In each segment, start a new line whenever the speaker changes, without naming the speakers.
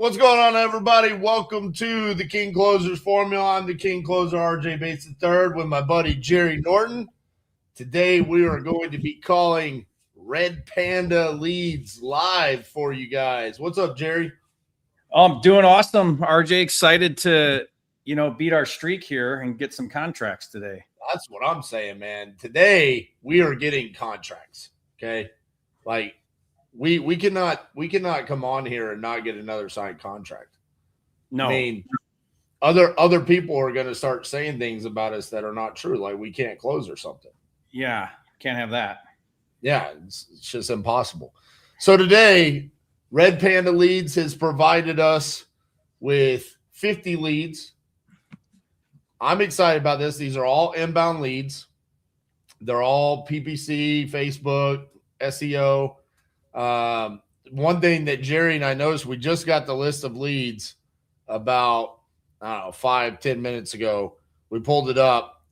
What's going on, everybody? Welcome to the King Closers Formula. I'm the King Closer, RJ Bates III, with my buddy Jerry Norton. Today, we are going to be calling Red Panda leads live for you guys. What's up, Jerry?
I'm doing awesome, RJ. Excited to, beat our streak here and get some contracts today.
That's what I'm saying, man. Today, we are getting contracts, okay? Like, we cannot come on here and not get another signed contract.
No.
I mean, other people are going to start saying things about us that are not true, like we can't close or something.
Yeah, can't have that.
Yeah, it's just impossible. So today, Red Panda Leads has provided us with 50 leads. I'm excited about this. These are all inbound leads. They're all PPC, Facebook, SEO. One thing that Jerry and I noticed, we just got the list of leads about, 5-10 minutes ago. We pulled it up.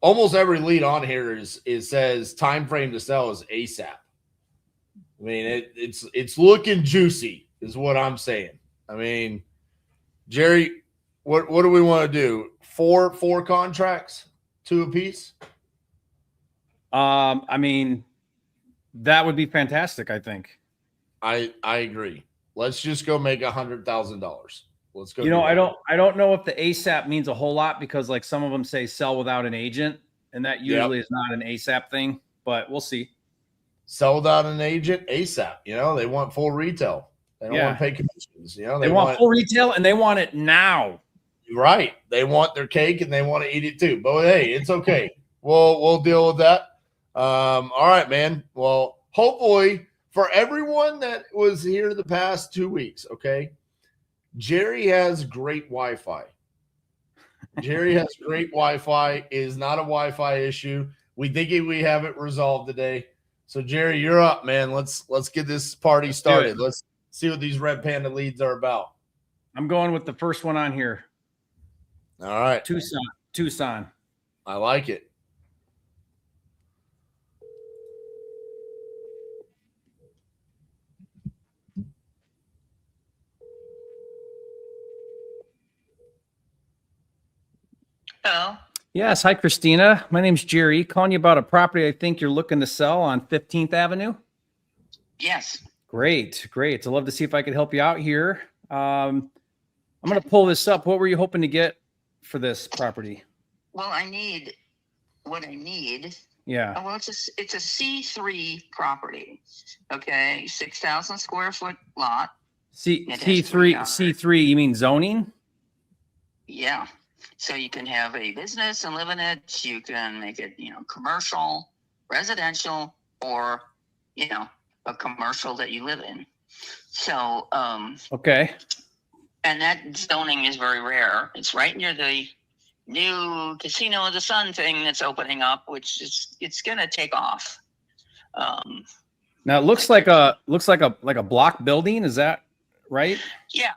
Almost every lead on here says time frame to sell is ASAP. I mean, it's looking juicy, is what I'm saying. I mean, Jerry, what do we want to do? Four contracts, 2 apiece?
I mean, that would be fantastic, I think.
I agree. Let's just go make $100,000. Let's go.
I don't know if the ASAP means a whole lot, because like some of them say sell without an agent, and that usually is not an ASAP thing, but we'll see.
Sell without an agent ASAP. They want full retail. They don't want to pay commissions.
They want full retail, and they want it now.
Right. They want their cake and they want to eat it too. But hey, it's okay. We'll deal with that. All right, man. Well, hopefully for everyone that was here the past 2 weeks, okay, Jerry has great Wi-Fi. Jerry has great Wi-Fi. It is not a Wi-Fi issue. We think we have it resolved today. So, Jerry, you're up, man. Let's get this party started. Let's see what these Red Panda leads are about.
I'm going with the first one on here.
All right.
Tucson.
I like it.
Hello.
Yes. Hi, Christina. My name's Jerry. Calling you about a property I think you're looking to sell on 15th Avenue.
Yes.
Great. I'd love to see if I could help you out here. I'm going to pull this up. What were you hoping to get for this property?
Well, I need what I need.
Yeah.
Well, it's a C3 property. Okay, 6,000 square foot lot.
C3. You mean zoning?
Yeah. So you can have a business and live in it. You can make it, commercial, residential, or a commercial that you live in. So
okay.
And that zoning is very rare. It's right near the new Casino of the Sun thing that's opening up, which it's going to take off.
Now it looks like a block building. Is that right?
Yeah.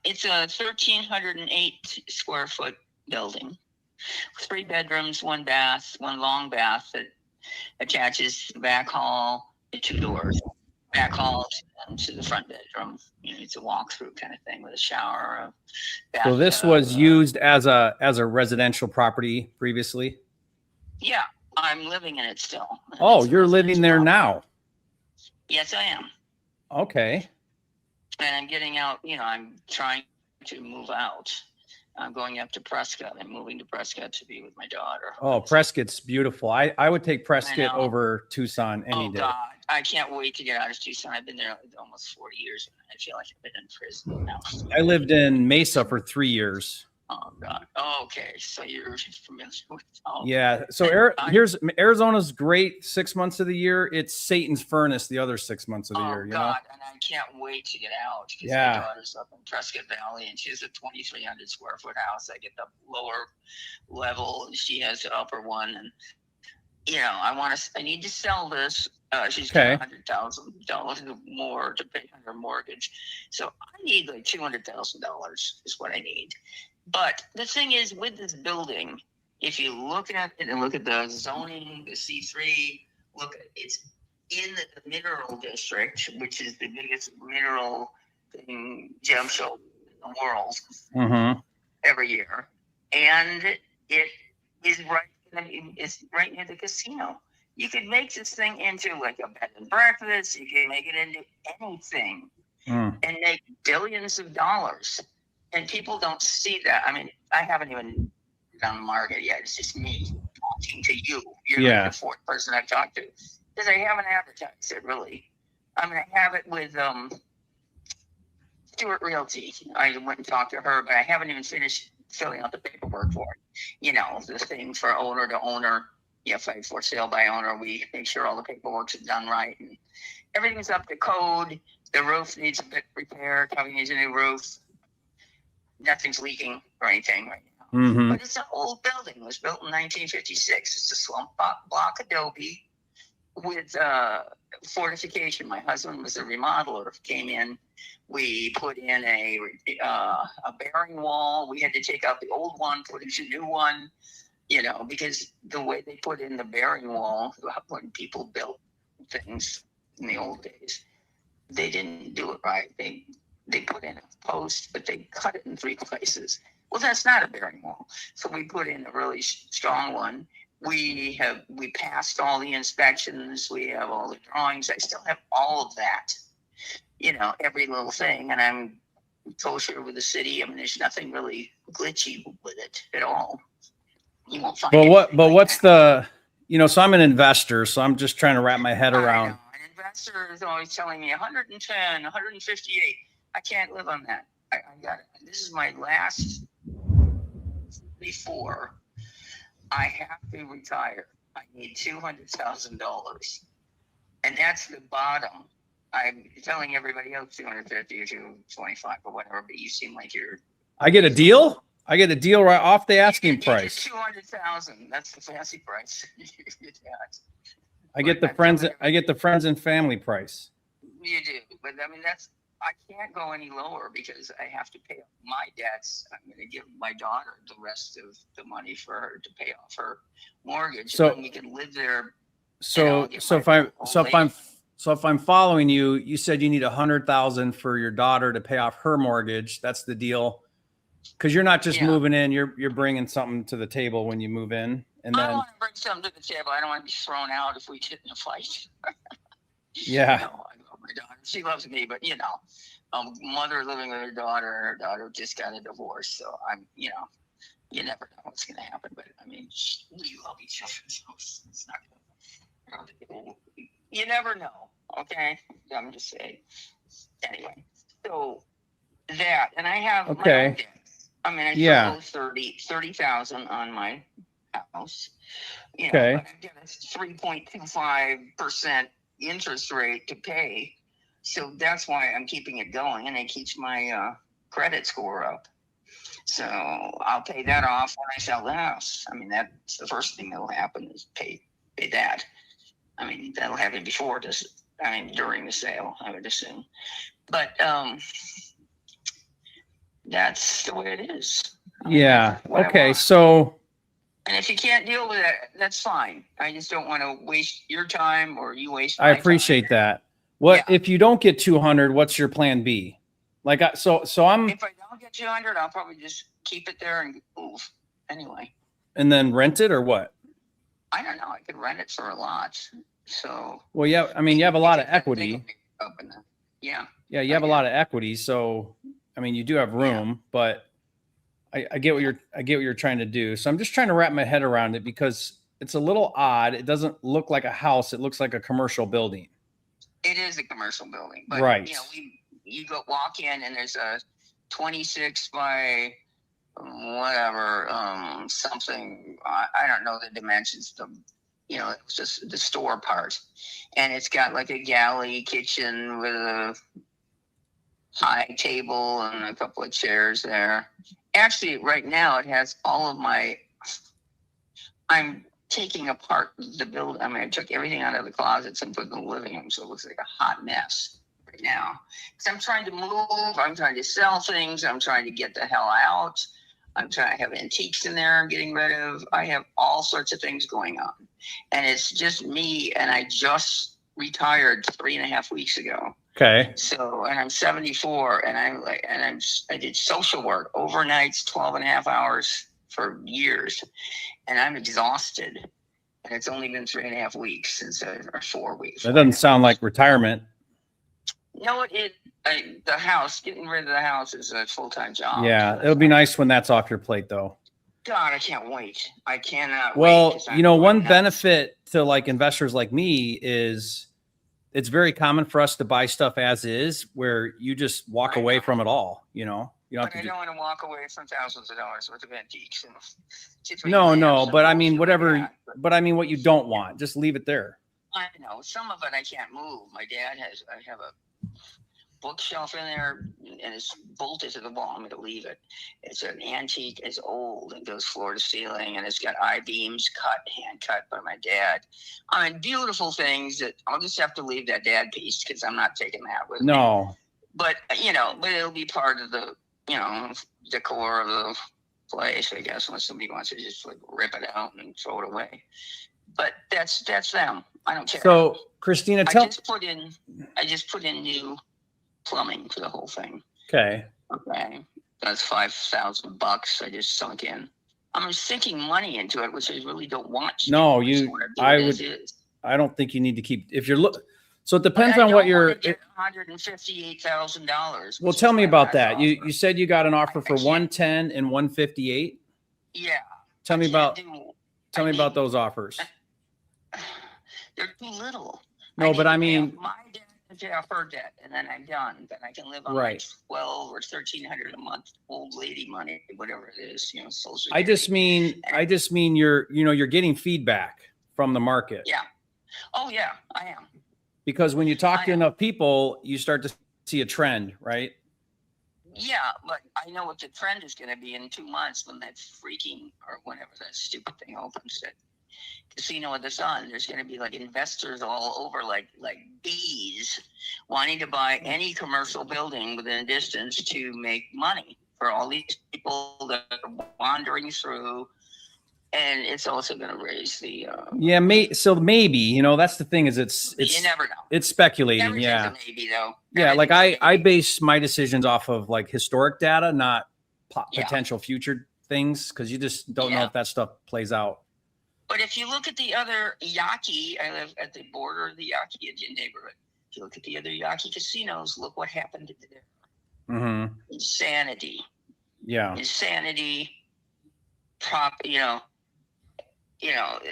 It's a 1,308 square foot building, 3 bedrooms, 1 bath, 1 long bath that attaches to the back hall, the 2 doors. Back hall to the front bedroom. It's a walk-through kind of thing with a shower.
So this was used as a residential property previously?
Yeah, I'm living in it still.
Oh, you're living there now?
Yes, I am.
Okay.
And I'm getting out, I'm trying to move out. I'm going up to Prescott. I'm moving to Prescott to be with my daughter.
Oh, Prescott's beautiful. I would take Prescott over Tucson any day.
God. I can't wait to get out of Tucson. I've been there almost 40 years. I feel like I've been in prison now.
I lived in Mesa for 3 years.
Oh, God. Oh, okay. So you're familiar with
Yeah. So Arizona's great 6 months of the year. It's Satan's furnace the other 6 months of the year.
God. And I can't wait to get out. Because my daughter's up in Prescott Valley, and she has a 2,300 square foot house. I get the lower level, and she has the upper one. And, I need to sell this. She's got $100,000 more to pay on her mortgage. So I need like $200,000 is what I need. But the thing is, with this building, if you look at it and look at the zoning, the C3, it's in the mineral district, which is the biggest mineral thing gem show in the world
Mm-hmm.
every year, and it is it's right near the casino. You could make this thing into like a bed and breakfast. You can make it into anything
Mm.
and make billions of dollars. And people don't see that. I mean, I haven't even on the market yet. It's just me talking to you. You're like the fourth person I've talked to, because I haven't advertised it really. I mean, I have it with Stewart Realty. I went and talked to her, but I haven't even finished filling out the paperwork for it. You know, the thing for owner to owner. If I for sale by owner, we make sure all the paperwork's done right and everything's up to code. The roof needs a bit repair. Probably needs a new roof. Nothing's leaking or anything right now.
Mm-hmm.
But it's an old building. It was built in 1956. It's a slump block adobe with fortification. My husband was a remodeler. Came in. We put in a bearing wall. We had to take out the old one, put in a new one. You know, because the way they put in the bearing wall when people built things in the old days, they didn't do it right. They put in a post, but they cut it in 3 places. Well, that's not a bearing wall. So we put in a really strong one. We passed all the inspections. We have all the drawings. I still have all of that. You know, every little thing, and I'm kosher with the city. I mean, there's nothing really glitchy with it at all. You won't find
but what's the, you know, so I'm an investor, so I'm just trying to wrap my head around.
An investor is always telling me 110, 158. I can't live on that. I got it. This is my last before I have to retire. I need $200,000, and that's the bottom. I'm telling everybody else 250 or 225 or whatever, but you seem like you're.
I get a deal. I get a deal right off the asking price.
200,000. That's the fancy price.
I get the friends. I get the friends and family price.
You do, but I mean I can't go any lower because I have to pay off my debts. I'm going to give my daughter the rest of the money for her to pay off her mortgage.
So
and we can live there.
So if I'm following you, you said you need 100,000 for your daughter to pay off her mortgage. That's the deal. Because you're not just moving in, you're bringing something to the table when you move in, and then
I want to bring something to the table. I don't want to be thrown out if we get in a fight.
Yeah,
I love my daughter. She loves me, but you know, mother living with her daughter just got a divorce, so you never know what's going to happen. But I mean, we love each other, so it's not going to. You never know. Okay, I'm just saying. Anyway, so that, and I have my own debt. I mean, I owe 30,000 on my house. You know, but I get a 3.25% interest rate to pay. So that's why I'm keeping it going, and it keeps my credit score up. So I'll pay that off when I sell the house. I mean, that's the first thing that'll happen is pay that. I mean, that'll happen before this. I mean, during the sale, I would assume. But that's the way it is.
Yeah. Okay. So.
And if you can't deal with it, that's fine. I just don't want to waste your time or you waste.
I appreciate that. What if you don't get 200? What's your plan B? Like, so I'm.
If I don't get 200, I'll probably just keep it there and move anyway.
And then rent it or what?
I don't know. I could rent it for a lot. So.
Well, yeah. I mean, you have a lot of equity.
Yeah.
Yeah, you have a lot of equity. So, I mean, you do have room, but I get what you're trying to do. So I'm just trying to wrap my head around it because it's a little odd. It doesn't look like a house. It looks like a commercial building.
It is a commercial building, but
right.
You know, you go walk in and there's a 26 by whatever, something. I don't know the dimensions. You know, it's just the store part, and it's got like a galley kitchen with a high table and a couple of chairs there. Actually, right now it has all of my. I'm taking apart the building. I mean, I took everything out of the closets and put it in the living room, so it looks like a hot mess right now. Because I'm trying to move. I'm trying to sell things. I'm trying to get the hell out. I'm trying to have antiques in there I'm getting rid of. I have all sorts of things going on. And it's just me, and I just retired 3.5 weeks ago.
Okay.
So, and I'm 74, and I did social work overnights, 12.5 hours for years, and I'm exhausted. And it's only been 3.5 weeks or 4 weeks.
That doesn't sound like retirement.
No, the house, getting rid of the house is a full-time job.
Yeah. It'll be nice when that's off your plate though.
God, I can't wait. I cannot
well,
wait.
you know, one benefit to like investors like me is it's very common for us to buy stuff as is, where you just walk away from it all. You know, you don't have to.
I don't want to walk away from thousands of dollars worth of antiques.
No, but I mean, whatever. But I mean, what you don't want, just leave it there.
I know some of it I can't move. I have a bookshelf in there, and it's bolted to the wall. I'm going to leave it. It's an antique. It's old. It goes floor to ceiling, and it's got I-beams hand cut by my dad. I mean, beautiful things that I'll just have to leave that dad piece because I'm not taking that with me. But but it'll be part of the decor of the place, I guess, unless somebody wants to just like rip it out and throw it away. But that's them. I don't care.
So, Christina,
I just put in new plumbing for the whole thing.
Okay.
That's $5,000 I just sunk in. I'm sinking money into it, which I really don't want to.
No, I don't think you need to keep, if you're so it depends on what you're
$158,000.
Well, tell me about that. You said you got an offer for 110 and 158.
Yeah.
Tell me about those offers.
They're too little.
No, but I mean,
my debt is her debt, and then I'm done. Then I can live on like 12 or 1,300 a month, old lady money, whatever it is, Social Security. I just mean you're getting feedback from the market. Yeah. Oh yeah, I am.
Because when you talk to enough people, you start to see a trend, right?
Yeah, but I know what the trend is going to be in 2 months when that freaking or whenever that stupid thing opens. That Casino of the Sun. There's going to be like investors all over, like bees, wanting to buy any commercial building within a distance to make money for all these people that are wandering through. And it's also going to raise the
so maybe that's the thing is it's
you never know.
It's speculating.
Everything's a maybe though.
Yeah, like I base my decisions off of like historic data, not potential future things, because you just don't know if that stuff plays out.
But if you look at the other Yaqui, I live at the border of the Yaqui Indian neighborhood. If you look at the other Yaqui casinos, look what happened there.
Mm-hmm.
Insanity.
Yeah.
Insanity.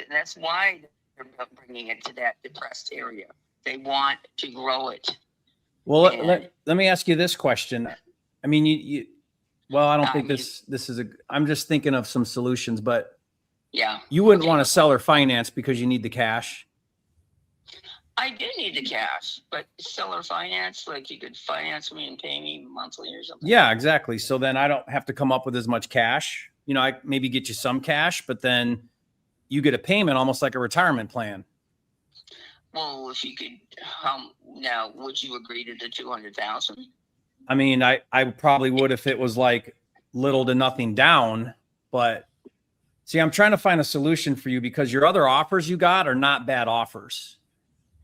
That's why they're bringing it to that depressed area. They want to grow it.
Well, let me ask you this question. I mean, I don't think this is I'm just thinking of some solutions, but
yeah,
you wouldn't want to sell or finance because you need the cash.
I do need the cash, but seller finance, like you could finance me and pay me monthly or something.
Yeah, exactly. So then I don't have to come up with as much cash. I maybe get you some cash, but then you get a payment almost like a retirement plan.
Well, if you could, now would you agree to the 200,000?
I mean, I probably would if it was like little to nothing down, but see, I'm trying to find a solution for you because your other offers you got are not bad offers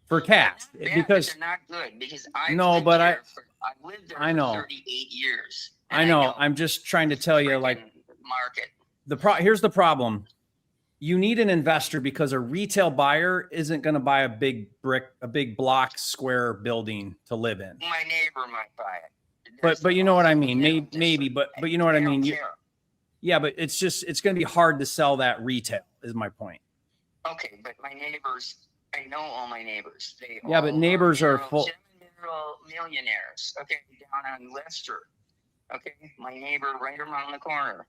for cash. Because
they're not good because I've lived there for 38 years.
I know. I'm just trying to tell you, like,
market.
Here's the problem. You need an investor because a retail buyer isn't going to buy a big block square building to live in.
My neighbor might buy
But
it.
you know what I mean? Maybe, but you know what I mean? Yeah, but it's going to be hard to sell that retail is my point.
Okay, but my neighbors, I know all my neighbors.
But neighbors are full.
Millionaires. Okay, down on Lester. Okay, my neighbor right around the corner.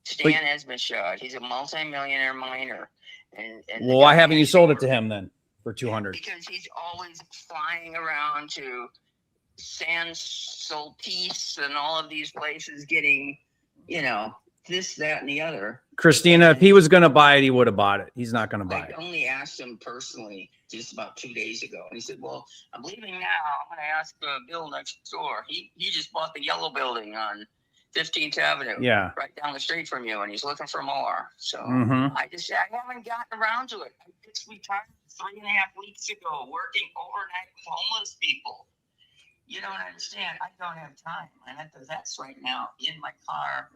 Stan Esmeshad. He's a multi-millionaire miner. And
why haven't you sold it to him then for 200?
Because he's always flying around to San Sulpice and all of these places getting, this, that, and the other.
Christina, if he was going to buy it, he would have bought it. He's not going to buy it.
I only asked him personally just about 2 days ago. And he said, well, I'm leaving now. I'm going to ask Bill next door. He just bought the yellow building on 15th Avenue.
Yeah.
Right down the street from you. And he's looking for more. So
mm-hmm.
I haven't gotten around to it. I just retired 3.5 weeks ago, working overnight with homeless people. You don't understand. I don't have time. I'm at the vet's right now in my car,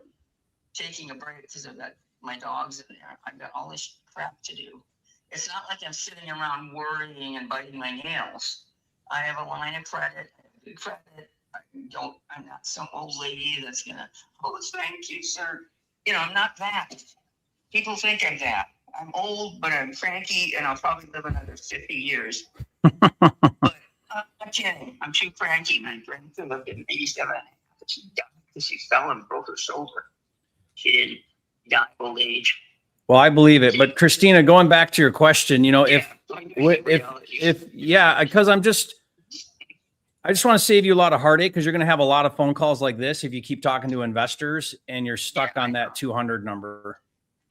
taking a break because I've got my dogs in there. I've got all this crap to do. It's not like I'm sitting around worrying and biting my nails. I have a line of credit. I have good credit. I'm not some old lady that's gonna, thank you, sir. You know, I'm not that. People think I'm that. I'm old, but I'm cranky, and I'll probably live another 50 years. But I'm not kidding. I'm too cranky. My grandmother lived at 87 and a half. She died because she fell and broke her shoulder. She didn't die of old age.
Well, I believe it. But Christina, going back to your question, you know, because I just want to save you a lot of heartache, because you're going to have a lot of phone calls like this if you keep talking to investors and you're stuck on that 200 number.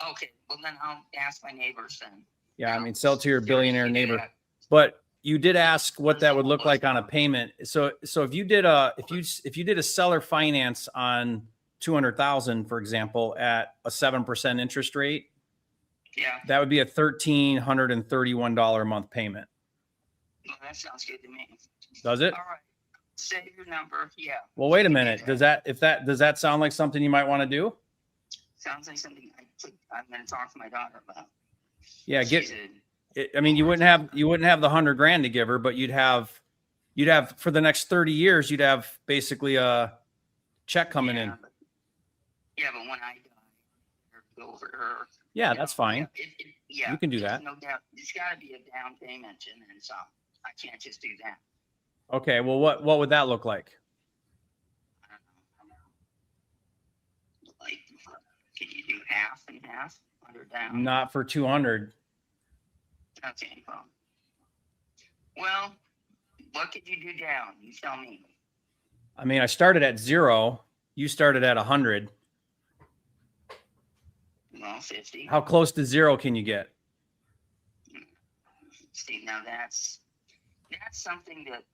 Okay, well then I'll ask my neighbors then.
Yeah, I mean, sell to your billionaire neighbor. But you did ask what that would look like on a payment. So if you did a seller finance on 200,000, for example, at a 7% interest rate, that would be a $1,331 a month payment.
Well, that sounds good to me.
Does it?
All right. Save your number. Yeah.
Well, wait a minute. Does that sound like something you might want to do?
Sounds like something I'm going to talk to my daughter about.
Yeah. I mean, you wouldn't have the $100,000 to give her, but you'd have for the next 30 years, you'd have basically a check coming in.
But when I die, go over her.
Yeah, that's fine.
You
can do that.
No doubt. There's got to be a down payment and then some. I can't just do that.
Okay. Well, what would that look like?
I don't know. Like, can you do half and half? 100 down?
Not for 200.
Okay, well, what could you do down? You tell me.
I mean, I started at 0. You started at 100.
Well, 50.
How close to 0 can you get?
See, now that's something that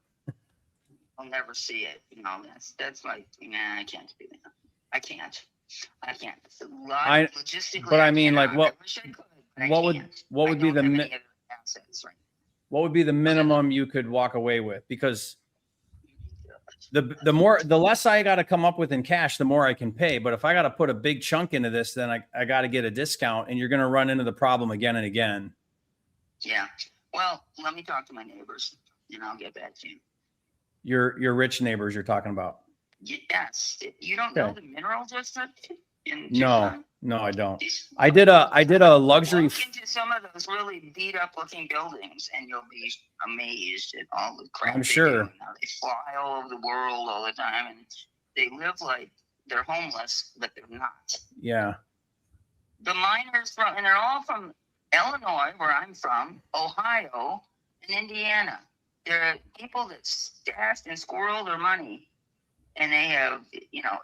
I'll never see it. You know, that's like, I can't do that. I can't. It's a lot logistically. But
I mean, like, what?
I wish I could,
what would be the
assets, right?
What would be the minimum you could walk away with? Because the less I got to come up with in cash, the more I can pay. But if I got to put a big chunk into this, then I got to get a discount, and you're going to run into the problem again and again.
Yeah. Well, let me talk to my neighbors, and I'll get back to you.
Your rich neighbors you're talking about.
Yes. You don't know the mineral district in
Tucson? No, I don't. I did a luxury.
Walk into some of those really beat up looking buildings, and you'll be amazed at all the crap.
I'm sure.
They fly all over the world all the time, and they live like they're homeless, but they're not.
Yeah.
The miners and they're all from Illinois, where I'm from, Ohio, and Indiana. They're people that stashed and squirrel their money. And they have,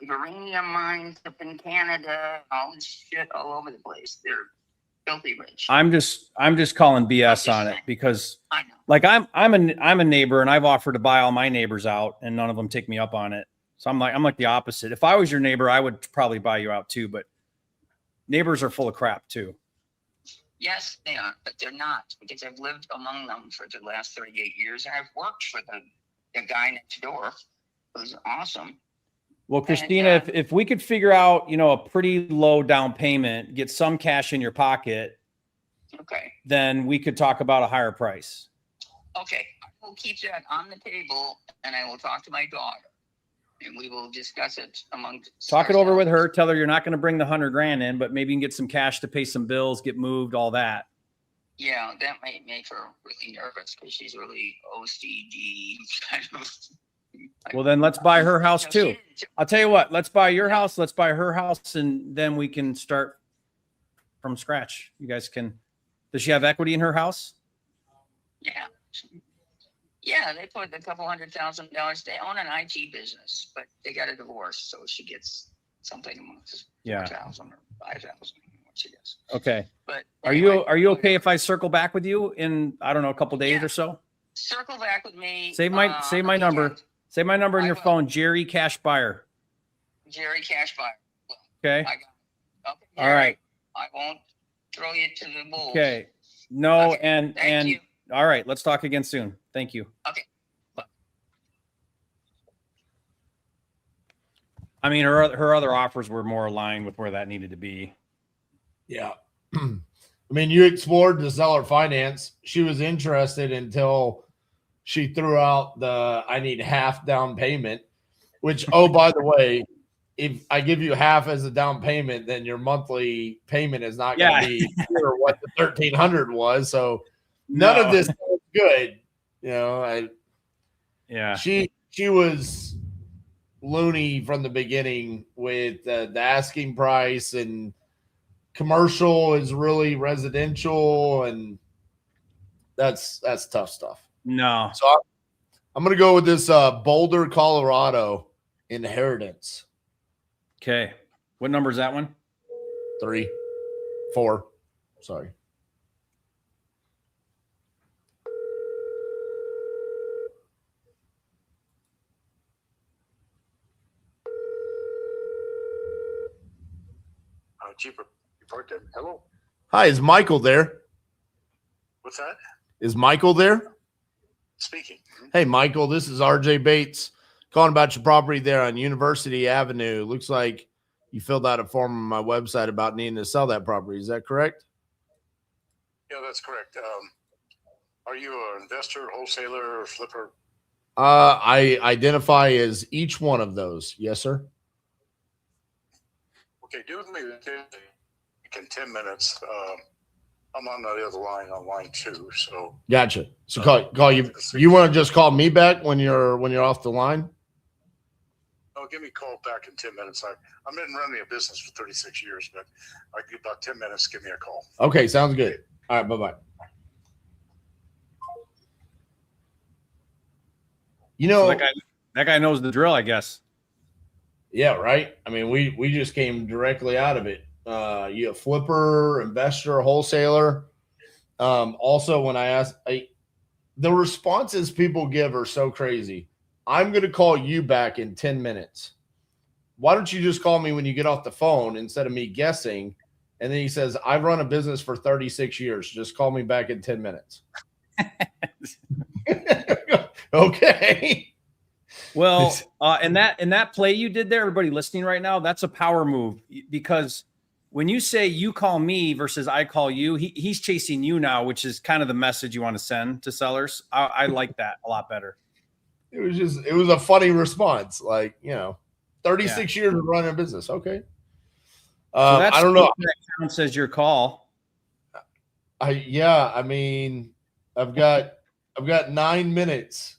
uranium mines up in Canada, all this shit all over the place. They're filthy rich.
I'm just calling BS on it, because
I know.
Like I'm a neighbor, and I've offered to buy all my neighbors out, and none of them take me up on it. So I'm like the opposite. If I was your neighbor, I would probably buy you out too, but neighbors are full of crap too.
Yes, they are, but they're not, because I've lived among them for the last 38 years, and I've worked for the guy next door. It was awesome.
Well, Christina, if we could figure out, a pretty low down payment, get some cash in your pocket,
okay,
then we could talk about a higher price.
Okay, I will keep that on the table, and I will talk to my daughter, and we will discuss it among.
Talk it over with her. Tell her you're not going to bring the $100,000 in, but maybe you can get some cash to pay some bills, get moved, all that.
Yeah, that might make her really nervous, because she's really OCD kind of.
Well, then let's buy her house too. I'll tell you what, let's buy your house. Let's buy her house. And then we can start from scratch. You guys can, does she have equity in her house?
Yeah. Yeah. They put a couple $100,000. They own an IT business, but they got a divorce. So she gets something amongst 4,000 or 5,000. She gets.
Okay.
But
anyway, are you okay if I circle back with you in, I don't know, a couple days or so?
Circle back with me.
Save my number. Save my number in your phone, Jerry Cash Buyer.
Jerry Cash Buyer.
Okay.
I got it. Okay,
all right.
I won't throw you to the wolves.
Okay. No,
okay.
All right. Let's talk again soon. Thank you.
Okay.
I mean, her other offers were more aligned with where that needed to be.
Yeah. I mean, you explored the seller finance. She was interested until she threw out the I need half down payment, which, oh, by the way, if I give you half as a down payment, then your monthly payment is not going to be near what the 1,300 was. So none of this was good. You know, she was loony from the beginning with the asking price, and commercial is really residential, and that's tough stuff.
No.
So I'm going to go with this Boulder, Colorado inheritance.
Okay. What number is that one?
3, 4. Sorry.
Cheaper. Hello.
Hi, is Michael there?
What's that?
Is Michael there?
Speaking.
Hey, Michael, this is RJ Bates calling about your property there on University Avenue. Looks like you filled out a form on my website about needing to sell that property. Is that correct?
Yeah, that's correct. Are you an investor, wholesaler, or flipper?
I identify as each one of those. Yes, sir.
Okay, do with me in 10 minutes. I'm on the other line, on line 2. So
gotcha. So call you. You want to just call me back when you're off the line?
Oh, give me a call back in 10 minutes. I've been running a business for 36 years, but I give about 10 minutes. Give me a call.
Okay, sounds good. All right, bye-bye. You know,
So that guy knows the drill, I guess.
Yeah, right. I mean, we just came directly out of it. You a flipper, investor, wholesaler. Also, when I asked, the responses people give are so crazy. I'm going to call you back in 10 minutes. Why don't you just call me when you get off the phone instead of me guessing? And then he says, I've run a business for 36 years. Just call me back in 10 minutes. Okay.
Well, and that play you did there, everybody listening right now, that's a power move, because when you say you call me versus I call you, he's chasing you now, which is kind of the message you want to send to sellers. I like that a lot better.
It was a funny response. Like, 36 years of running a business. Okay.
So
I don't know.
That counts as your call.
I mean, I've got 9 minutes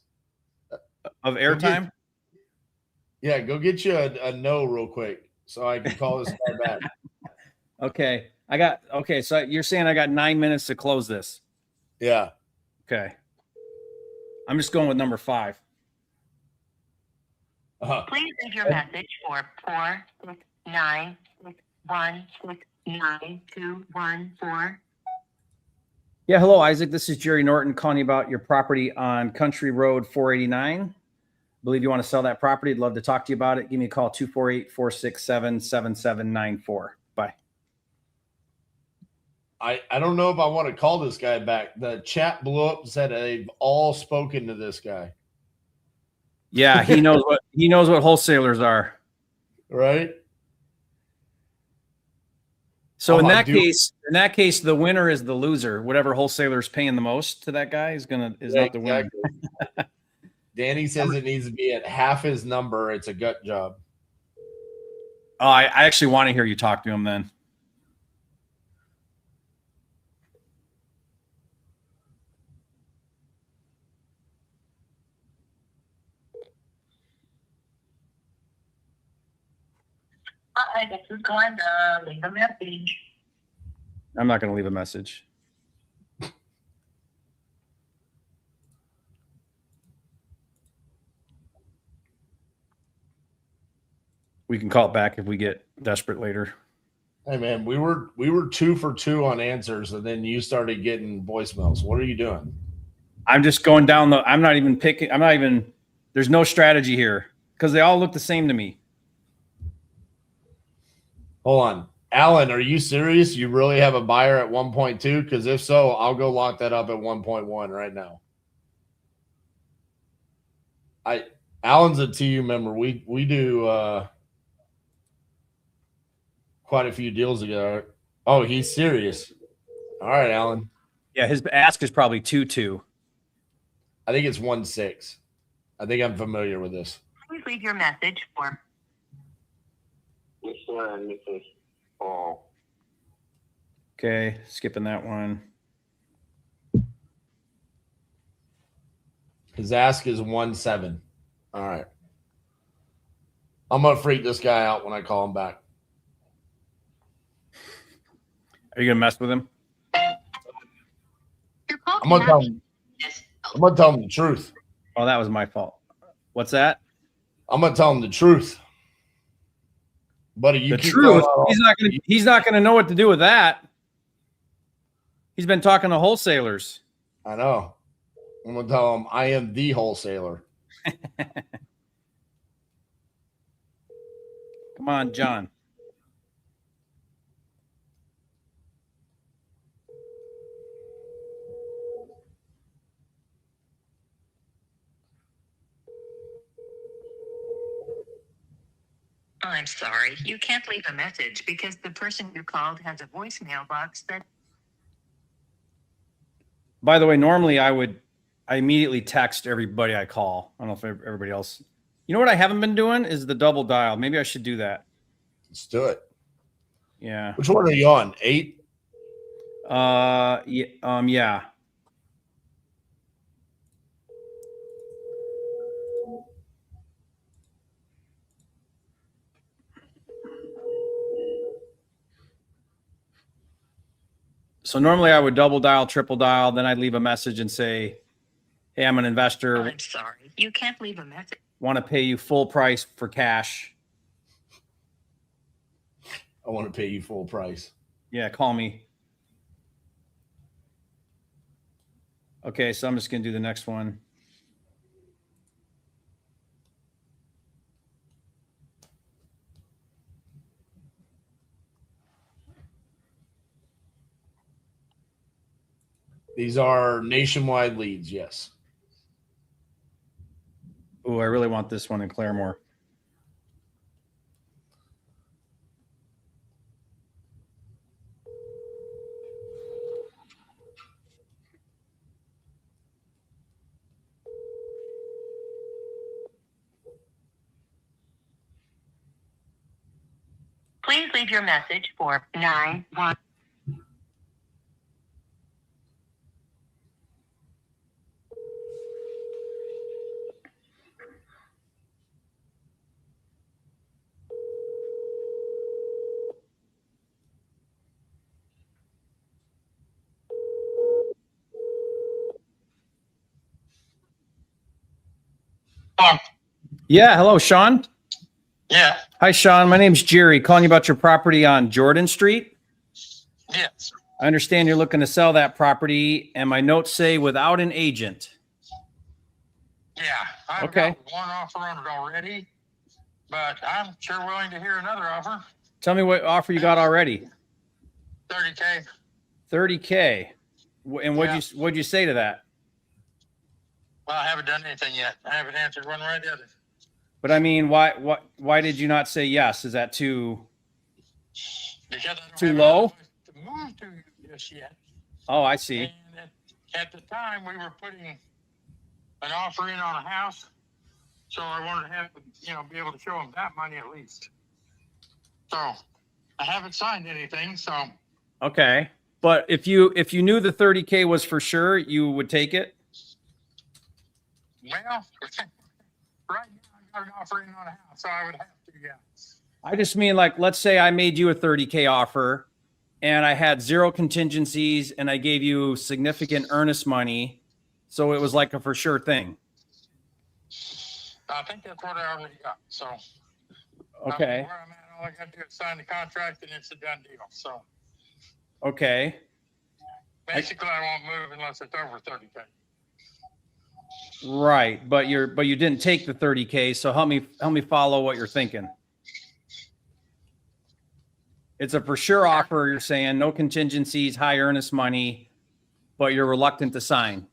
of airtime.
Go get you a no real quick so I can call this guy back.
Okay. So you're saying I got 9 minutes to close this.
Yeah.
Okay. I'm just going with number 5.
Please leave your message for 46961692214.
Yeah, hello, Isaac. This is Jerry Norton calling you about your property on Country Road 489. Believe you want to sell that property. I'd love to talk to you about it. Give me a call, 248-467-7794. Bye.
I don't know if I want to call this guy back. The chat blew up and said they've all spoken to this guy.
Yeah, he knows what wholesalers are.
Right?
So in that case, the winner is the loser. Whatever wholesaler is paying the most to that guy is not the winner.
Danny says it needs to be at half his number. It's a gut job.
Oh, I actually want to hear you talk to him then.
Hi, this is Glenda. Leave a message.
I'm not going to leave a message. We can call it back if we get desperate later.
Hey man, we were 2 for 2 on answers, and then you started getting voicemails. What are you doing?
I'm just going down there's no strategy here because they all look the same to me.
Hold on. Alan, are you serious? You really have a buyer at 1.2? Because if so, I'll go lock that up at 1.1 right now. Alan's a TU member. We do quite a few deals together. Oh, he's serious. All right, Alan.
Yeah, his ask is probably 2.2.
I think it's 1.6. I think I'm familiar with this.
Please leave your message for.
Mr. and Mrs. Paul.
Okay, skipping that one.
His ask is 1.7. All right. I'm gonna freak this guy out when I call him back.
Are you gonna mess with him?
Your call
I'm gonna tell him. I'm gonna tell him the truth.
Oh, that was my fault. What's that?
I'm gonna tell him the truth. Buddy, you
The
keep
truth.
going.
He's not gonna know what to do with that. He's been talking to wholesalers.
I know. I'm gonna tell him I am the wholesaler.
Come on, John.
I'm sorry. You can't leave a message because the person you called has a voicemail box that.
By the way, normally I immediately text everybody I call. I don't know if everybody else. You know what I haven't been doing is the double dial. Maybe I should do that.
Let's do it.
Yeah.
Which one are you on? 8?
Yeah. So normally I would double dial, triple dial, then I'd leave a message and say, "Hey, I'm an investor.
I'm sorry. You can't leave a message.
Want to pay you full price for cash.
I want to pay you full price.
Yeah, call me." Okay, so I'm just going to do the next one.
These are nationwide leads, yes.
Oh, I really want this one in Claremore.
Please leave your message for 91.
Yeah, hello, Sean.
Yeah.
Hi, Sean. My name's Jerry, calling you about your property on Jordan Street.
Yes.
I understand you're looking to sell that property, and my notes say without an agent.
Yeah. I've
Okay.
got one offer on it already, but I'm sure willing to hear another offer.
Tell me what offer you got already.
30K.
30K. And what'd you say to that?
Well, I haven't done anything yet. I haven't answered one way or the other.
But I mean, why did you not say yes? Is that too?
Because I don't
Too
have
low?
another place to move to just yet.
Oh, I see.
And at the time, we were putting an offer in on a house, so I wanted to have, be able to show them that money at least. So I haven't signed anything, so.
Okay. But if you knew the 30K was for sure, you would take it?
Well, right now I got an offer in on a house, so I would have to, yeah.
I just mean, like, let's say I made you a 30K offer and I had zero contingencies and I gave you significant earnest money. So it was like a for sure thing.
I think that's what I already got, so.
Okay.
Where I'm at, all I got to do is sign the contract and it's a done deal, so.
Okay.
Basically, I won't move unless it's over 30K.
Right. But you didn't take the 30K. So help me follow what you're thinking. It's a for sure offer. You're saying no contingencies, high earnest money, but you're reluctant to sign.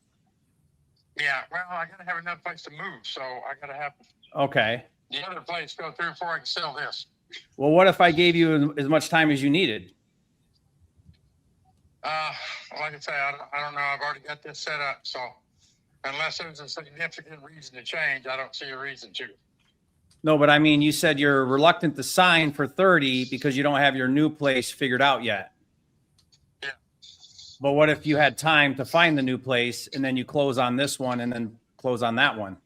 Yeah, well, I gotta have another place to move, so I gotta have
Okay.
the other place go through before I can sell this.
Well, what if I gave you as much time as you needed?
Like I say, I don't know. I've already got this set up, so unless there's a significant reason to change, I don't see a reason to.
No, but I mean, you said you're reluctant to sign for 30 because you don't have your new place figured out yet.
Yeah.
But what if you had time to find the new place and then you close on this one and then close on that one?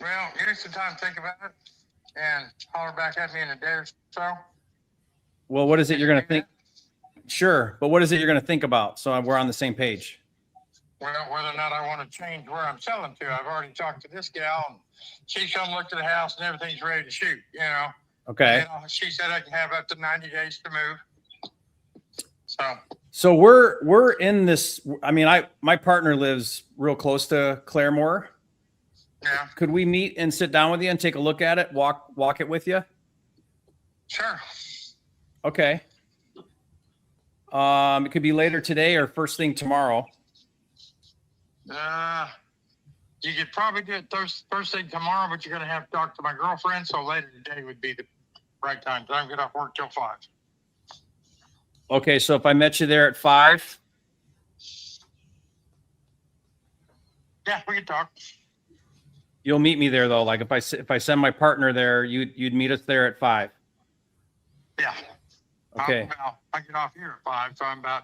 Well, give me some time to think about it and holler back at me in a day or so.
Well, what is it you're going to think? Sure. But what is it you're going to think about? So we're on the same page.
Well, whether or not I want to change where I'm selling to, I've already talked to this gal, and she come looked at the house and everything's ready to shoot, you know.
Okay.
You know, she said I can have up to 90 days to move.
So we're in this. I mean, my partner lives real close to Claremore.
Yeah.
Could we meet and sit down with you and take a look at it, walk it with you?
Sure.
Okay. It could be later today or first thing tomorrow.
You could probably do it first thing tomorrow, but you're going to have to talk to my girlfriend. So later today would be the right time. I don't get off work till 5.
Okay. So if I met you there at 5,
yeah, we can talk.
you'll meet me there though. Like if I send my partner there, you'd meet us there at 5.
Yeah.
Okay.
I get off here at 5, so I'm about,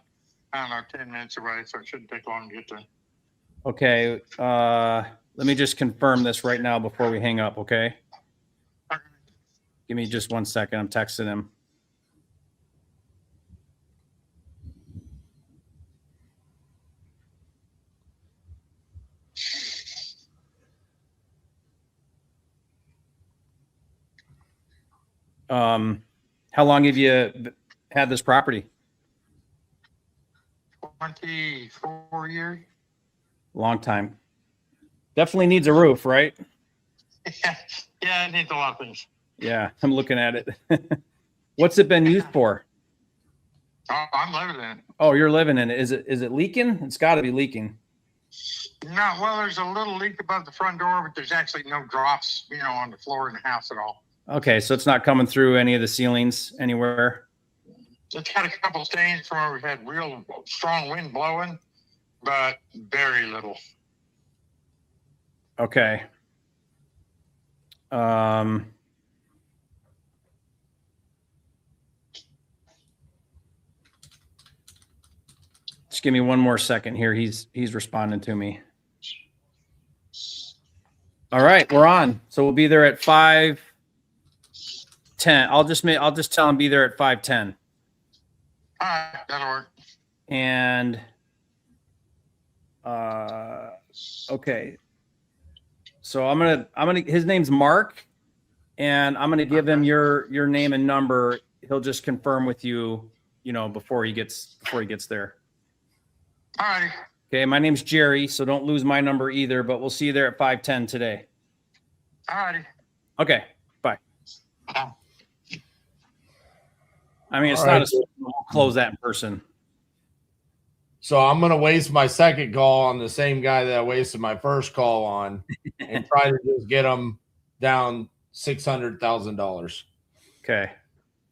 I don't know, 10 minutes away, so it shouldn't take long to get there.
Okay. Let me just confirm this right now before we hang up. Okay.
Okay.
Give me just 1 second. I'm texting him. How long have you had this property?
24 years.
Long time. Definitely needs a roof, right?
Yeah, it needs a lot of things.
Yeah, I'm looking at it. What's it been used for?
Oh, I'm living in it.
Oh, you're living in it. Is it leaking? It's got to be leaking.
No, well, there's a little leak above the front door, but there's actually no drops, you know, on the floor in the house at all.
Okay, so it's not coming through any of the ceilings anywhere.
It's got a couple stains from where we've had real strong wind blowing, but very little.
Okay. Just give me one more second here. He's responding to me. All right, we're on. So we'll be there at 5:10. I'll just tell him be there at 5:10.
All right, that'll work.
And okay. So I'm gonna his name's Mark, and I'm gonna give him your name and number. He'll just confirm with you, before he gets there.
All righty.
Okay, my name's Jerry, so don't lose my number either, but we'll see you there at 5:10 today.
All righty.
Okay, bye.
Bye.
I mean, it's
All
not
right.
we'll close that in person.
So I'm going to waste my second call on the same guy that I wasted my first call on and try to just get him down $600,000.
Okay.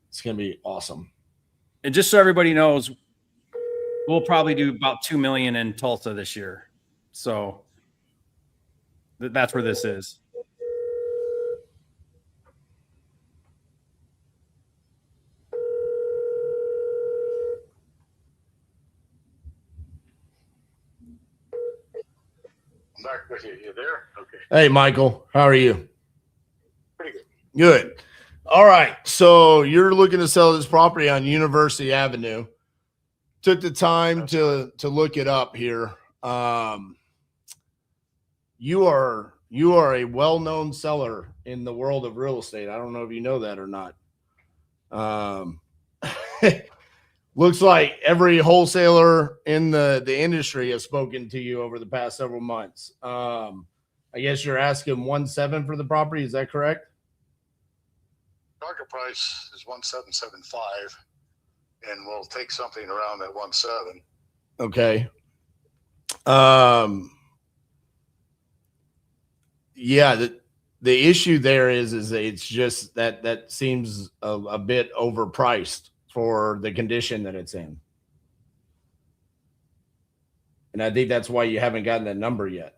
It's going to be awesome.
And just so everybody knows, we'll probably do about 2 million in Tulsa this year. So that's where this is.
I'm back with you. You there? Okay.
Hey, Michael, how are you?
Pretty good.
Good. All right. So you're looking to sell this property on University Avenue. Took the time to look it up here. You are a well-known seller in the world of real estate. I don't know if you know that or not. Looks like every wholesaler in the industry has spoken to you over the past several months. I guess you're asking 1.7 for the property. Is that correct?
I could price is 1,775, and we'll take something around that 1,700.
Okay. Yeah, the issue there is that it's just that seems a bit overpriced for the condition that it's in. And I think that's why you haven't gotten that number yet.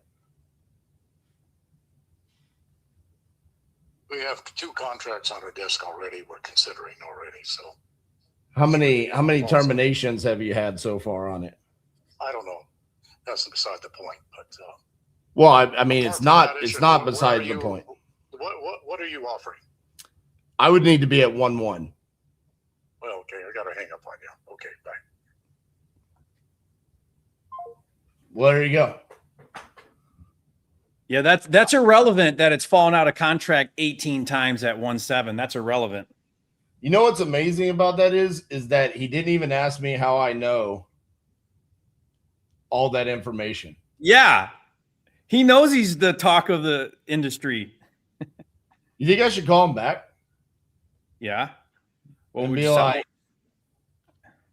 We have 2 contracts on our desk already. We're considering already. So
How many terminations have you had so far on it?
I don't know. That's beside the point. But
Well, I mean, it's
apart from
not
that issue,
not
where
beside
are
the
you-
point.
What are you offering?
I would need to be at 1-1.
Well, okay, I got to hang up on you. Okay, bye.
Well, there you go.
Yeah, that's irrelevant that it's fallen out of contract 18 times at 1.7. That's irrelevant.
You know what's amazing about that is that he didn't even ask me how I know all that information.
Yeah. He knows he's the talk of the industry.
You think I should call him back?
Yeah. Well,
And
we
be
just
like,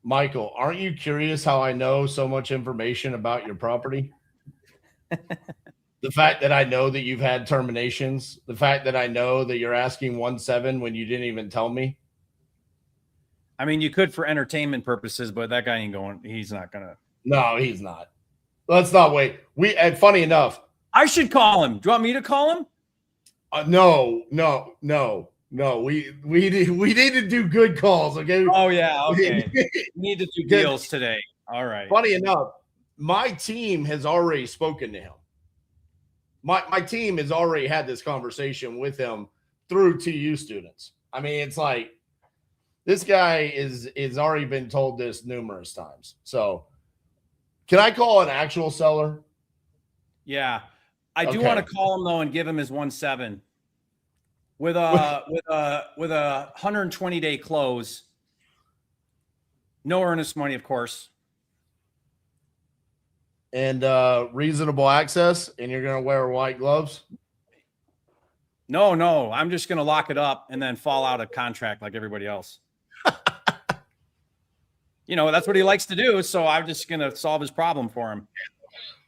Michael, aren't you curious how I know so much information about your property? The fact that I know that you've had terminations, the fact that I know that you're asking 1.7 when you didn't even tell me.
I mean, you could for entertainment purposes, but that guy ain't going. He's not gonna.
No, he's not. Let's not wait. And funny enough,
I should call him. Do you want me to call him?
no. We need to do good calls, okay?
Oh yeah, okay. We need to do deals today. All right.
Funny enough, my team has already spoken to him. My team has already had this conversation with him through TU students. I mean, it's like this guy is already been told this numerous times. So, can I call an actual seller?
Yeah, I do
Okay.
want to call him though and give him his 1.7 with a 120-day close. No earnest money, of course.
And reasonable access, and you're gonna wear white gloves.
No, I'm just gonna lock it up and then fall out of contract like everybody else. You know, that's what he likes to do. So I'm just gonna solve his problem for him.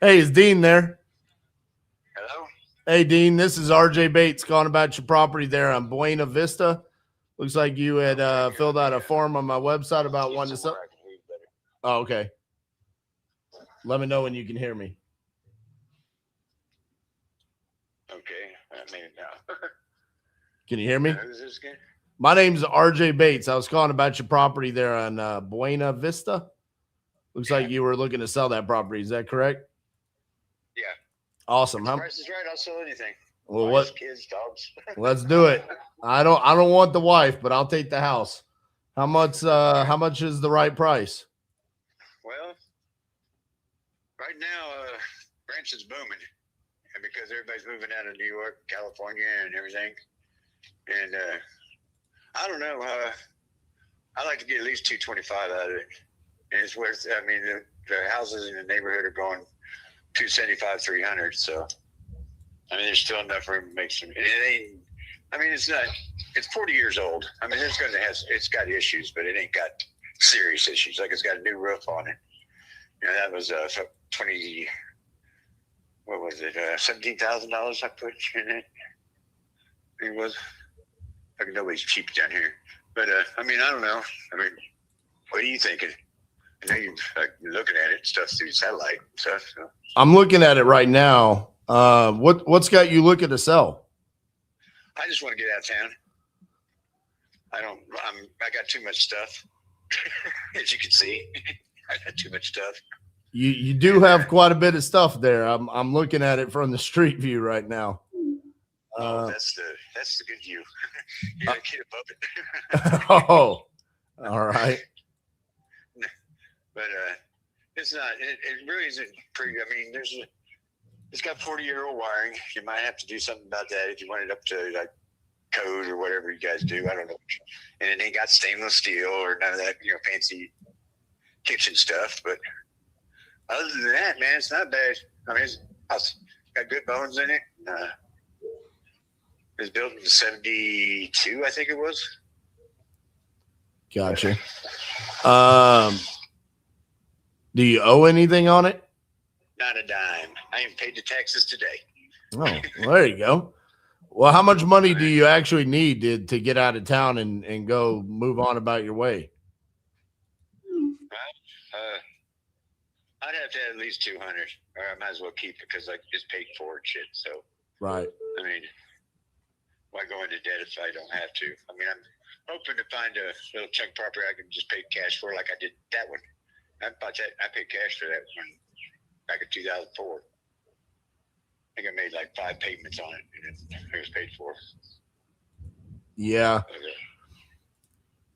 Hey, is Dean there?
Hello?
Hey, Dean, this is RJ Bates calling about your property there on Buena Vista. Looks like you had filled out a form on my website about wanting to sell. Oh, okay. Let me know when you can hear me.
Okay, I mean,
Can you hear me?
who's this again?
My name's RJ Bates. I was calling about your property there on Buena Vista. Looks like you were looking to sell that property. Is that correct?
Yeah.
Awesome.
If the price is right, I'll sell anything.
Well,
Wives,
what?
kids, dogs.
Let's do it. I don't want the wife, but I'll take the house. How much is the right price?
Well, right now, Branson's booming, and because everybody's moving out of New York, California, and everything, and I don't know. I like to get at least 225 out of it, and it's worth. I mean, the houses in the neighborhood are going 275, 300. So, I mean, there's still enough room to make some. It ain't. I mean, it's not. It's 40 years old. I mean, it's got issues, but it ain't got serious issues. Like it's got a new roof on it. You know, that was 20. What was it? $17,000 I put in it. It was. Like nobody's cheap down here, but I mean, I don't know. I mean, what are you thinking? I know you're looking at it, stuff through satellite and stuff. So.
I'm looking at it right now. What's got you looking to sell?
I just want to get out of town. I got too much stuff, as you can see. I got too much stuff.
You do have quite a bit of stuff there. I'm looking at it from the street view right now.
That's the good view. You gotta get above it.
Oh, all right.
But it's not. It really isn't pretty. I mean, it's got 40-year-old wiring. You might have to do something about that if you want it up to like code or whatever you guys do. I don't know. And it ain't got stainless steel or none of that, fancy kitchen stuff. But other than that, man, it's not bad. I mean, it's got good bones in it. It was built in 72, I think it was.
Gotcha. Do you owe anything on it?
Not a dime. I ain't paid the taxes today.
Oh, well, there you go. Well, how much money do you actually need to get out of town and go move on about your way?
I'd have to have at least 200, or I might as well keep it because I just paid for it. Shit. So,
Right.
I mean, why go into debt if I don't have to? I mean, I'm hoping to find a little chunk property I can just pay cash for, like I did that one. I paid cash for that one back in 2004. I think I made like 5 payments on it, and it was paid for.
Yeah.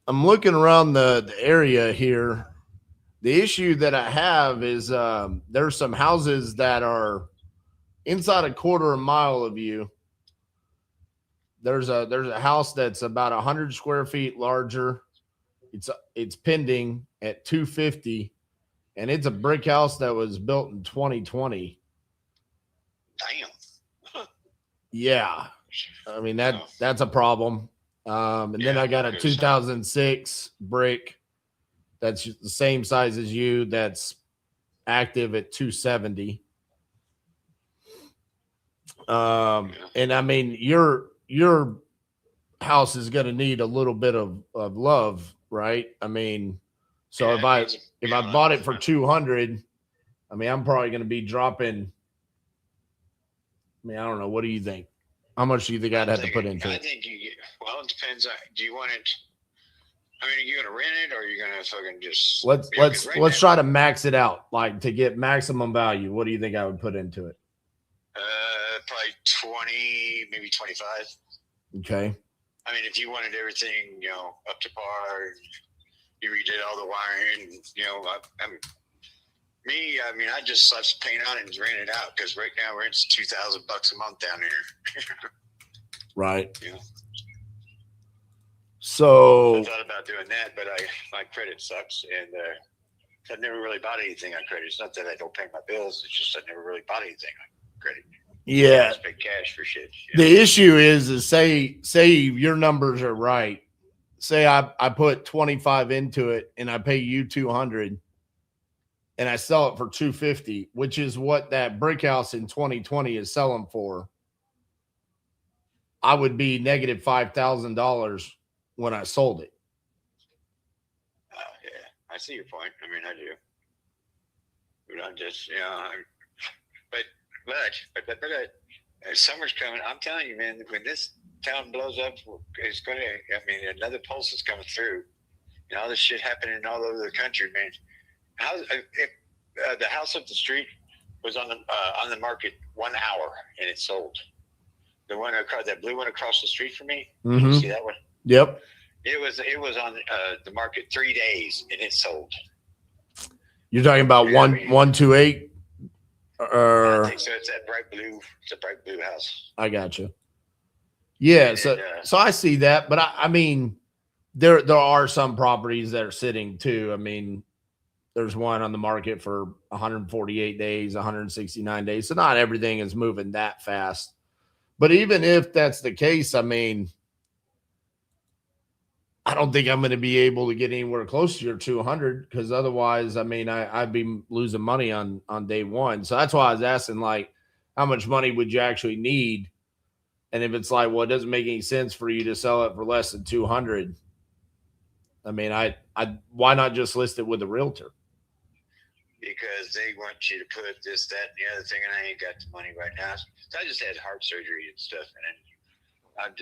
I'm looking around the area here. The issue that I have is there's some houses that are inside a quarter of a mile of you. There's a house that's about 100 square feet larger. It's pending at 250, and it's a brick house that was built in 2020.
Damn.
Yeah, I mean that's a problem. And then I got a 2006 brick that's the same size as you. That's active at 270. And I mean your house is going to need a little bit of love, right? I mean, so if I bought it for 200, I mean, I'm probably going to be dropping. I mean, I don't know. What do you think? How much do you think I'd have to put into it?
I think well, it depends. Do you want it? I mean, are you gonna rent it, or are you gonna fucking just
let's try to max it out, like to get maximum value? What do you think I would put into it?
Probably 20, maybe 25.
Okay.
I mean, if you wanted everything, up to par, you redid all the wiring, I mean, I just slapped some paint on it and rent it out because right now rent's $2,000 a month down here.
Right.
Yeah.
So
I thought about doing that, but my credit sucks, and I've never really bought anything on credit. It's not that I don't pay my bills; it's just I never really bought anything on credit.
Yeah,
I just pay cash for shit.
The issue is say your numbers are right. Say I put 25 into it and I pay you 200, and I sell it for 250, which is what that brick house in 2020 is selling for. I would be negative $5,000 when I sold it.
Yeah, I see your point. I mean, I do. But I'm just, but summer's coming. I'm telling you, man, when this town blows up, it's going to, I mean, another pulse is coming through. All this shit happening all over the country, man. The house up the street was on the market 1 hour and it sold. The one across, that blue one across the street from me.
Mm-hmm.
You see that one?
Yep.
It was on the market 3 days and it sold.
You're talking about 128?
I think so. It's that bright blue. It's a bright blue house.
I got you. Yeah. So I see that, but I mean, there are some properties that are sitting too. I mean, there's one on the market for 148 days, 169 days. So not everything is moving that fast. But even if that's the case, I mean, I don't think I'm going to be able to get anywhere close to your 200 because otherwise, I mean, I'd be losing money on day one. So that's why I was asking, like, how much money would you actually need? And if it's like, well, it doesn't make any sense for you to sell it for less than 200. I mean, why not just list it with a realtor?
Because they want you to put this, that, and the other thing, and I ain't got the money right now. So I just had heart surgery and stuff, and I'm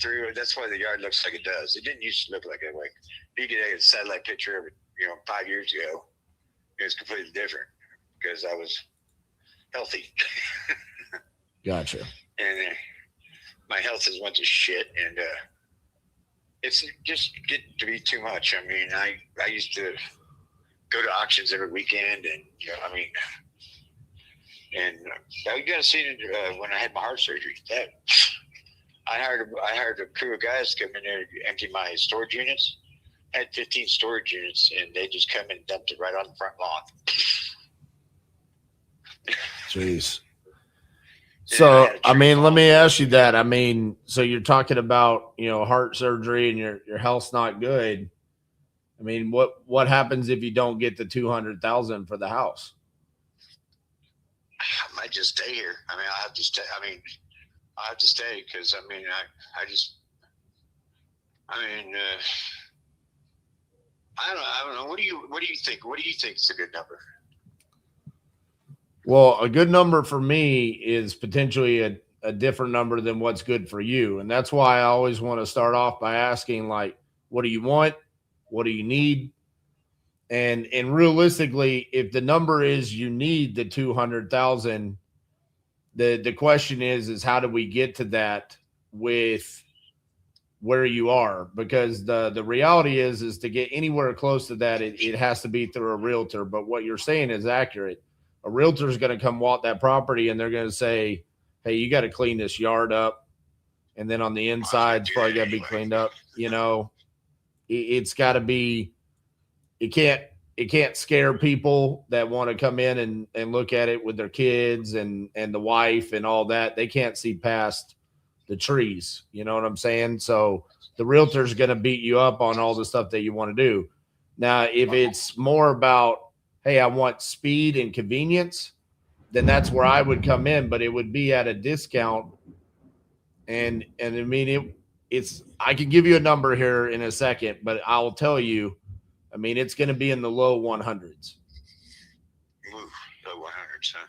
through. That's why the yard looks like it does. It didn't used to look like that way. You get a satellite picture of it, 5 years ago. It was completely different because I was healthy.
Gotcha.
And my health has went to shit, and it's just getting to be too much. I mean, I used to go to auctions every weekend, and you got to see it when I had my heart surgery. That I hired a crew of guys to come in there and empty my storage units. I had 15 storage units, and they just come and dumped it right on the front lawn.
Jeez. So, I mean, let me ask you that. I mean, so you're talking about, heart surgery and your health's not good. I mean, what happens if you don't get the 200,000 for the house?
I might just stay here. I mean, I have to stay. I mean, I have to stay because I mean, I don't know. What do you think? What do you think is a good number?
Well, a good number for me is potentially a different number than what's good for you. And that's why I always want to start off by asking, like, what do you want? What do you need? And realistically, if the number is you need the 200,000, the question is how do we get to that with where you are? Because the reality is to get anywhere close to that, it has to be through a realtor. But what you're saying is accurate. A realtor is going to come walk that property and they're going to say, hey, you got to clean this yard up. And then on the inside, it's probably got to be cleaned up. You know, it's got to be, it can't scare people that want to come in and look at it with their kids and the wife and all that. They can't see past the trees. You know what I'm saying? So the realtor's going to beat you up on all the stuff that you want to do. Now, if it's more about, hey, I want speed and convenience, then that's where I would come in, but it would be at a discount. And I mean, it's, I can give you a number here in a second, but I'll tell you, I mean, it's going to be in the low 100s.
Ooh, low 100s, huh?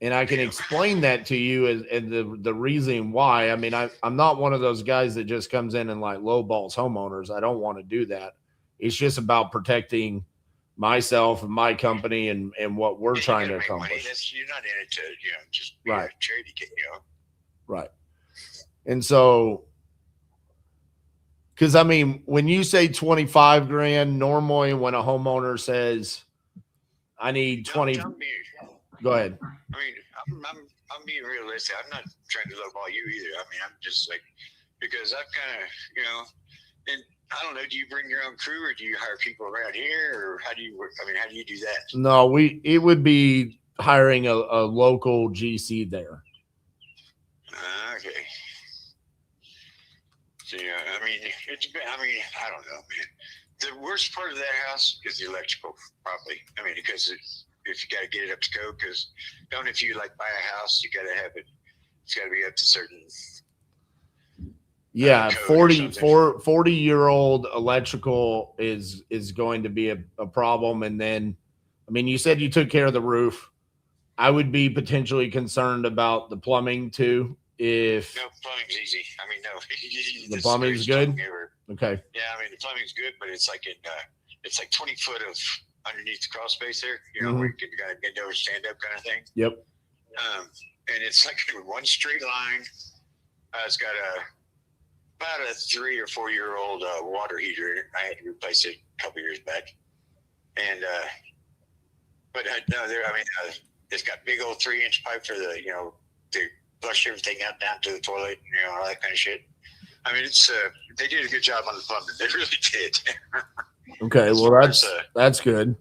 And I can explain that to you and the reason why. I mean, I'm not one of those guys that just comes in and like lowballs homeowners. I don't want to do that. It's just about protecting myself and my company and what we're trying to accomplish.
You're not in it to, just
right.
Charity,
Right. And so, because I mean, when you say 25 grand, normally when a homeowner says, I need 20, go ahead.
I mean, I'm being realistic. I'm not trying to lowball you either. I mean, I'm just like, because I've kind of, and I don't know, do you bring your own crew or do you hire people around here or how do you work? I mean, how do you do that?
No, it would be hiring a local GC there.
Okay. So, I mean, I don't know, man. The worst part of that house is the electrical, probably. I mean, because if you got to get it up to code, because if you like buy a house, you got to have it. It's got to be up to certain.
Yeah, 40-year-old electrical is going to be a problem. And then, I mean, you said you took care of the roof. I would be potentially concerned about the plumbing too. If
no, plumbing's easy. I mean, no,
the plumbing's good. Okay.
Yeah, I mean the plumbing's good, but it's like it's like 20 foot of underneath the crawl space there. Where you can kind of get over, stand up, kind of thing.
Yep.
And it's like one straight line. It's got about a 3 or 4 year old water heater in it. I had to replace it a couple years back. And but no, it's got big old 3-inch pipe for the to flush everything out down to the toilet, all that kind of shit. I mean, it's they did a good job on the plumbing. They really did.
Okay, well that's good.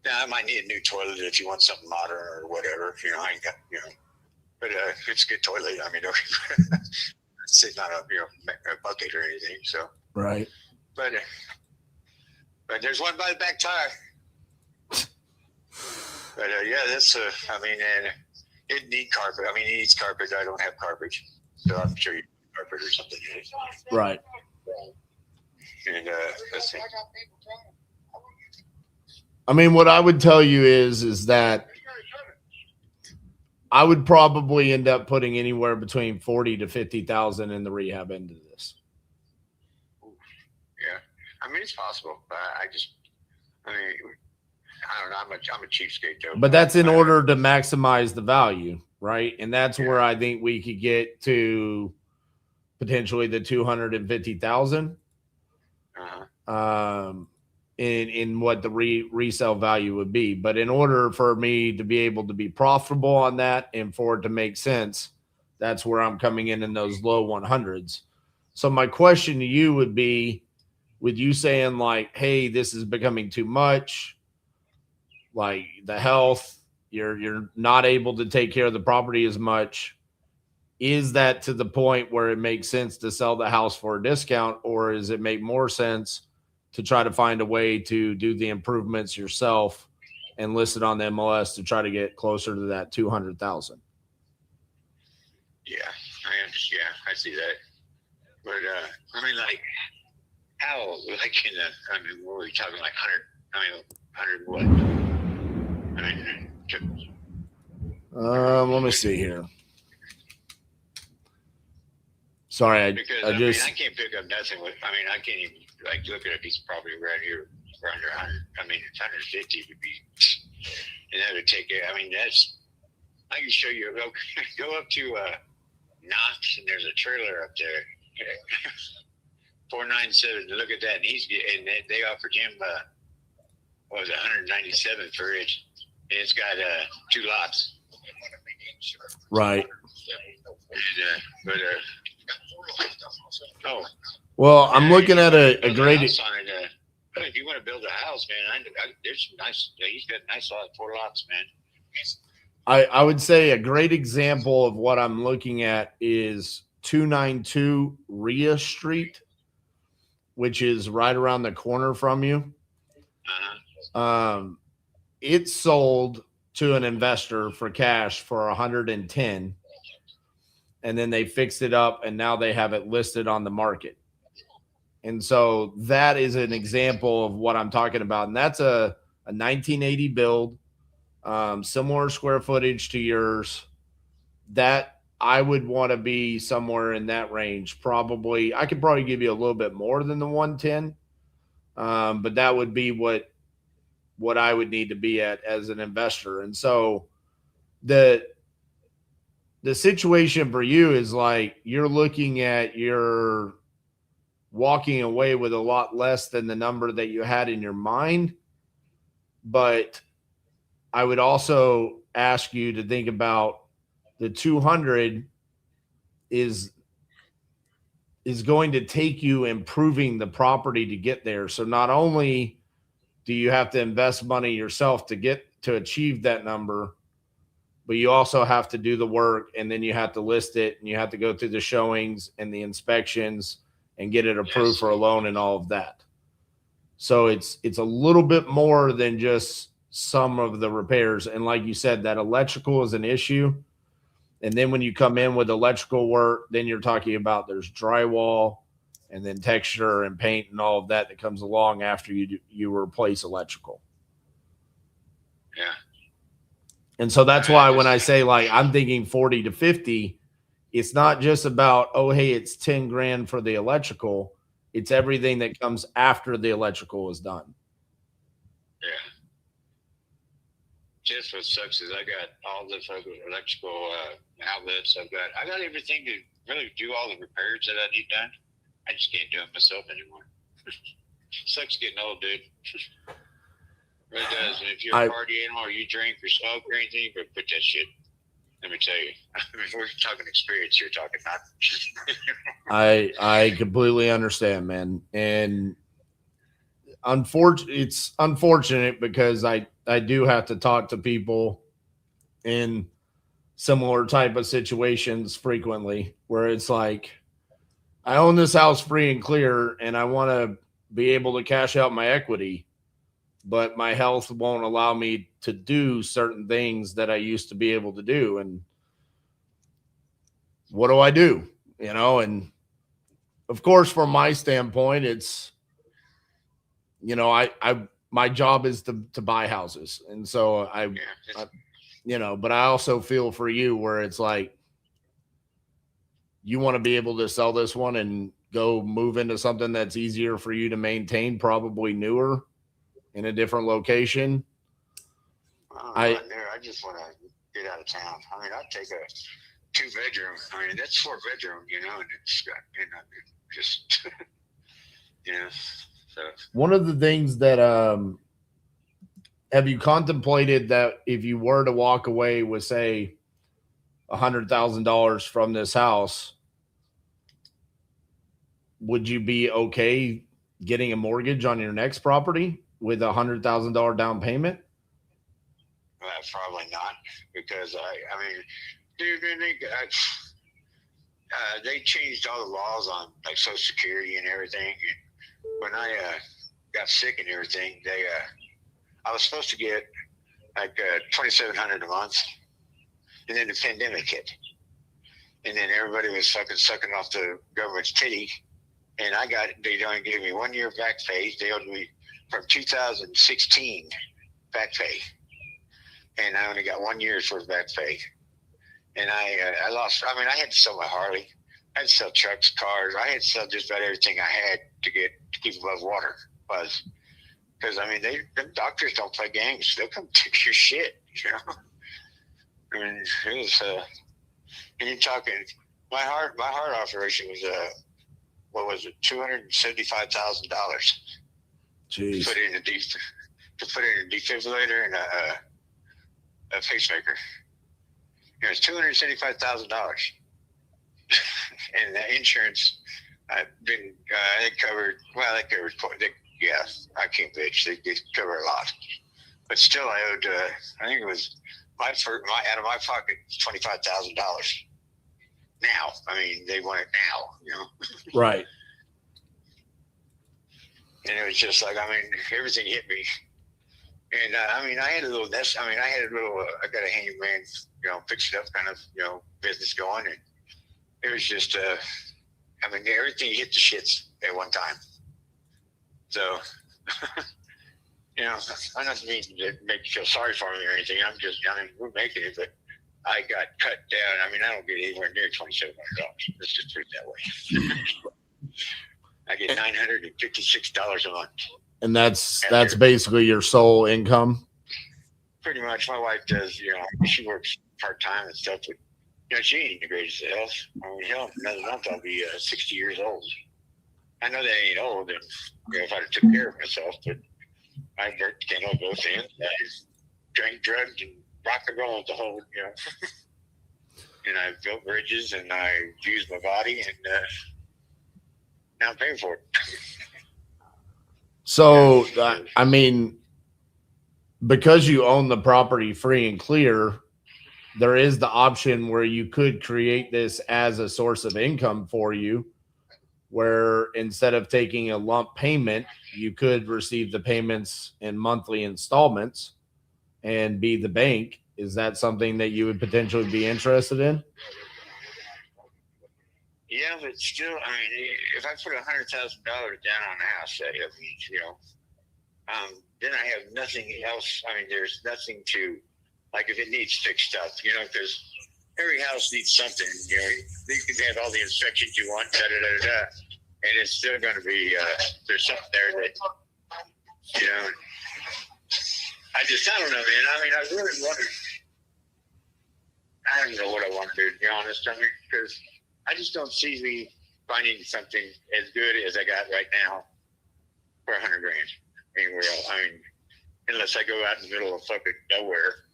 Now I might need a new toilet if you want something modern or whatever. I ain't got but it's a good toilet. I mean, it's not a bucket or anything. So
right.
But there's one by the back tire. But yeah, that's I mean, and it needs carpet. I mean, it needs carpet. I don't have carpet, so I'm sure you need carpet or something.
Right.
And let's see.
I mean, what I would tell you is that I would probably end up putting anywhere between 40 to 50,000 in the rehab into this.
Yeah, I mean, it's possible, but I don't know. I'm a cheapskate though.
But that's in order to maximize the value, right? And that's where I think we could get to potentially the 250,000. In what the resale value would be. But in order for me to be able to be profitable on that and for it to make sense, that's where I'm coming in those low 100s. So my question to you would be, with you saying like, hey, this is becoming too much, like the health, you're not able to take care of the property as much. is that to the point where it makes sense to sell the house for a discount, or does it make more sense to try to find a way to do the improvements yourself and list it on the MLS to try to get closer to that 200,000?
Yeah, I see that. But I mean, like, how, like, what were we talking, like 100 what? I mean,
let me see here. Sorry,
because
I just,
I can't pick up nothing with. I mean, I can't even like look at a piece of property right here for under 100. I mean, 150 would be, and that would take it. I mean, that's. I can show you. Go up to Knox, and there's a trailer up there. 497. Look at that, and they offered him what was it, 197 for it, and it's got 2 lots.
right.
And,
Well, I'm looking at a great.
If you want to build a house, man, there's some nice. He's got a nice lot, 4 lots, man.
I would say a great example of what I'm looking at is 292 Rhea Street, which is right around the corner from you. It sold to an investor for cash for 110, and then they fixed it up, and now they have it listed on the market. And so that is an example of what I'm talking about. And that's a 1980 build, similar square footage to yours. That I would want to be somewhere in that range. Probably, I could probably give you a little bit more than the 110, but that would be what I would need to be at as an investor. And so the situation for you is like you're looking at your walking away with a lot less than the number that you had in your mind. But I would also ask you to think about the 200 is going to take you improving the property to get there. So not only do you have to invest money yourself to achieve that number, but you also have to do the work, and then you have to list it, and you have to go through the showings and the inspections and get it approved for a loan and all of that. So it's a little bit more than just some of the repairs. And like you said, that electrical is an issue. And then when you come in with electrical work, then you're talking about there's drywall and then texture and paint and all of that comes along after you replace electrical.
Yeah.
And so that's why when I say, like, I'm thinking 40 to 50, it's not just about, oh, hey, it's 10 grand for the electrical. It's everything that comes after the electrical is done.
Yeah. Just what sucks is I got all the electrical outlets. I got everything to really do all the repairs that I need done. I just can't do it myself anymore. Sucks getting old, dude. Really does. And if you're a party animal or you drink or smoke or anything, but put that shit. Let me tell you, if we're talking experience, you're talking not.
I completely understand, man. And it's unfortunate because I do have to talk to people in similar type of situations frequently where it's like, I own this house free and clear and I want to be able to cash out my equity, but my health won't allow me to do certain things that I used to be able to do. And what do I do? You know, and of course, from my standpoint, it's, you know, my job is to buy houses. And so I you know, but I also feel for you where it's like, you want to be able to sell this one and go move into something that's easier for you to maintain, probably newer in a different location.
I just want to get out of town. I mean, I'd take a 2-bedroom. I mean, that's 4-bedroom, you know, and it's got, you know, just, you know. So
one of the things that, have you contemplated that if you were to walk away with, say, $100,000 from this house, would you be okay getting a mortgage on your next property with $100,000 down payment?
Probably not, because I mean, dude, they changed all the laws on like Social Security and everything. And when I got sick and everything, I was supposed to get like $2,700 a month, and then the pandemic hit, and then everybody was fucking sucking off the government's titty, and they only gave me 1 year back pay. They owed me from 2016 back pay, and I only got 1 year's worth of back pay. And I lost. I mean, I had to sell my Harley. I had to sell trucks, cars. I had to sell just about everything I had to keep above water. Because I mean, them doctors don't play games. They'll come take your shit. You know. I mean, it was. And you're talking. My heart operation was what was it? $275,000.
Jeez.
To put in a defibrillator and a pacemaker. It was $275,000, and the insurance they covered. Well, they covered. Yeah, I can't bitch. They cover a lot, but still, I owed. I think it was my out of my pocket $25,000. Now, I mean, they want it now, you know.
Right.
And it was just like, I mean, everything hit me. And I mean, I had a little nest. I mean, I got a handyman, you know, fix it up kind of, you know, business going. And it was just, I mean, everything hit the shits at one time. So, you know, I'm not meaning to make you feel sorry for me or anything. I mean, we're making it, but I got cut down. I mean, I don't get anywhere near $2,700. Let's just put it that way. I get $956 a month.
And that's basically your sole income.
Pretty much. My wife does, you know, she works part-time and stuff, but, you know, she ain't the greatest of health. I mean, hell, another month I'll be 60 years old. I know that ain't old, and, you know, if I took care of myself, but I can't hold both ends. I drank, drugged, and rock and roll the whole, you know. And I built bridges, and I used my body, and now I'm paying for it.
So, I mean, because you own the property free and clear, there is the option where you could create this as a source of income for you, where instead of taking a lump payment, you could receive the payments in monthly installments and be the bank. Is that something that you would potentially be interested in?
Yeah, but still, I mean, if I put $100,000 down on a house, I mean, you know, then I have nothing else. I mean, there's nothing to, like, if it needs fixed up, you know, because every house needs something. You know, you can have all the inspections you want, and it's still going to be there's something there that, you know. I don't know, man. I mean, I really wonder. I don't know what I want to do, to be honest. I mean, because I just don't see me finding something as good as I got right now for $100,000 anywhere else. I mean, unless I go out in the middle of fucking nowhere.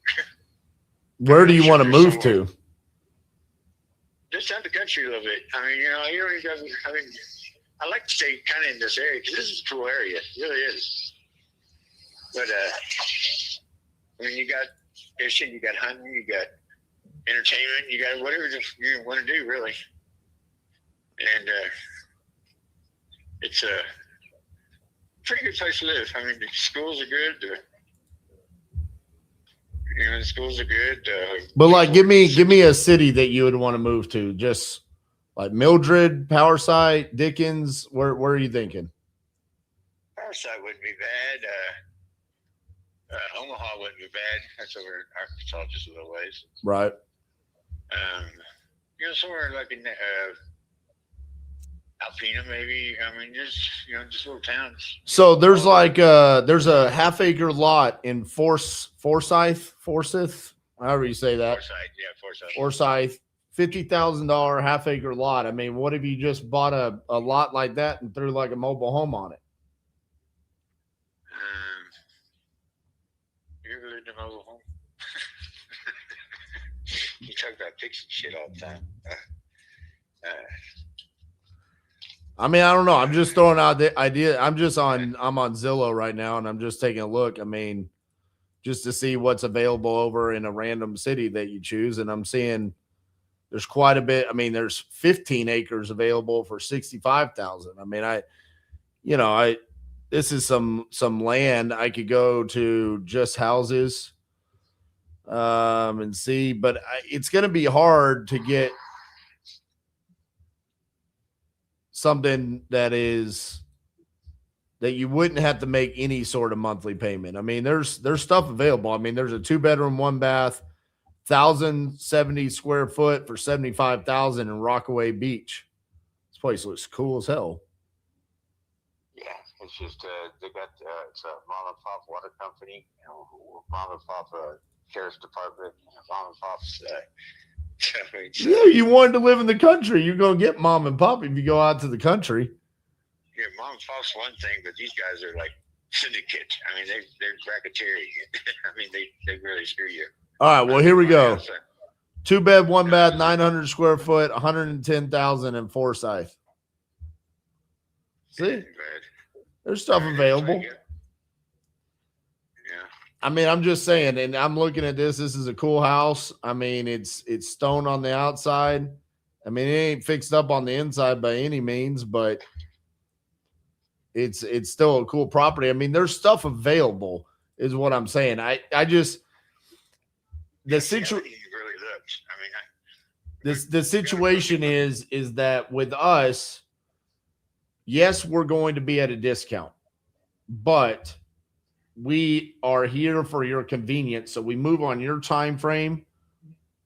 Where do you want to move to?
Just out the country a little bit. I mean, you know, you don't even I mean, I like to stay kind of in this area because this is a cool area. It really is. But, I mean, you got fishing, you got hunting, you got entertainment, you got whatever you want to do, really. And it's a pretty good place to live. I mean, the schools are good. You know, the schools are good.
But like, give me a city that you would want to move to. Just like Mildred, Powerside, Dickens. Where are you thinking?
Powerside wouldn't be bad. Omaha wouldn't be bad. That's over in Arkansas, just a little ways.
Right.
You know, somewhere like in Alpena, maybe. I mean, just little towns.
So there's like there's a half-acre lot in Forsyth, however you say that. Forsyth, $50,000 half-acre lot. I mean, what if you just bought a lot like that and threw like a mobile home on it?
You ever lived in a mobile home? You talk about fixing shit all the time.
I mean, I don't know. I'm just throwing out the idea. I'm on Zillow right now, and I'm just taking a look. I mean, just to see what's available over in a random city that you choose. And I'm seeing There's quite a bit. I mean, there's 15 acres available for 65,000. I mean, this is some land I could go to just houses and see, but it's going to be hard to get something that you wouldn't have to make any sort of monthly payment. I mean, there's stuff available. I mean, there's a 2-bedroom, 1-bath, 1,070 square foot for 75,000 in Rockaway Beach. This place looks cool as hell.
Yeah, it's just they got it's a mom and pop water company, mom and pop sheriff's department, mom and pop's.
Yeah, you wanted to live in the country. You're gonna get mom and pop if you go out to the country.
Yeah, mom and pop's one thing, but these guys are like syndicate. I mean, they're racketeering. I mean, they really screw you.
All right, well, here we go. 2-bed, 1-bath, 900 square foot, 110,000 in Forsyth. See, there's stuff available.
Yeah.
I mean, I'm just saying, and I'm looking at this. This is a cool house. I mean, it's stone on the outside. I mean, it ain't fixed up on the inside by any means, but it's still a cool property. I mean, there's stuff available, is what I'm saying. I just the situation. The situation is that with us, yes, we're going to be at a discount, but we are here for your convenience. So we move on your time frame,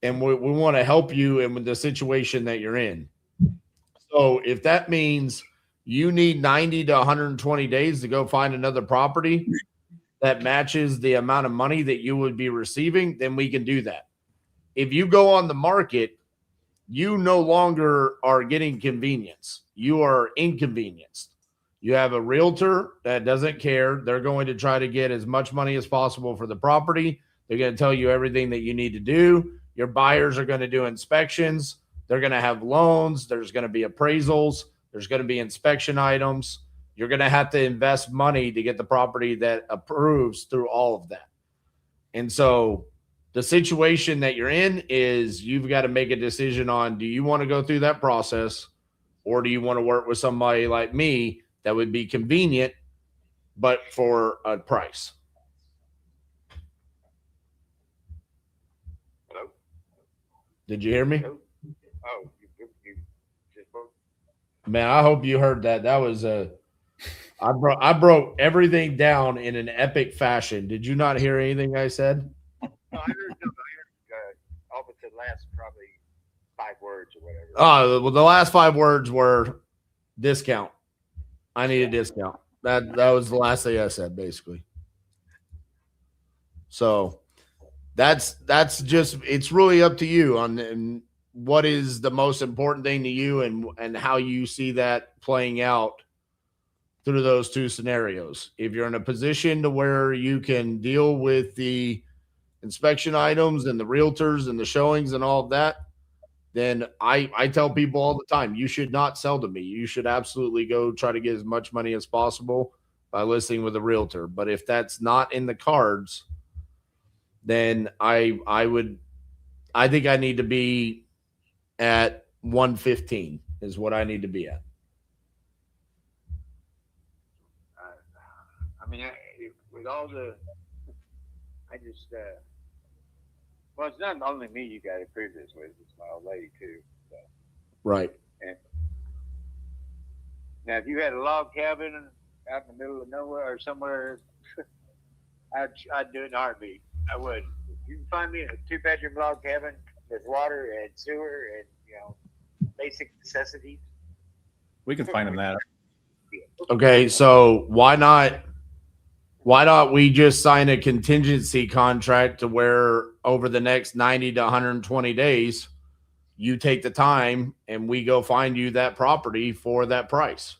and we want to help you in the situation that you're in. So if that means you need 90 to 120 days to go find another property that matches the amount of money that you would be receiving, then we can do that. If you go on the market, you no longer are getting convenience. You are inconvenienced. You have a realtor that doesn't care. They're going to try to get as much money as possible for the property. They're going to tell you everything that you need to do. Your buyers are going to do inspections. They're going to have loans. There's going to be appraisals. There's going to be inspection items. You're going to have to invest money to get the property that approves through all of that. And so the situation that you're in is you've got to make a decision on, do you want to go through that process, or do you want to work with somebody like me that would be convenient, but for a price?
Hello?
Did you hear me?
Hello? Oh, you just broke.
Man, I hope you heard that. That was I broke everything down in an epic fashion. Did you not hear anything I said?
No, I heard all but the last probably 5 words or whatever.
Oh, well, the last 5 words were discount. I need a discount. That was the last thing I said, basically. So that's just, it's really up to you on what is the most important thing to you and how you see that playing out through those 2 scenarios. If you're in a position to where you can deal with the inspection items and the realtors and the showings and all of that, then I tell people all the time, you should not sell to me. You should absolutely go try to get as much money as possible by listing with a realtor. But if that's not in the cards, then I think I need to be at 115 is what I need to be at.
I mean, with all the, I just, well, it's not only me you got to prove this with, it's my old lady too. So.
Right.
And now, if you had a log cabin out in the middle of nowhere or somewhere, I'd do it in a heartbeat. I would. If you can find me a 2-bedroom log cabin with water and sewer and, basic necessities.
We can find them that.
Okay, so why not we just sign a contingency contract to where over the next 90 to 120 days, you take the time and we go find you that property for that price.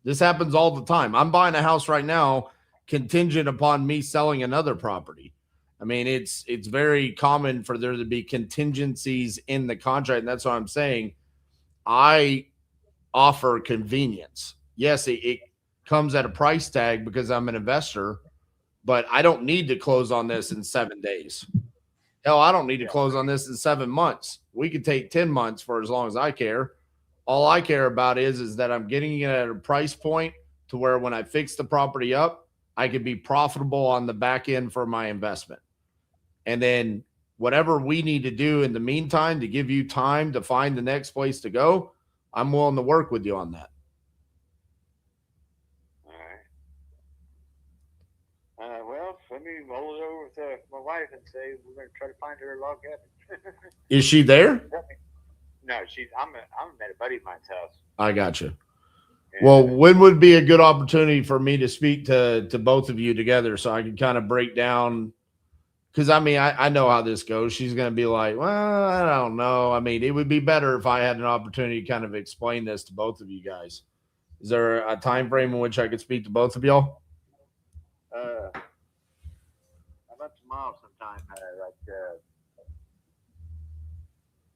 This happens all the time. I'm buying a house right now contingent upon me selling another property. I mean, it's very common for there to be contingencies in the contract. And that's what I'm saying. I offer convenience. Yes, it comes at a price tag because I'm an investor, but I don't need to close on this in 7 days. Hell, I don't need to close on this in 7 months. We could take 10 months for as long as I care. All I care about is that I'm getting it at a price point to where when I fix the property up, I could be profitable on the back end for my investment. And then whatever we need to do in the meantime to give you time to find the next place to go, I'm willing to work with you on that.
All right. Well, let me roll it over with my wife and say we're going to try to find her a log cabin.
Is she there?
No, I'm at a buddy of mine's house.
I got you.
And,
Well, when would be a good opportunity for me to speak to both of you together so I can kind of break down? Because, I mean, I know how this goes. She's going to be like, well, I don't know. I mean, it would be better if I had an opportunity to kind of explain this to both of you guys. Is there a time frame in which I could speak to both of y'all?
how about tomorrow sometime, like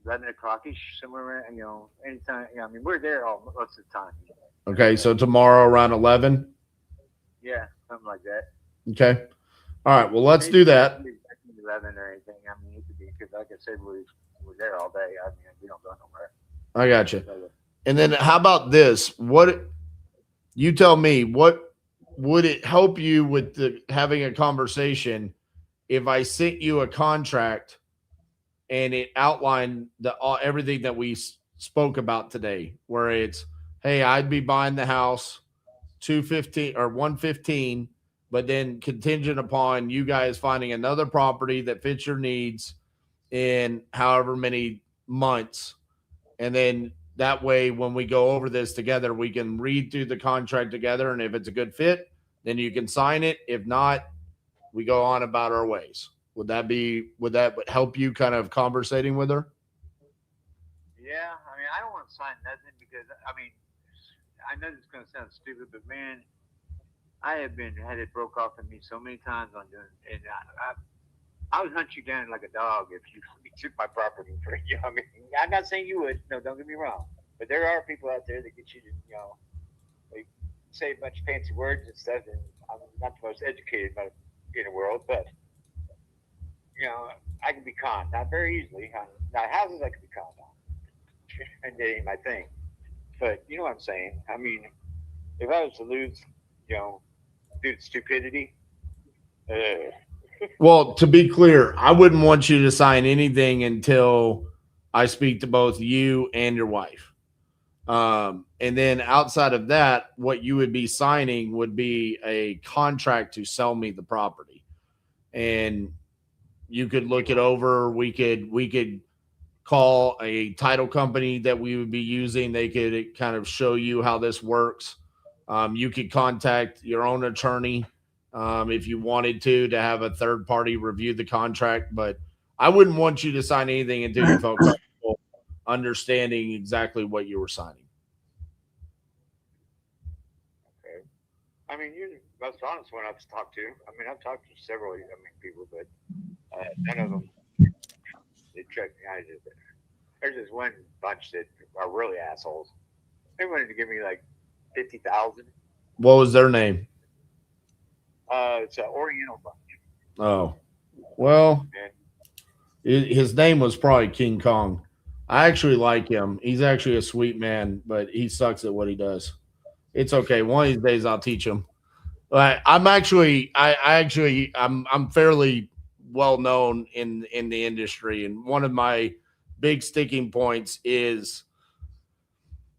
11 o'clock-ish, somewhere around, anytime. I mean, we're there most of the time.
Okay, so tomorrow around 11?
Yeah, something like that.
Okay. All right, well, let's do that.
11 or anything. I mean, it could be, because like I said, we're there all day. I mean, we don't go nowhere.
I got you. And then how about this? What you tell me, what would it help you with having a conversation if I sent you a contract and it outlined everything that we spoke about today, where it's, hey, I'd be buying the house 215 or 115, but then contingent upon you guys finding another property that fits your needs in however many months. And then that way, when we go over this together, we can read through the contract together. And if it's a good fit, then you can sign it. If not, we go on about our ways. Would that help you kind of conversating with her?
Yeah. I mean, I don't want to sign nothing because, I mean, I know this is going to sound stupid, but man, I have had it broke off of me so many times on doing it. And I would hunt you down like a dog if you took my property for you. I mean, I'm not saying you would. No, don't get me wrong. But there are people out there that get you to, they say a bunch of fancy words and stuff. And I'm not the most educated in the world, but, I can be conned. Not very easily. Now, houses I can be conned on. And that ain't my thing. But you know what I'm saying? I mean, if I was to lose, due to stupidity.
Well, to be clear, I wouldn't want you to sign anything until I speak to both you and your wife. And then outside of that, what you would be signing would be a contract to sell me the property. And you could look it over. We could call a title company that we would be using. They could kind of show you how this works. You could contact your own attorney if you wanted to have a third party review the contract, but I wouldn't want you to sign anything until you felt comfortable understanding exactly what you were signing.
Okay. I mean, you're the most honest one I've talked to. I mean, I've talked to several people, but none of them, they check. There's this one bunch that are really assholes. They wanted to give me like $50,000.
What was their name?
It's an Oriental bunch.
Oh, well, his name was probably King Kong. I actually like him. He's actually a sweet man, but he sucks at what he does. It's okay. One of these days I'll teach him. I'm fairly well known in the industry, and one of my big sticking points is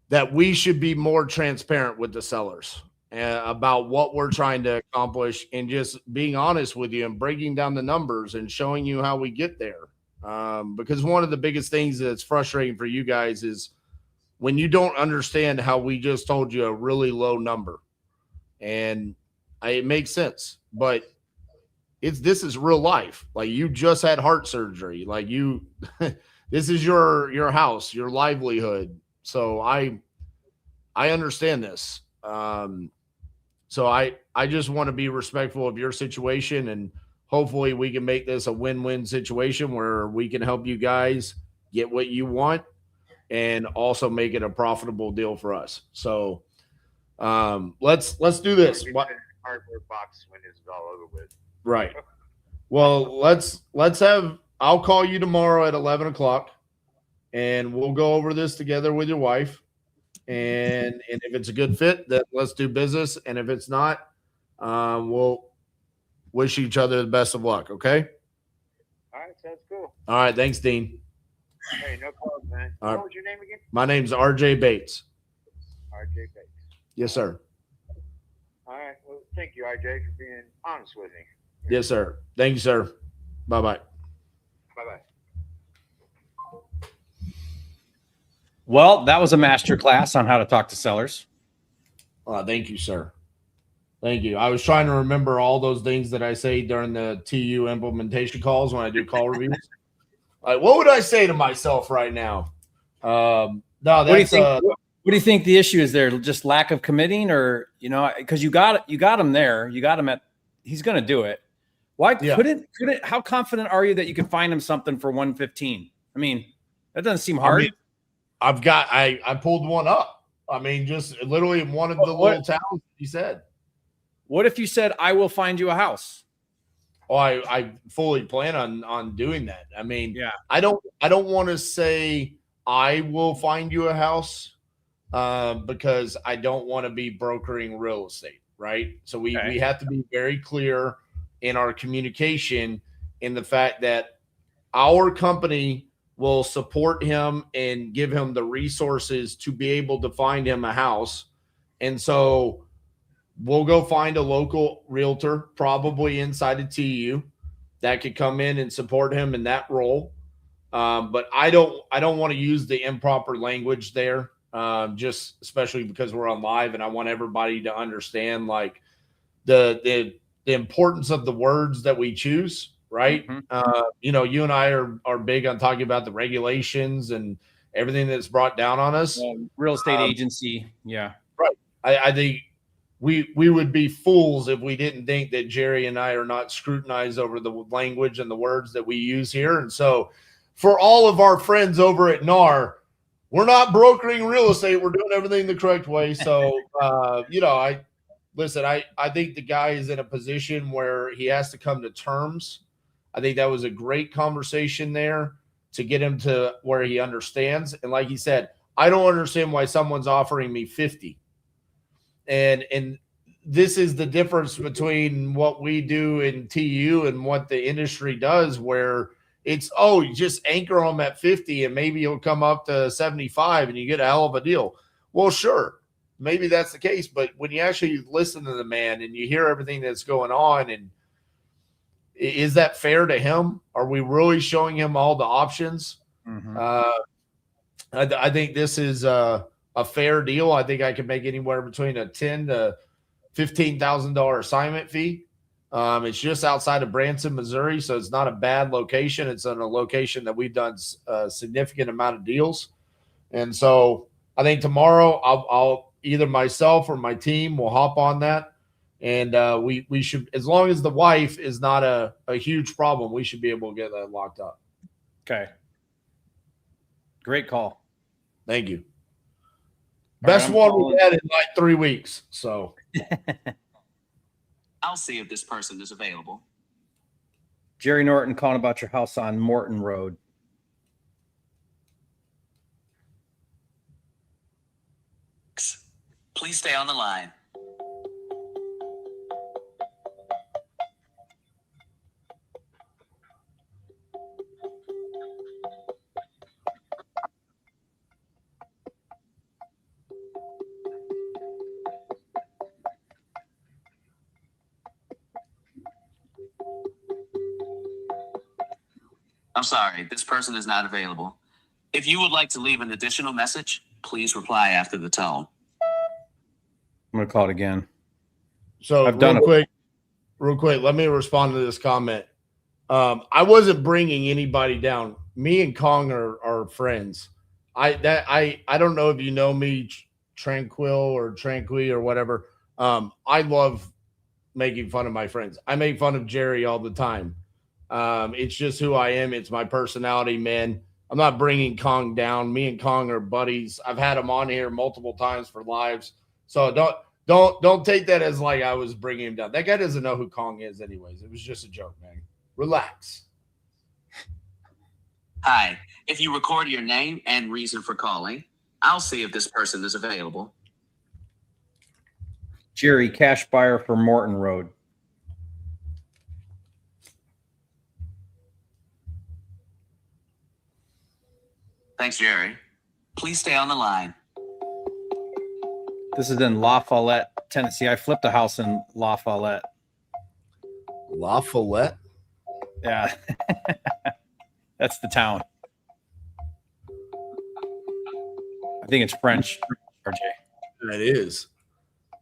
that we should be more transparent with the sellers about what we're trying to accomplish, and just being honest with you and breaking down the numbers and showing you how we get there. Because one of the biggest things that's frustrating for you guys is when you don't understand how we just told you a really low number. And it makes sense, but this is real life. Like, you just had heart surgery. Like, this is your house, your livelihood. So I understand this. So I just want to be respectful of your situation, and hopefully we can make this a win-win situation where we can help you guys get what you want and also make it a profitable deal for us. So let's do this.
Cardboard box when it's all over with.
Right. Well, let's have I'll call you tomorrow at 11 o'clock and we'll go over this together with your wife. And if it's a good fit, then let's do business. And if it's not, we'll wish each other the best of luck. Okay.
All right, sounds cool.
All right. Thanks, Dean.
Hey, no problem, man.
All right.
What was your name again?
My name's RJ Bates.
RJ Bates.
Yes, sir.
All right. Well, thank you, RJ, for being honest with me.
Yes, sir. Thank you, sir. Bye-bye.
Bye-bye.
Well, that was a master class on how to talk to sellers.
Thank you, sir. Thank you. I was trying to remember all those things that I say during the TU implementation calls when I do call reviews. Like, what would I say to myself right now? No, that's
What do you think the issue is there? Just lack of committing, or because you got him there, you got him at. He's going to do it. Why couldn't? How confident are you that you could find him something for 115? I mean, that doesn't seem hard.
I pulled one up. I mean, just literally one of the little towns he said.
What if you said, "I will find you a house"?
Oh, I fully plan on doing that. I mean,
yeah.
I don't want to say I will find you a house because I don't want to be brokering real estate, right? So we have to be very clear in our communication in the fact that our company will support him and give him the resources to be able to find him a house. And so we'll go find a local realtor, probably inside of TU, that could come in and support him in that role. But I don't want to use the improper language there, just especially because we're on live and I want everybody to understand like the importance of the words that we choose, right?
Mm-hmm.
You and I are big on talking about the regulations and everything that's brought down on us.
Real estate agency. Yeah.
Right. I think we would be fools if we didn't think that Jerry and I are not scrutinized over the language and the words that we use here. And so for all of our friends over at NAR, we're not brokering real estate. We're doing everything the correct way. So, I think the guy is in a position where he has to come to terms. I think that was a great conversation there to get him to where he understands. And like he said, I don't understand why someone's offering me 50. And this is the difference between what we do in TU and what the industry does, where it's, you just anchor him at 50 and maybe he'll come up to 75 and you get a hell of a deal. Well, sure. Maybe that's the case, but when you actually listen to the man and you hear everything that's going on, and is that fair to him? Are we really showing him all the options?
Mm-hmm.
I think this is a fair deal. I think I can make anywhere between a $10,000 to $15,000 assignment fee. It's just outside of Branson, Missouri, so it's not a bad location. It's in a location that we've done a significant amount of deals, and so I think tomorrow I'll either myself or my team will hop on that, and we should, as long as the wife is not a huge problem, we should be able to get that locked up.
Okay. Great call.
Thank you. Best one we've had in like 3 weeks. So
I'll see if this person is available.
Jerry Norton calling about your house on Morton Road.
Please stay on the line. I'm sorry, this person is not available. If you would like to leave an additional message, please reply after the tone.
I'm going to call it again.
So
I've done it.
Real quick, let me respond to this comment. I wasn't bringing anybody down. Me and Kong are friends. I don't know if you know me, Tranquil or whatever. I love making fun of my friends. I make fun of Jerry all the time. It's just who I am. It's my personality, man. I'm not bringing Kong down. Me and Kong are buddies. I've had him on here multiple times for lives. So don't take that as like I was bringing him down. That guy doesn't know who Kong is anyways. It was just a joke, man. Relax.
Hi. If you record your name and reason for calling, I'll see if this person is available.
Jerry, cash buyer for Morton Road.
Thanks, Jerry. Please stay on the line.
This is in La Follette, Tennessee. I flipped a house in La Follette.
La Follette?
Yeah. That's the town. I think it's French, RJ.
It is.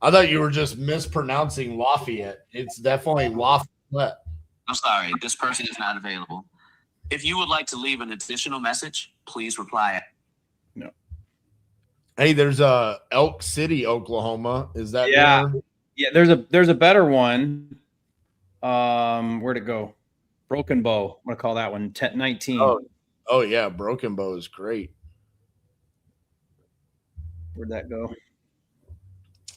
I thought you were just mispronouncing Lafayette. It's definitely La Follette.
I'm sorry, this person is not available. If you would like to leave an additional message, please reply.
No.
Hey, there's Elk City, Oklahoma. Is that
Yeah.
there?
Yeah, there's a better one. Where'd it go? Broken Bow. I'm gonna call that one 19.
Oh yeah, Broken Bow is great.
Where'd that go?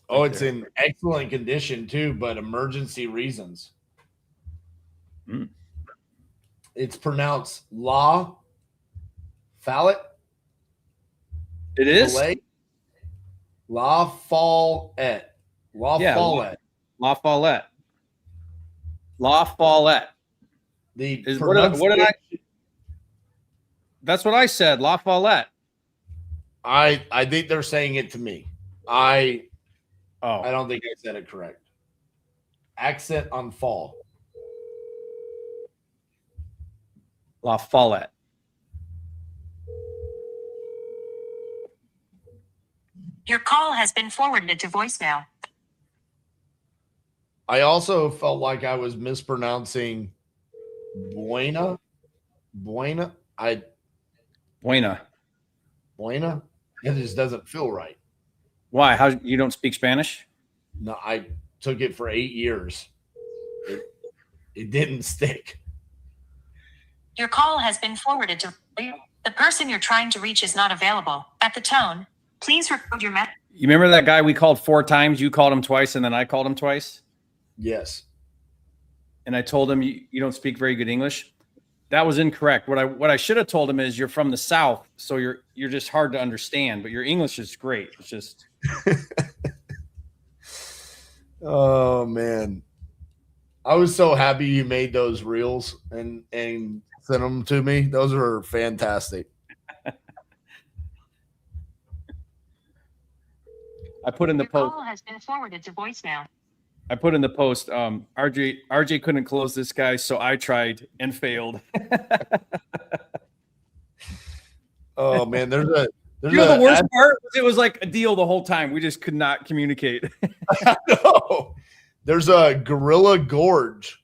Oh,
Right
it's
there.
in excellent condition too, but emergency reasons.
Mm.
It's pronounced La Follette.
It is
La Follette. La
Yeah,
Follette.
La Follette. La Follette.
The
What did I? That's what I said. La Follette.
I think they're saying it to me. I
Oh,
don't think I said it correct. Accent on fall.
La Follette.
Your call has been forwarded to voicemail.
I also felt like I was mispronouncing Buena. Buena.
Buena.
Buena. It just doesn't feel right.
Why? How you don't speak Spanish?
No, I took it for 8 years. It didn't stick.
Your call has been forwarded to the person you're trying to reach is not available. At the tone, please record your message.
You remember that guy we called 4 times? You called him twice, and then I called him twice.
Yes.
And I told him you don't speak very good English. That was incorrect. What I should have told him is you're from the South, so you're just hard to understand, but your English is great. It's just
Oh man. I was so happy you made those reels and sent them to me. Those were fantastic.
I put in the
Your
post.
call has been forwarded to voicemail.
I put in the post. RJ couldn't close this guy, so I tried and failed.
Oh man, there's
You know the worst part? It was like a deal the whole time. We just could not communicate.
No. There's a Gorilla Gorge.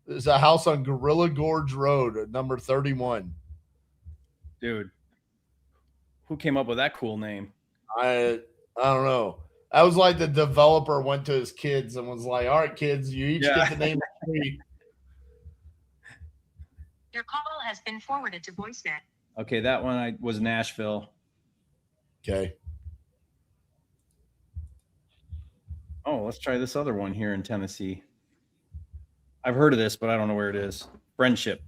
There's a house on Gorilla Gorge Road at number 31.
Dude, who came up with that cool name?
I don't know. I was like the developer went to his kids and was like, "All right, kids, you each get the name of the street."
Your call has been forwarded to voicemail.
Okay, that one was Nashville.
Okay.
Oh, let's try this other one here in Tennessee. I've heard of this, but I don't know where it is. Friendship.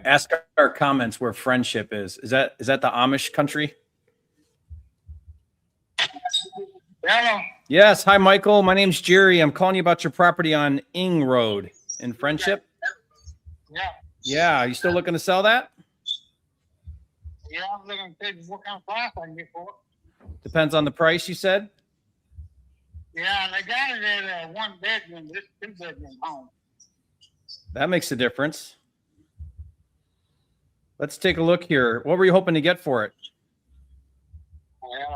Ask our comments where Friendship is. Is that the Amish country?
Hello.
Yes. Hi, Michael. My name's Jerry. I'm calling you about your property on Ing Road in Friendship.
Yeah.
Yeah. Are you still looking to sell that?
Yeah, I'm looking to see what kind of price I can get for it.
Depends on the price, you said?
Yeah, they got it at 1 bedroom, this 2 bedroom home.
That makes a difference. Let's take a look here. What were you hoping to get for it?
Well,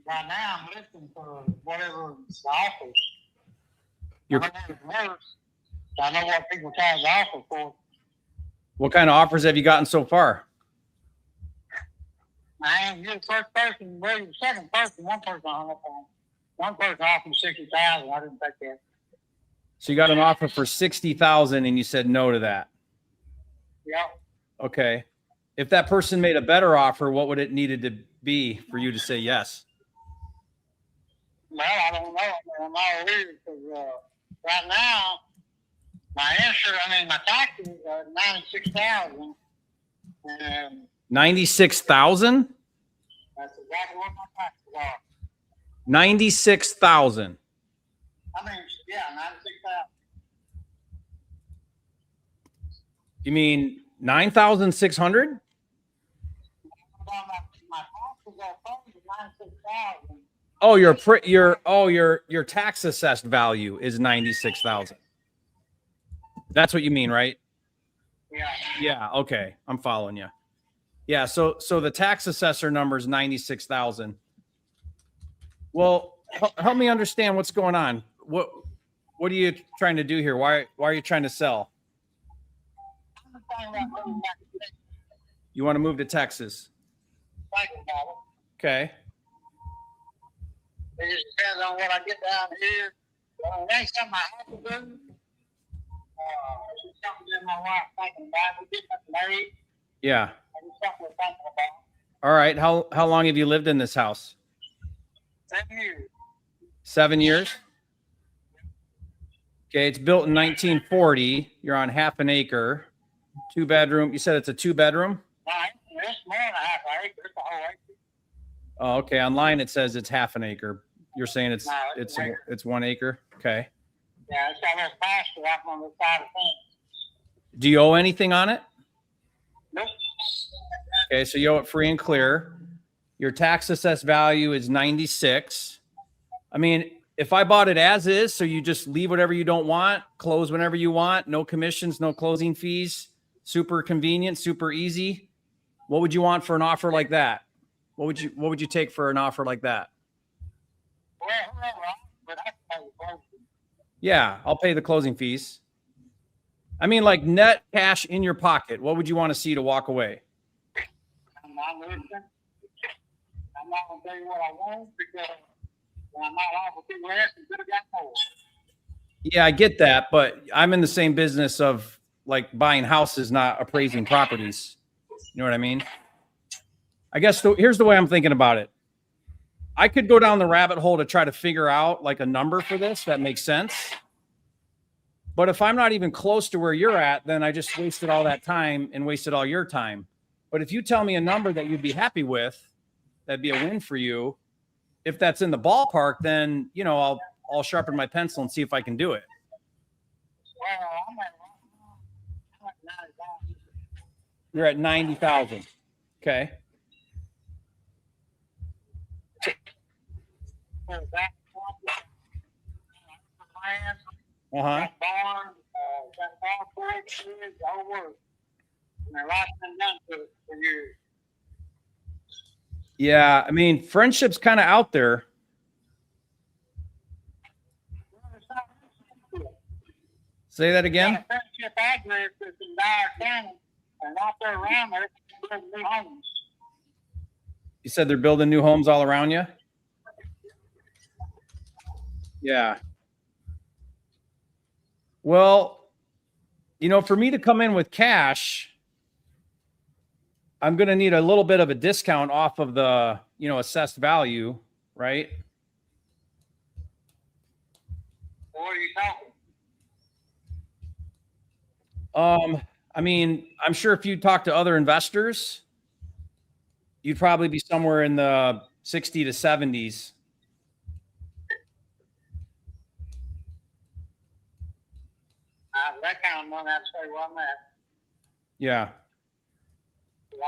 right now I'm looking for whatever the offer.
You're-
I know what it's worth. I know what people try to offer for.
What kind of offers have you gotten so far?
I ain't get the first person, well, the second person, one person hung up on. One person offered me 60,000. I didn't take that.
So you got an offer for 60,000 and you said no to that.
Yeah.
Okay. If that person made a better offer, what would it needed to be for you to say yes?
Well, I don't know. I'm all weird because right now my insurance, my taxes are $96,000, and
96,000?
that's exactly what my taxes are.
96,000.
Yeah, 96,000.
You mean 9,600?
My taxes are probably 96,000.
Oh, your tax assessed value is 96,000. That's what you mean, right?
Yeah.
Yeah. Okay. I'm following you. Yeah. So the tax assessor number is 96,000. Well, help me understand what's going on. What are you trying to do here? Why are you trying to sell? You want to move to Texas? Okay.
It just depends on what I get down here. It ain't something I have to do. It's just something that my wife thinking about. We get married.
Yeah.
It's something we're thinking about.
All right. How long have you lived in this house?
7 years.
7 years? Okay. It's built in 1940. You're on half an acre. 2-bedroom. You said it's a 2-bedroom?
No, it's more than a half an acre. It's a whole acre.
Oh, okay. Online it says it's half an acre. You're saying it's 1 acre. Okay.
Yeah, it's got a little pasture up on the side of the fence.
Do you owe anything on it?
Nope.
Okay, so you owe it free and clear. Your tax assessed value is 96. I mean, if I bought it as is, so you just leave whatever you don't want, close whenever you want, no commissions, no closing fees, super convenient, super easy. What would you want for an offer like that? What would you take for an offer like that? Yeah, I'll pay the closing fees. I mean, like net cash in your pocket. What would you want to see to walk away?
I'm not going to tell you what I want because I might offer people less and could have got more.
Yeah, I get that, but I'm in the same business of like buying houses, not appraising properties. You know what I mean? I guess here's the way I'm thinking about it. I could go down the rabbit hole to try to figure out like a number for this that makes sense. But if I'm not even close to where you're at, then I just wasted all that time and wasted all your time. But if you tell me a number that you'd be happy with, that'd be a win for you. If that's in the ballpark, then, you know, I'll sharpen my pencil and see if I can do it.
Well, I'm at 90,000.
You're at 90,000. Okay. Uh-huh.
Barn, got all kids, all work. And a lot's been done for years.
Yeah, I mean, friendship's kind of out there. Say that again.
Friendship address is in Dyer County, and out there around there, there's new homes.
You said they're building new homes all around you? Yeah. Well, you know, for me to come in with cash, I'm going to need a little bit of a discount off of the, you know, assessed value, right?
What are you talking?
I mean, I'm sure if you talk to other investors, you'd probably be somewhere in the 60 to 70s.
That kind of money, I'd say where I'm at.
Yeah.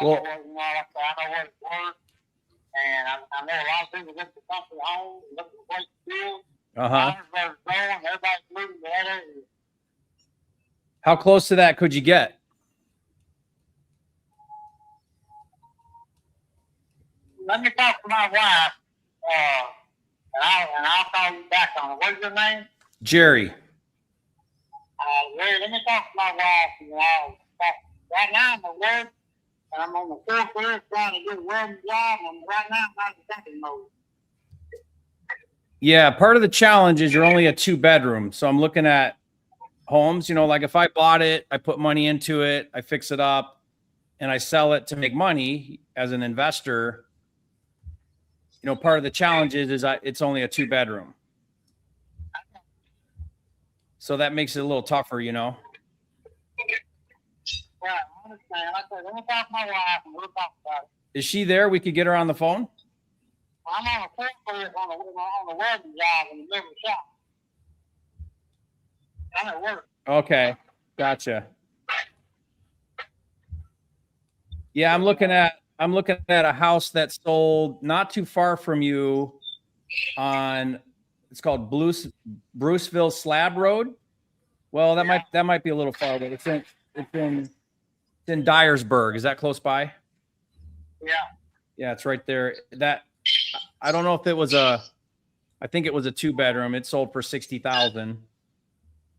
I know what it's worth, and I know a lot of people look for something home, look for a place to build. Everybody's moving together.
How close to that could you get?
Let me talk to my wife, and I'll call you back on it. What's your name?
Jerry.
Let me talk to my wife, and I'll talk. Right now I'm at work, and I'm on the fourth floor trying to get a welding job, and right now I'm not in thinking mode.
Yeah, part of the challenge is you're only a 2-bedroom. So I'm looking at homes, you know, like if I bought it, I put money into it, I fix it up, and I sell it to make money as an investor. you know, part of the challenge is it's only a 2-bedroom. So that makes it a little tougher, you know?
Yeah, I understand. Like I said, let me talk to my wife and we'll talk about it.
Is she there? We could get her on the phone?
I'm on a phone call on the welding job in the middle of the shop. I'm at work.
Okay. Gotcha. Yeah, I'm looking at a house that sold not too far from you on, it's called Bruceville Slab Road. Well, that might be a little far away. It's in Dyersburg. Is that close by?
Yeah.
Yeah, it's right there. I don't know if it was I think it was a 2-bedroom. It sold for $60,000.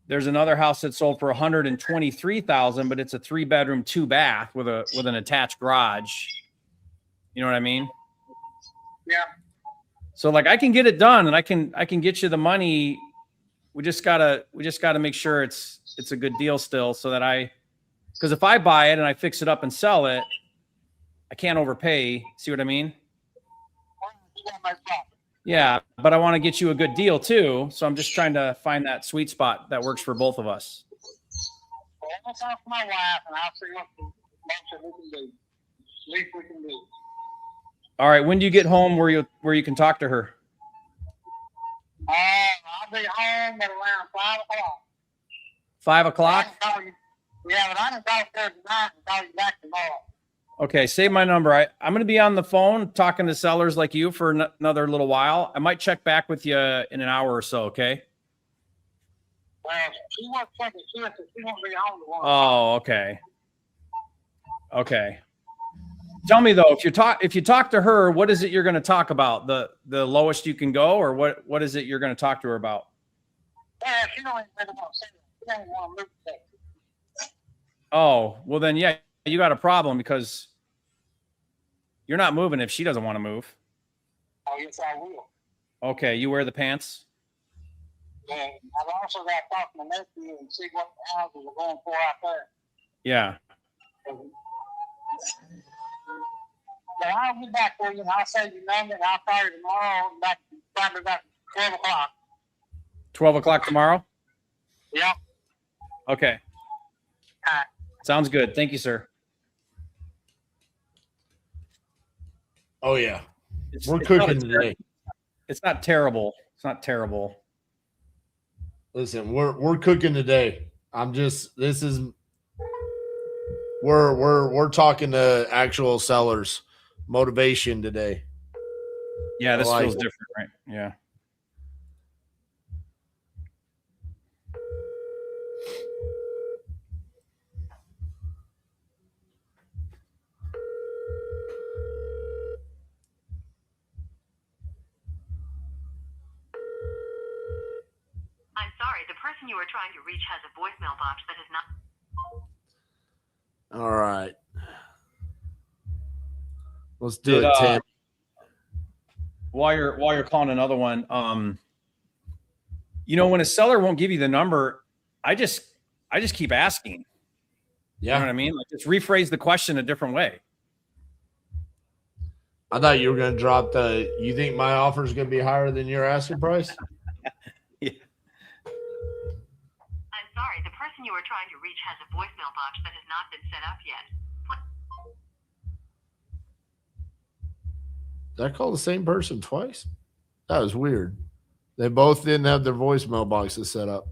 There's another house that sold for $123,000, but it's a 3-bedroom, 2-bath with an attached garage. You know what I mean?
Yeah.
So like I can get it done and I can get you the money. We just gotta make sure it's a good deal still, so that because if I buy it and I fix it up and sell it, I can't overpay. See what I mean? Yeah, but I want to get you a good deal too. So I'm just trying to find that sweet spot that works for both of us.
Well, I'll talk to my wife and I'll see what we can do. Least we can do.
All right. When do you get home where you can talk to her?
I'll be home at around 5 o'clock.
5 o'clock?
Yeah, but I can talk to her tonight and call you back tomorrow.
Okay, save my number. I'm going to be on the phone talking to sellers like you for another little while. I might check back with you in an hour or so, okay?
Well, she won't check it. She won't be home tomorrow.
Oh, okay. Okay. Tell me though, if you talk to her, what is it you're going to talk about? The lowest you can go, or what is it you're going to talk to her about?
Yeah, she don't even really want to say that. She don't want to move today.
Oh, well then, yeah, you got a problem because you're not moving if she doesn't want to move.
Oh, yes, I will.
Okay, you wear the pants?
Yeah, I've also got to talk to my nephew and see what houses are going for out there.
Yeah.
But I'll be back for you and I'll save your number and I'll call you tomorrow probably about 12 o'clock.
12 o'clock tomorrow?
Yeah.
Okay.
All right.
Sounds good. Thank you, sir.
Oh yeah, we're cooking today.
It's not terrible. It's not terrible.
Listen, we're cooking today. We're talking to actual sellers, motivation today.
Yeah, this feels different, right? Yeah.
I'm sorry, the person you are trying to reach has a voicemail box that is not.
All right. Let's do it, Tim.
While you're calling another one, when a seller won't give you the number, I just keep asking.
Yeah.
You know what I mean? Like, just rephrase the question a different way.
I thought you were going to drop you think my offer is going to be higher than your asking price?
Yeah.
I'm sorry, the person you are trying to reach has a voicemail box that has not been set up yet.
Did I call the same person twice? That was weird. They both didn't have their voicemail boxes set up.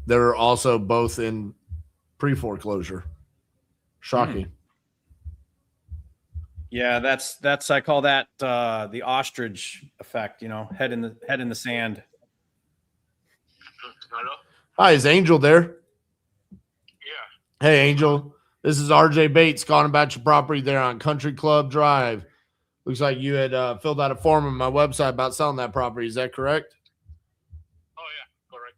They're also both in pre-foreclosure. Shocking.
Yeah, that's I call that the ostrich effect, head in the sand.
Hello?
Hi, is Angel there?
Yeah.
Hey, Angel. This is RJ Bates calling about your property there on Country Club Drive. Looks like you had filled out a form on my website about selling that property. Is that correct?
Oh, yeah, correct.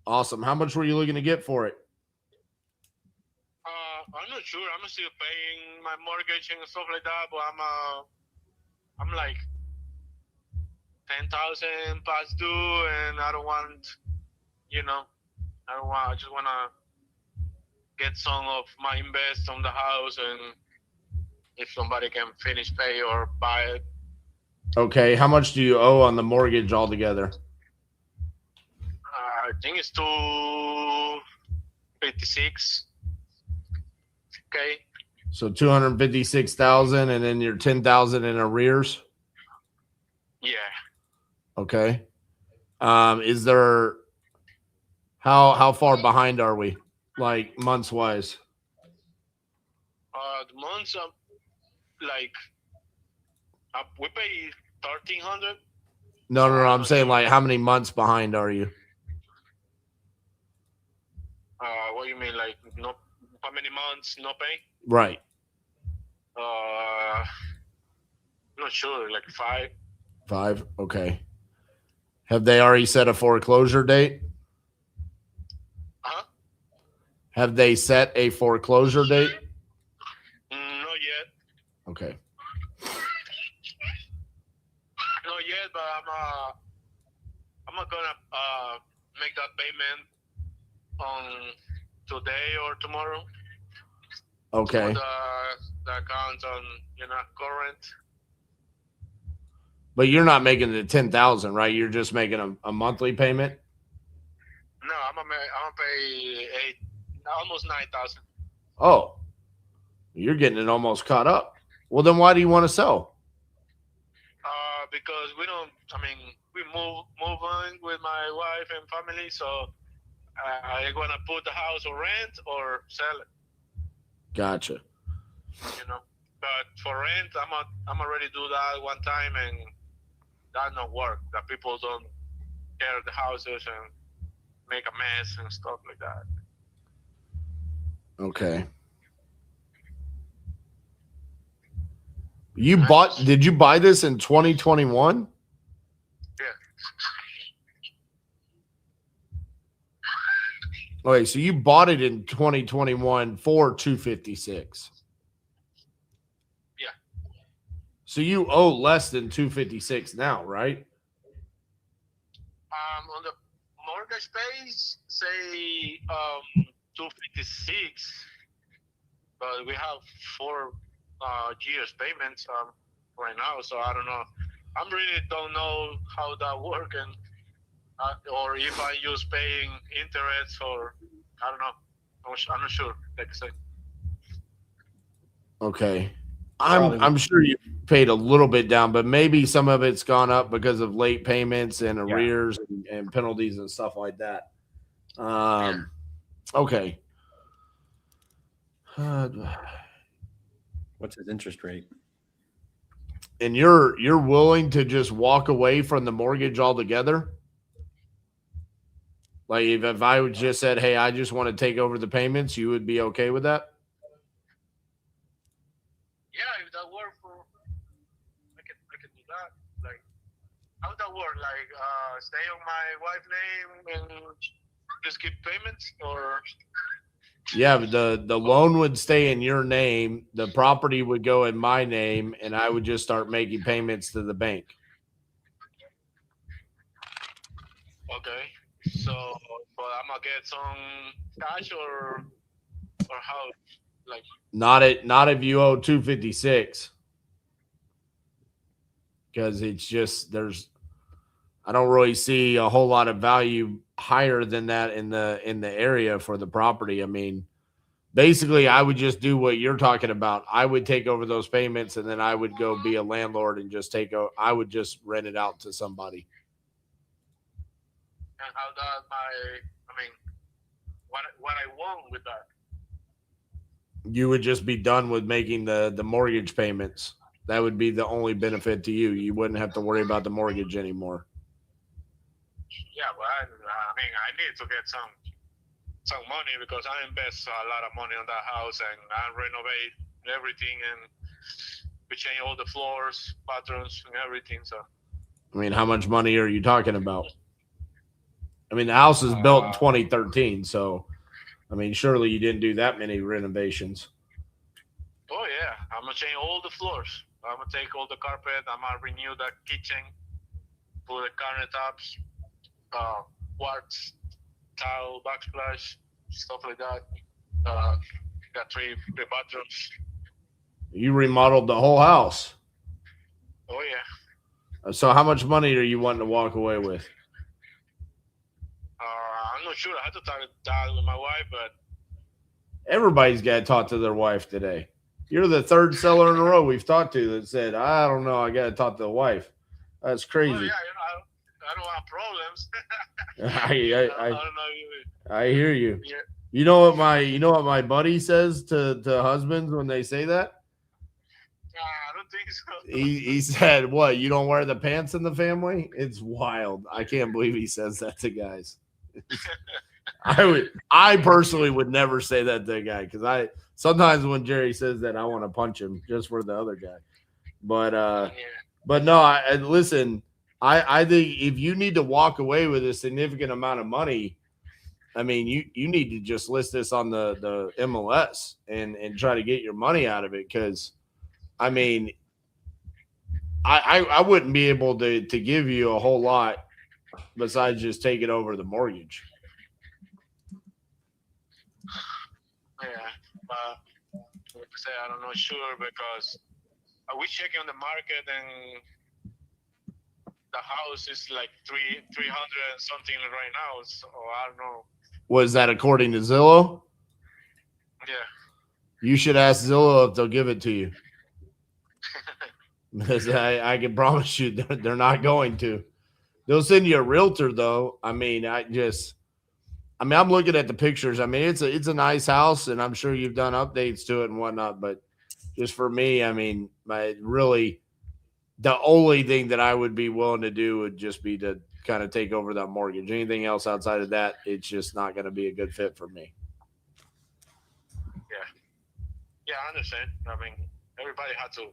Awesome. How much were you looking to get for it?
I'm not sure. I'm still paying my mortgage and stuff like that, but I'm like 10,000 past due, and I don't want, I just want to
get some of my invest on the house, and if somebody can finish pay or buy it.
Okay. How much do you owe on the mortgage altogether?
I think it's 256. Okay.
So 256,000, and then you're 10,000 in arrears.
Yeah.
Okay. Is there how far behind are we, like months wise?
The months like we pay 1,300.
No, I'm saying like how many months behind are you?
What do you mean, like no? How many months no pay?
Right.
Not sure, like 5.
5. Okay. Have they already set a foreclosure date?
Huh?
Have they set a foreclosure date?
Not yet.
Okay.
Not yet, but I'm not gonna make that payment on today or tomorrow.
Okay.
So the account on current.
But you're not making the 10,000, right? You're just making a monthly payment.
No, I'm gonna pay almost 9,000.
Oh, you're getting it almost caught up. Well, then why do you want to sell?
Because we move on with my wife and family, so I wanna put the house on rent or sell it.
Gotcha.
But for rent, I'm already do that one time, and that not work. That people don't care the houses and make a mess and stuff like that.
Okay. Did you buy this in 2021?
Yeah.
Okay, so you bought it in 2021 for 256.
Yeah.
So you owe less than 256 now, right?
On the mortgage pays say 256, but we have 4 years payments right now, so I don't know. I really don't know how that works, and or if I use paying interest, or I don't know. I'm not sure. Like I said.
Okay. I'm sure you paid a little bit down, but maybe some of it's gone up because of late payments and arrears and penalties and stuff like that. Okay.
What's his interest rate?
And you're willing to just walk away from the mortgage altogether? Like if I would just said, hey, I just want to take over the payments, you would be okay with that?
Yeah, if that works I can do that. Like, how would that work? Like, stay on my wife's name and just keep payments, or?
Yeah, but the loan would stay in your name, the property would go in my name, and I would just start making payments to the bank.
Okay. So, but I'm gonna get some cash or how? Like,
not if you owe 256, because it's just I don't really see a whole lot of value higher than that in the area for the property. I mean, basically, I would just do what you're talking about. I would take over those payments, and then I would go be a landlord and just I would just rent it out to somebody.
And how that what I want with that?
You would just be done with making the mortgage payments. That would be the only benefit to you. You wouldn't have to worry about the mortgage anymore.
Yeah, but I need to get some money, because I invest a lot of money on that house, and I renovate everything, and we change all the floors, bathrooms, and everything. So,
I mean, how much money are you talking about? I mean, the house was built in 2013, so I mean, surely you didn't do that many renovations.
Oh yeah, I'm gonna change all the floors. I'm gonna take all the carpet. I'm gonna renew the kitchen, put the countertops, quartz, tile, backsplash, stuff like that. got three bathrooms.
You remodeled the whole house.
Oh yeah.
So how much money are you wanting to walk away with?
I'm not sure. I had to talk that with my wife, but
Everybody's got to talk to their wife today. You're the third seller in a row we've talked to that said, I don't know, I got to talk to the wife. That's crazy.
well, yeah, I don't have problems.
I
don't know.
I hear you.
Yeah.
You know what my buddy says to husbands when they say that?
I don't think so.
He said, "What? You don't wear the pants in the family?" It's wild. I can't believe he says that to guys. I personally would never say that to a guy because sometimes when Jerry says that, I want to punch him just for the other guy. But no, listen. I think if you need to walk away with a significant amount of money, I mean, you need to just list this on the MLS and try to get your money out of it because, I mean, I wouldn't be able to give you a whole lot besides just taking over the mortgage.
Yeah, but like I say, I don't know sure because we checking on the market and the house is like 300 and something right now. So I don't know.
Was that according to Zillow?
Yeah.
You should ask Zillow if they'll give it to you. Because I can promise you they're not going to. They'll send you a realtor though. I mean, I'm looking at the pictures. I mean, it's a nice house, and I'm sure you've done updates to it and whatnot. But just for me, I mean, really, the only thing that I would be willing to do would just be to kind of take over that mortgage. Anything else outside of that, it's just not going to be a good fit for me.
Yeah, I understand. I mean, everybody had to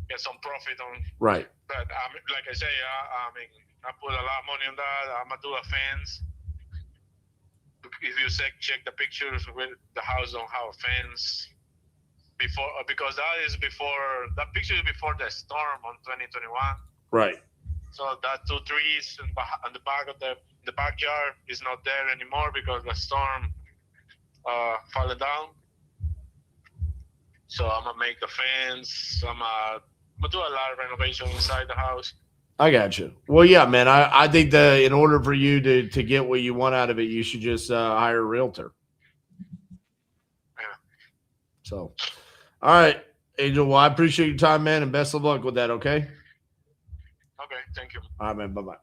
get some profit on.
Right.
But like I say, I mean, I put a lot of money on that. I'm gonna do a fence. If you check the pictures with the house don't have a fence before, because that picture is before the storm on 2021.
Right.
So that 2 trees on the back of the backyard is not there anymore because the storm fallen down. So I'm gonna make the fence. I'm gonna do a lot of renovation inside the house.
I got you. Well, yeah, man. I think that in order for you to get what you want out of it, you should just hire a realtor.
Yeah.
So, all right, Angel. Well, I appreciate your time, man, and best of luck with that. Okay.
Okay. Thank you.
All right, man. Bye-bye.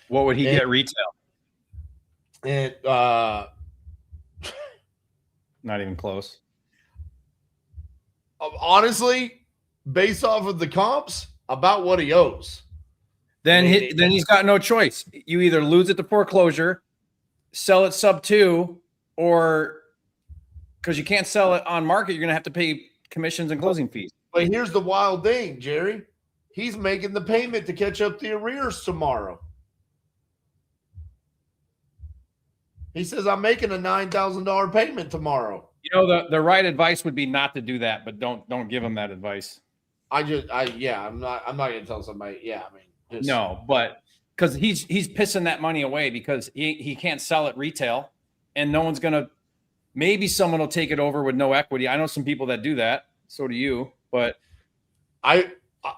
What would he get retail?
And
not even close.
Honestly, based off of the comps, about what he owes.
Then he's got no choice. You either lose it to foreclosure, sell it sub 2, or because you can't sell it on market, you're going to have to pay commissions and closing fees.
But here's the wild thing, Jerry. He's making the payment to catch up the arrears tomorrow. He says, I'm making a $9,000 payment tomorrow.
You know, the right advice would be not to do that, but don't give him that advice.
I'm not going to tell somebody. Yeah, I mean,
no, but because he's pissing that money away because he can't sell it retail, and no one's gonna. Maybe someone will take it over with no equity. I know some people that do that. So do you. But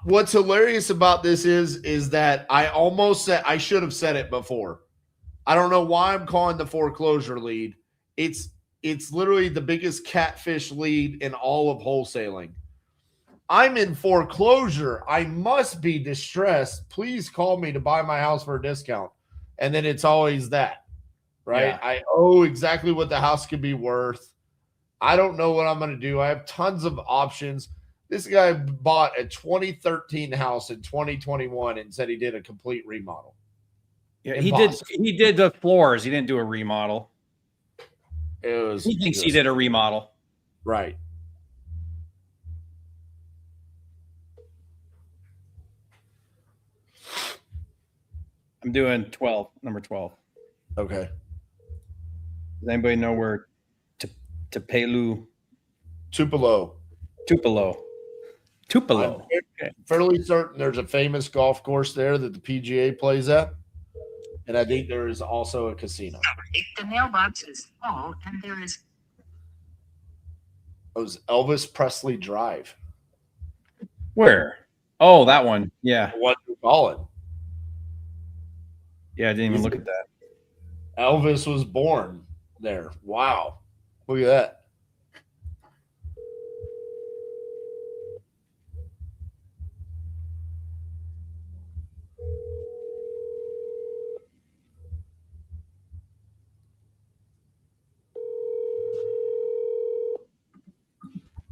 what's hilarious about this is that I almost said I should have said it before. I don't know why I'm calling the foreclosure lead. It's literally the biggest catfish lead in all of wholesaling. I'm in foreclosure. I must be distressed. Please call me to buy my house for a discount. And then it's always that, right? Yeah. I owe exactly what the house could be worth. I don't know what I'm going to do. I have tons of options. This guy bought a 2013 house in 2021 and said he did a complete remodel.
Yeah, he did the floors. He didn't do a remodel. He thinks he did a remodel.
Right.
I'm doing number 12.
Okay.
Does anybody know where Tupelo?
Tupelo.
Okay.
Fairly certain there's a famous golf course there that the PGA plays at. and I think there is also a casino.
The mailbox is full, and there is.
It was Elvis Presley Drive.
Where? Oh, that one. Yeah.
What you call it?
Yeah, I didn't even look at that.
Elvis was born there. Wow. Look at that.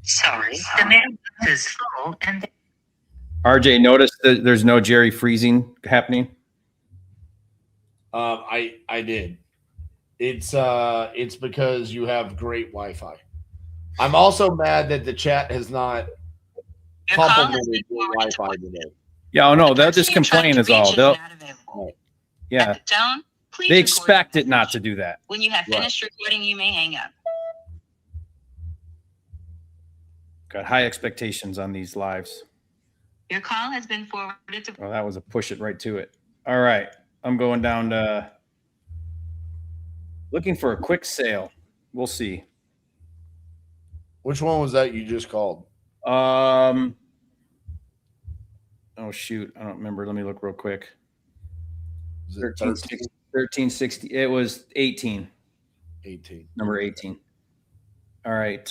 Sorry, the mailbox is full, and.
RJ, notice that there's no Jerry freezing happening.
I did. It's because you have great Wi-Fi. I'm also mad that the chat has not complimented your Wi-Fi today.
Yeah, oh no, they'll just complain is all. They'll, yeah,
At the tone, please
they
record
expect
your
it not
message.
to do that.
When you have finished recording, you may hang up.
Got high expectations on these lives.
Your call has been forwarded to.
Oh, that was a push it right to it. All right, I'm going down to looking for a quick sale. We'll see.
Which one was that you just called?
Oh shoot, I don't remember. Let me look real quick.
Is it
1360. It was 18.
18.
Number 18. All right.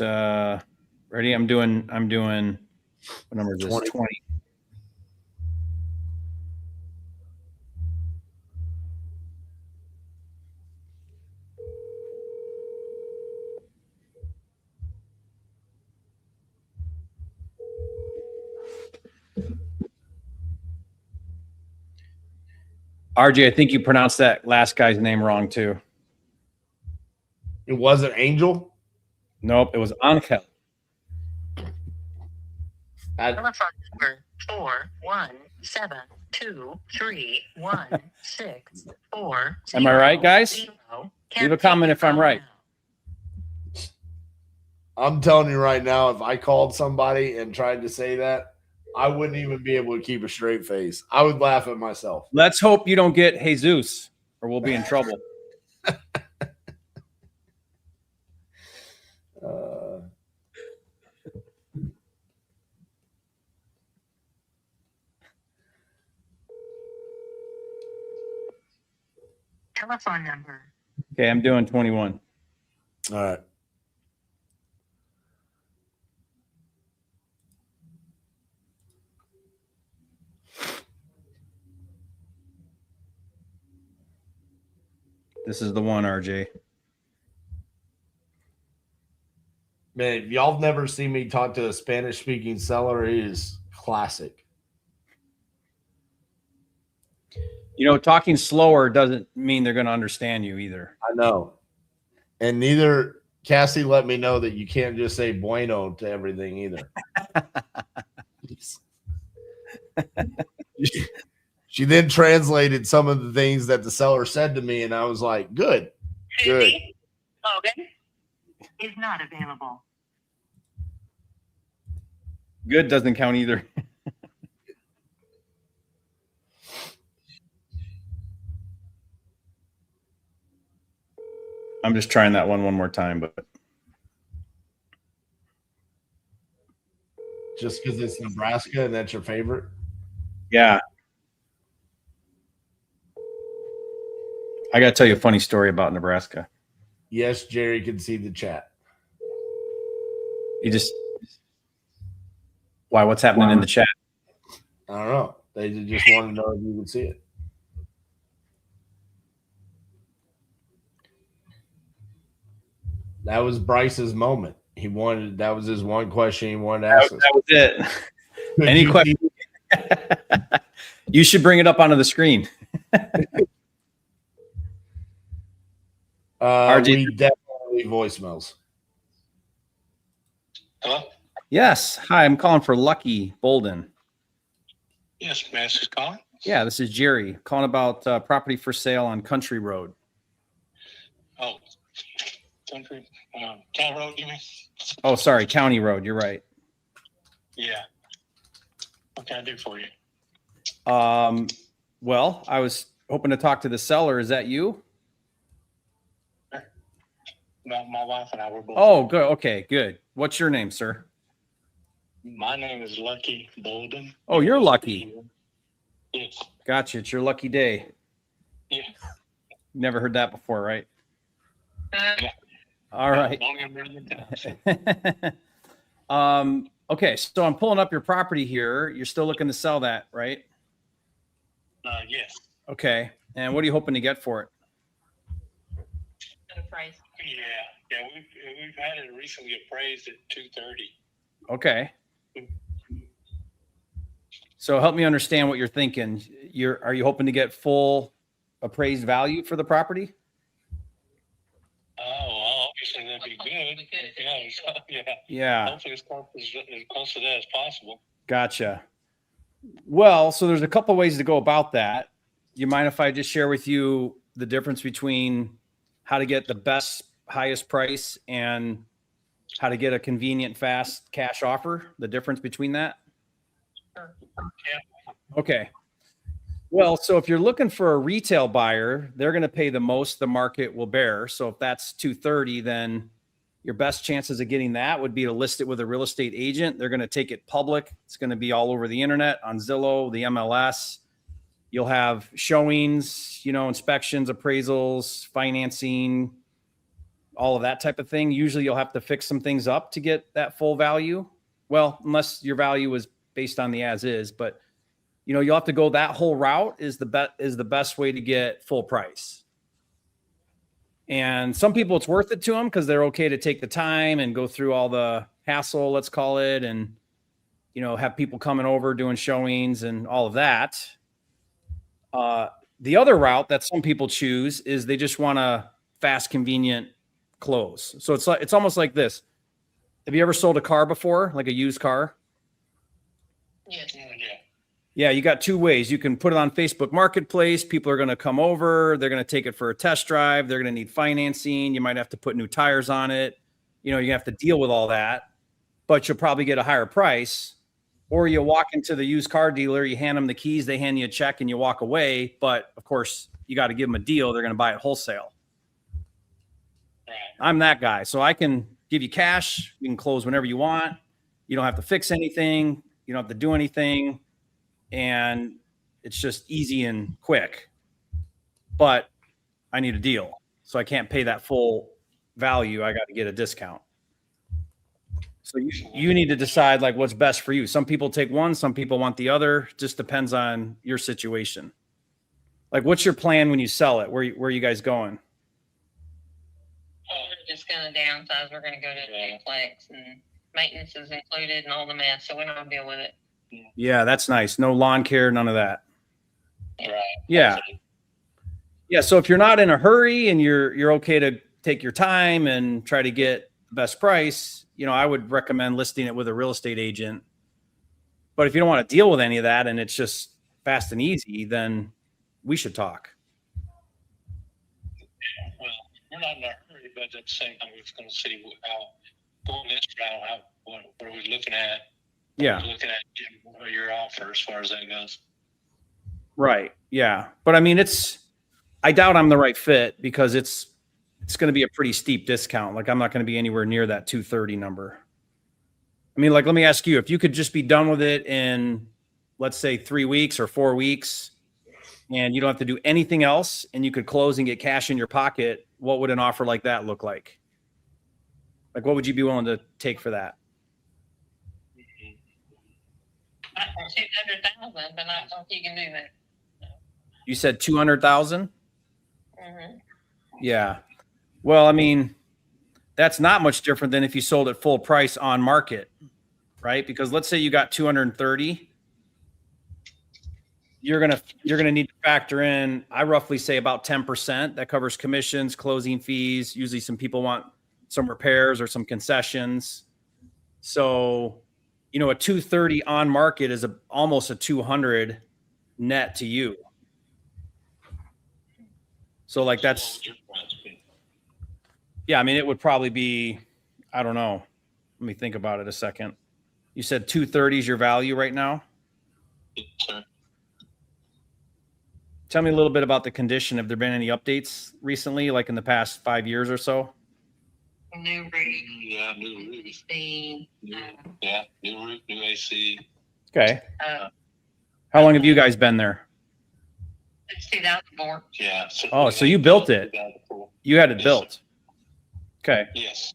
Ready? I'm doing what number is this? 20. RJ, I think you pronounced that last guy's name wrong too.
It wasn't Angel?
Nope, it was Angel.
Telephone number 4172316.
Am I right, guys? Leave a comment if I'm right.
I'm telling you right now, if I called somebody and tried to say that, I wouldn't even be able to keep a straight face. I would laugh at myself.
Let's hope you don't get Jesus or we'll be in trouble.
Telephone number.
Okay, I'm doing 21.
All right.
This is the one, RJ.
Man, if y'all have never seen me talk to a Spanish-speaking seller, it is classic.
You know, talking slower doesn't mean they're going to understand you either.
I know. And neither Cassie let me know that you can't just say bueno to everything either. She then translated some of the things that the seller said to me, and I was like, good.
Logan is not available.
Good doesn't count either. I'm just trying that one more time, but
Just because it's Nebraska and that's your favorite?
yeah. I got to tell you a funny story about Nebraska.
Yes, Jerry can see the chat.
Why? What's happening in the chat?
I don't know. They just wanted to know if you could see it. That was Bryce's moment. That was his one question he wanted to ask us.
That was it. Any question? You should bring it up onto the screen.
We definitely voicemails.
Hello?
Yes. Hi, I'm calling for Lucky Bolden.
Yes, Mass is calling.
Yeah, this is Jerry calling about property for sale on Country Road.
Oh, Country, County Road, you mean?
Oh, sorry, County Road. You're right.
Yeah. What can I do for you?
Well, I was hoping to talk to the seller. Is that you?
My wife and I were both.
Oh, good. Okay, good. What's your name, sir?
My name is Lucky Bolden.
Oh, you're lucky.
Yes.
Gotcha. It's your lucky day.
Yeah.
Never heard that before, right?
Uh,
All right. Okay, so I'm pulling up your property here. You're still looking to sell that, right?
Yes.
Okay. And what are you hoping to get for it?
price.
Yeah. We've had it recently appraised at 230.
Okay. So help me understand what you're thinking. Are you hoping to get full appraised value for the property?
Oh, well, obviously that'd be good.
Yeah.
Hopefully as close to that as possible.
Gotcha. Well, so there's a couple ways to go about that. You mind if I just share with you the difference between how to get the best, highest price and how to get a convenient, fast cash offer? The difference between that?
Yeah.
Okay. Well, so if you're looking for a retail buyer, they're going to pay the most the market will bear. So if that's 230, then your best chances of getting that would be to list it with a real estate agent. They're going to take it public. It's going to be all over the internet, on Zillow, the MLS. You'll have showings, inspections, appraisals, financing, all of that type of thing. Usually you'll have to fix some things up to get that full value. Well, unless your value is based on the as is, but you'll have to go that whole route is the best way to get full price. And some people, it's worth it to them because they're okay to take the time and go through all the hassle, let's call it, and have people coming over doing showings and all of that. The other route that some people choose is they just want a fast, convenient close. So it's almost like this. Have you ever sold a car before, like a used car?
Yes.
Yeah, you got two ways. You can put it on Facebook Marketplace. People are going to come over. They're going to take it for a test drive. They're going to need financing. You might have to put new tires on it. You have to deal with all that, but you'll probably get a higher price. Or you walk into the used car dealer, you hand them the keys, they hand you a check and you walk away. But of course, you got to give them a deal. They're going to buy it wholesale.
Right.
I'm that guy. So I can give you cash. You can close whenever you want. You don't have to fix anything. You don't have to do anything. And it's just easy and quick. But I need a deal. So I can't pay that full value. I got to get a discount. So you need to decide like what's best for you. Some people take one, some people want the other. Just depends on your situation. Like, what's your plan when you sell it? Where are you guys going?
We're just going to downsize. We're going to go to a duplex, and maintenance is included and all the mess, so we're not going to deal with it.
Yeah, that's nice. No lawn care, none of that.
Right.
Yeah. Yeah. So if you're not in a hurry and you're okay to take your time and try to get the best price, I would recommend listing it with a real estate agent. But if you don't want to deal with any of that and it's just fast and easy, then we should talk.
Well, we're not in a hurry, but at the same time, we're going to see how going this route, what are we looking at?
Yeah.
We're looking at your offer as far as that goes.
Right. Yeah. But I mean, I doubt I'm the right fit because it's going to be a pretty steep discount. Like I'm not going to be anywhere near that 230 number. I mean, like, let me ask you, if you could just be done with it in, let's say 3 weeks or 4 weeks, and you don't have to do anything else and you could close and get cash in your pocket, what would an offer like that look like? Like, what would you be willing to take for that?
200,000, but I don't think you can do that.
You said 200,000?
Mm-hmm.
Yeah. Well, I mean, that's not much different than if you sold it full price on market, right? Because let's say you got 230, you're going to need to factor in, I roughly say about 10%. That covers commissions, closing fees. Usually some people want some repairs or some concessions. So, a 230 on market is almost a 200 net to you. So like that's, yeah, I mean, it would probably be, I don't know. Let me think about it a second. You said 230 is your value right now?
Yes, sir.
Tell me a little bit about the condition. Have there been any updates recently, like in the past 5 years or so?
New roof.
Yeah, new roof.
AC.
Yeah, new roof, new AC.
Okay. How long have you guys been there?
It's 2004.
Yeah.
Oh, so you built it. You had it built. Okay.
Yes.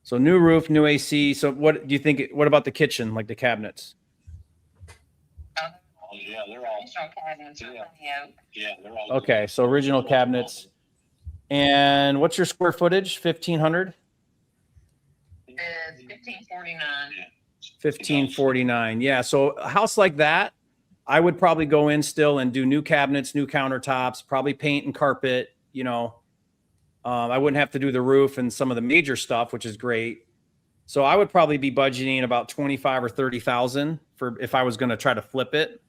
So new roof, new AC. So what do you think? What about the kitchen, like the cabinets?
Oh, yeah, they're all.
Original cabinets are oak.
Yeah, they're all.
Okay, so original cabinets. And what's your square footage? 1,500?
It's 1549.
1,549. Yeah. So a house like that, I would probably go in still and do new cabinets, new countertops, probably paint and carpet, you know. I wouldn't have to do the roof and some of the major stuff, which is great. So I would probably be budgeting about 25 or 30,000 for if I was going to try to flip it.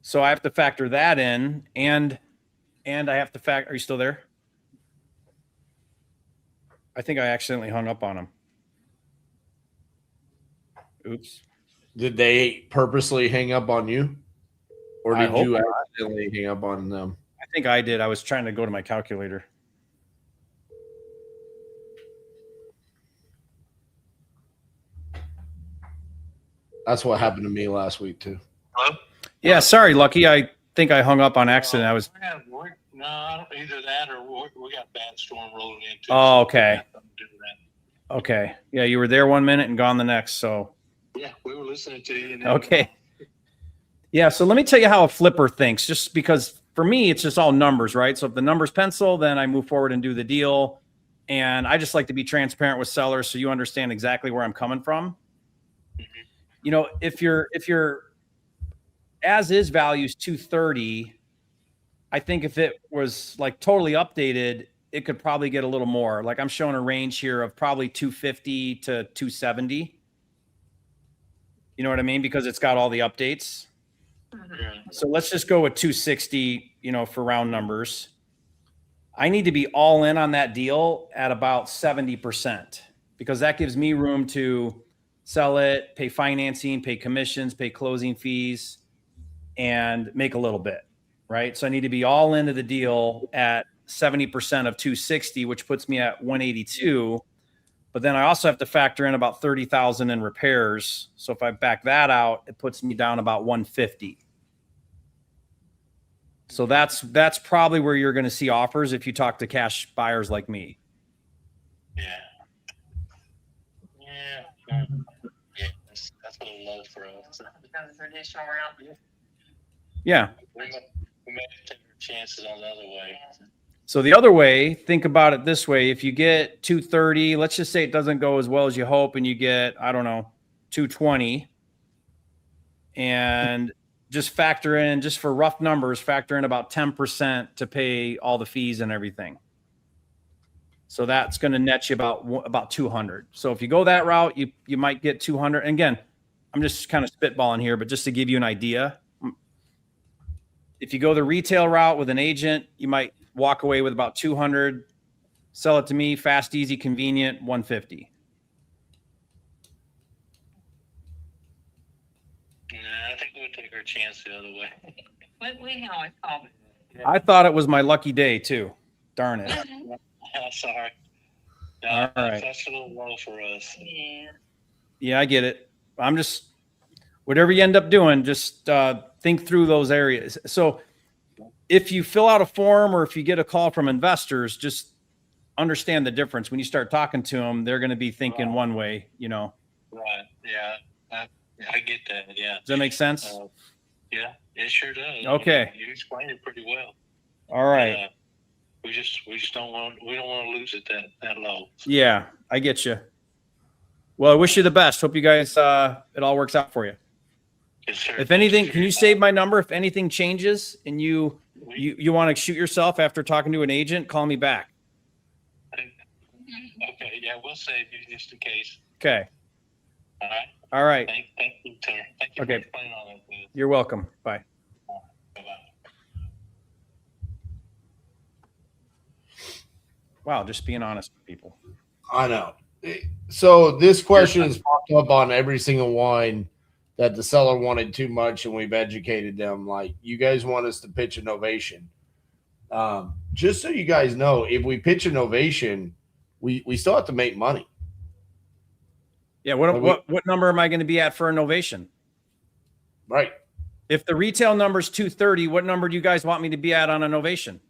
So I have to factor that in, and I have to factor. Are you still there? I think I accidentally hung up on him. Oops.
Did they purposely hang up on you, or
I
did
hope
you
not.
accidentally hang up on them?
I think I did. I was trying to go to my calculator.
That's what happened to me last week too.
Hello?
Yeah, sorry, Lucky. I think I hung up on accident. I was.
No, I don't, either that or we got bad storm rolling in too.
Oh,
so
okay.
we got something to do with that.
Okay. Yeah, you were there 1 minute and gone the next. So,
Yeah, we were listening to you. And
okay. Yeah. So let me tell you how a flipper thinks, just because for me, it's just all numbers, right? So if the numbers pencil, then I move forward and do the deal. And I just like to be transparent with sellers so you understand exactly where I'm coming from. You know, if your as is values 230, I think if it was like totally updated, it could probably get a little more. Like I'm showing a range here of probably 250 to 270. You know what I mean? Because it's got all the updates. So let's just go with 260, you know, for round numbers. I need to be all in on that deal at about 70% because that gives me room to sell it, pay financing, pay commissions, pay closing fees, and make a little bit, right? So I need to be all into the deal at 70% of 260, which puts me at 182. But then I also have to factor in about 30,000 in repairs. So if I back that out, it puts me down about 150. So that's probably where you're going to see offers if you talk to cash buyers like me.
Yeah, that's a little low for us.
Because it's additional round.
Yeah.
We may take our chances on the other way.
So the other way, think about it this way. If you get 230, let's just say it doesn't go as well as you hope and you get, I don't know, 220, and just factor in, just for rough numbers, factor in about 10% to pay all the fees and everything. So that's going to net you about 200. So if you go that route, you might get 200. And again, I'm just kind of spitballing here, but just to give you an idea, if you go the retail route with an agent, you might walk away with about 200, sell it to me, fast, easy, convenient, 150.
Nah, I think we'll take our chance the other way.
We can always call it.
I thought it was my lucky day too. Darn it.
I'm sorry. No,
All right.
That's a little low for us.
Yeah.
Yeah, I get it. I'm just, whatever you end up doing, just think through those areas. So if you fill out a form or if you get a call from investors, just understand the difference. When you start talking to them, they're going to be thinking one way, you know.
Right. Yeah. I get that. Yeah.
Does that make sense?
Yeah, it sure does.
Okay.
You explained it pretty well.
All right.
We just don't want to lose it that low.
Yeah, I get you. Well, I wish you the best. Hope you guys, it all works out for you.
Yes, sir.
If anything, can you save my number? If anything changes and you want to shoot yourself after talking to an agent, call me back.
Okay. Yeah, we'll save you just in case.
Okay.
All right.
All right.
Thank you, sir. Thank you
Okay.
for explaining all that. Please.
You're welcome. Bye.
Bye-bye.
Wow, just being honest with people.
I know. So this question has popped up on every single one that the seller wanted too much, and we've educated them. Like, you guys want us to pitch a novation. Just so you guys know, if we pitch a novation, we still have to make money.
Yeah. What number am I going to be at for a novation?
Right.
If the retail number is 230, what number do you guys want me to be at on a novation?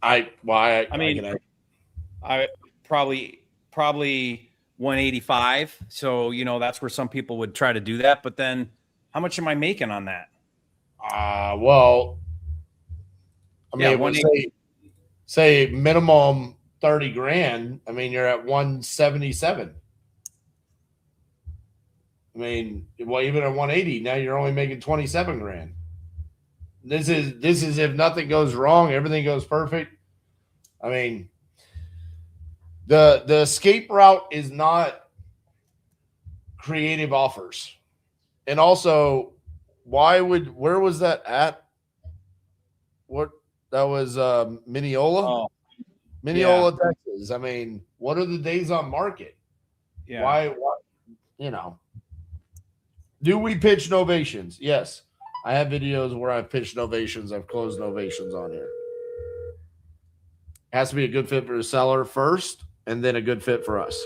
I
probably 185. So, you know, that's where some people would try to do that. But then how much am I making on that?
Well, I mean, say minimum 30 grand. I mean, you're at 177. I mean, well, even at 180, now you're only making 27 grand. This is if nothing goes wrong, everything goes perfect. I mean, the escape route is not creative offers. And also, where was that at? What that was Mineola? Mineola, Texas. I mean, what are the days on market?
Yeah.
Why you know? Do we pitch novations? Yes. I have videos where I've pitched novations. I've closed novations on here. It has to be a good fit for the seller first, and then a good fit for us.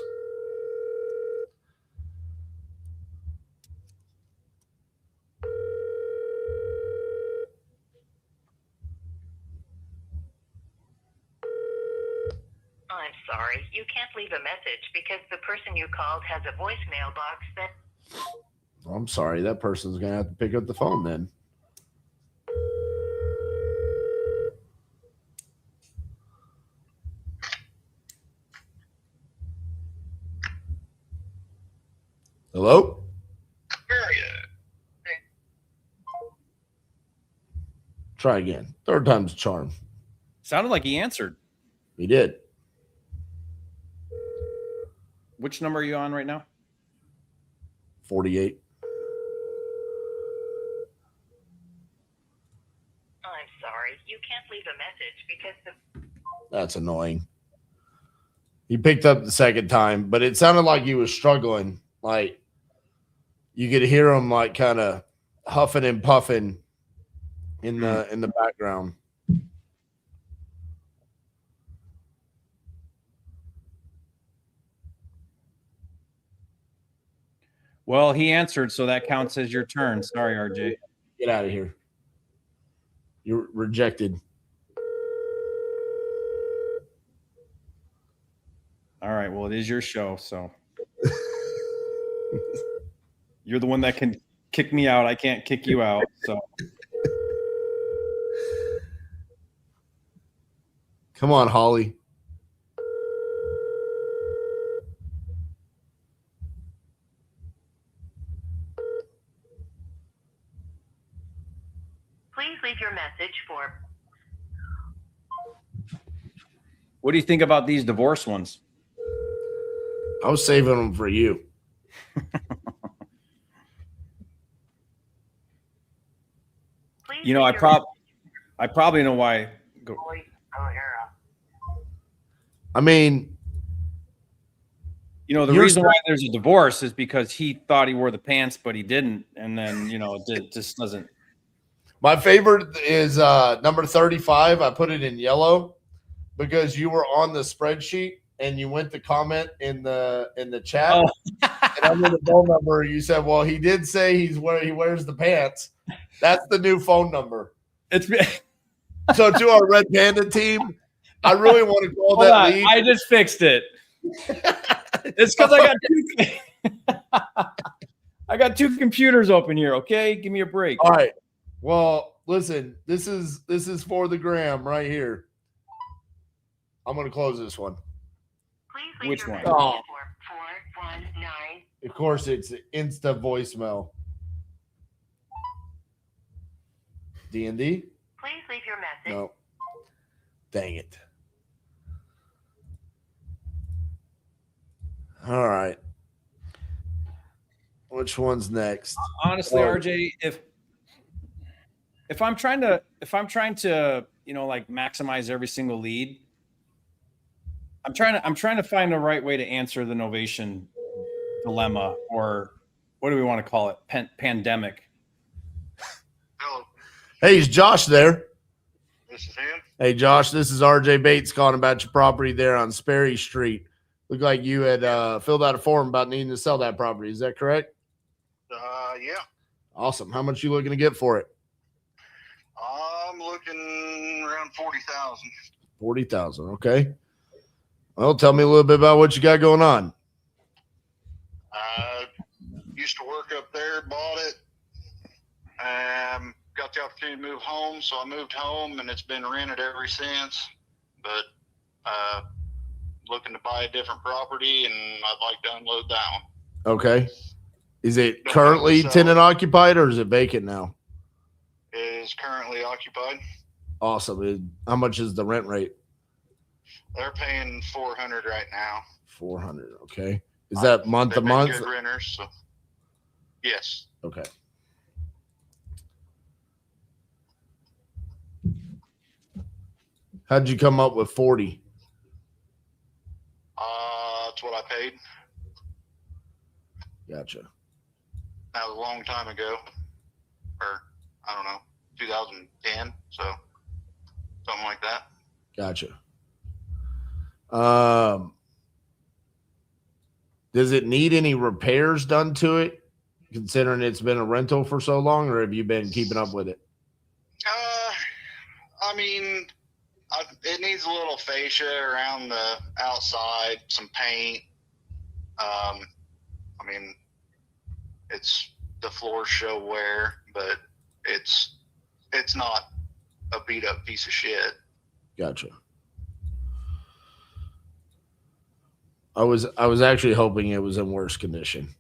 I'm sorry. You can't leave a message because the person you called has a voicemail box that...
I'm sorry. That person's going to have to pick up the phone then. Hello? Try again. Third time's a charm.
Sounded like he answered.
He did.
Which number are you on right now?
48.
I'm sorry. You can't leave a message because the...
That's annoying. He picked up the second time, but it sounded like he was struggling. Like, you could hear him like kind of huffing and puffing in the background.
Well, he answered, so that counts as your turn. Sorry, RJ.
Get out of here. You're rejected.
All right. Well, it is your show, so you're the one that can kick me out. I can't kick you out. So
come on, Holly.
Please leave your message for...
what do you think about these divorce ones?
I was saving them for you.
You know, I probably know why. Go.
I mean,
you know, the reason why there's a divorce is because he thought he wore the pants, but he didn't. And then, you know, it just doesn't.
My favorite is number 35. I put it in yellow because you were on the spreadsheet and you went to comment in the chat.
Oh.
And under the phone number, you said, well, he did say he wears the pants. That's the new phone number. So to our Red Panda team, I really want to call that lead.
I just fixed it. It's because I got two computers open here. Okay, give me a break.
All right. Well, listen, this is for the gram right here. I'm going to close this one.
Please leave
Which
your
one?
message
Oh.
for 419.
Of course, it's Insta voicemail. D&D?
Please leave your message.
No. Dang it. All right. Which one's next?
Honestly, RJ, if I'm trying to, you know, like maximize every single lead, I'm trying to find the right way to answer the novation dilemma or what do we want to call it? Pandemic.
Hello,
Hey, is Josh there?
this is him.
Hey, Josh, this is RJ Bates calling about your property there on Sperry Street. Looked like you had filled out a form about needing to sell that property. Is that correct?
Yeah.
Awesome. How much you looking to get for it?
I'm looking around 40,000.
40,000. Okay. Well, tell me a little bit about what you got going on.
I used to work up there, bought it. Got the opportunity to move home, so I moved home, and it's been rented ever since. But looking to buy a different property, and I'd like to unload that one.
Okay. Is it
Don't
currently
have to sell
tenant
it.
occupied or is it vacant now?
It is currently occupied.
Awesome. How much is the rent rate?
They're paying $400 right now.
400. Okay. Is that month to
They've been
month?
Good renters. So. Yes.
Okay. How'd you come up with 40?
That's what I paid.
Gotcha.
That was a long time ago, or I don't know, 2010. So something like that.
Gotcha. Does it need any repairs done to it, considering it's been a rental for so long, or have you been keeping up with it?
I mean, it needs a little fascia around the outside, some paint. I mean, the floors show wear, but it's not a beat up piece of shit.
Gotcha. I was actually hoping it was in worse condition.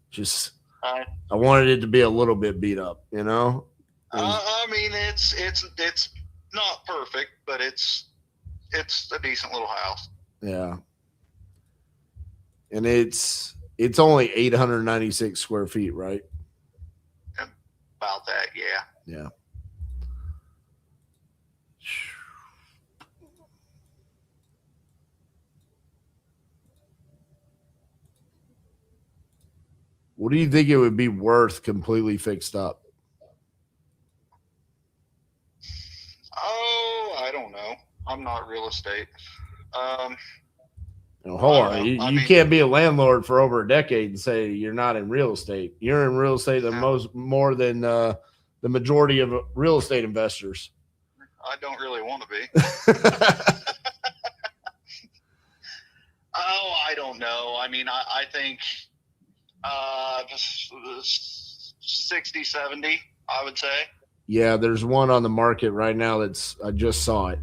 Just I wanted it to be a little bit beat up, you know.
I mean, it's not perfect, but it's a decent little house.
Yeah. And it's only 896 square feet, right?
About that, yeah.
Yeah. What do you think it would be worth completely fixed up?
Oh, I don't know. I'm not real estate.
Hold on. You can't be a landlord for over a decade and say you're not in real estate. You're in real estate more than the majority of real estate investors.
I don't really want to be. Oh, I don't know. I mean, I think 60, 70, I would say.
Yeah, there's one on the market right now I just saw it.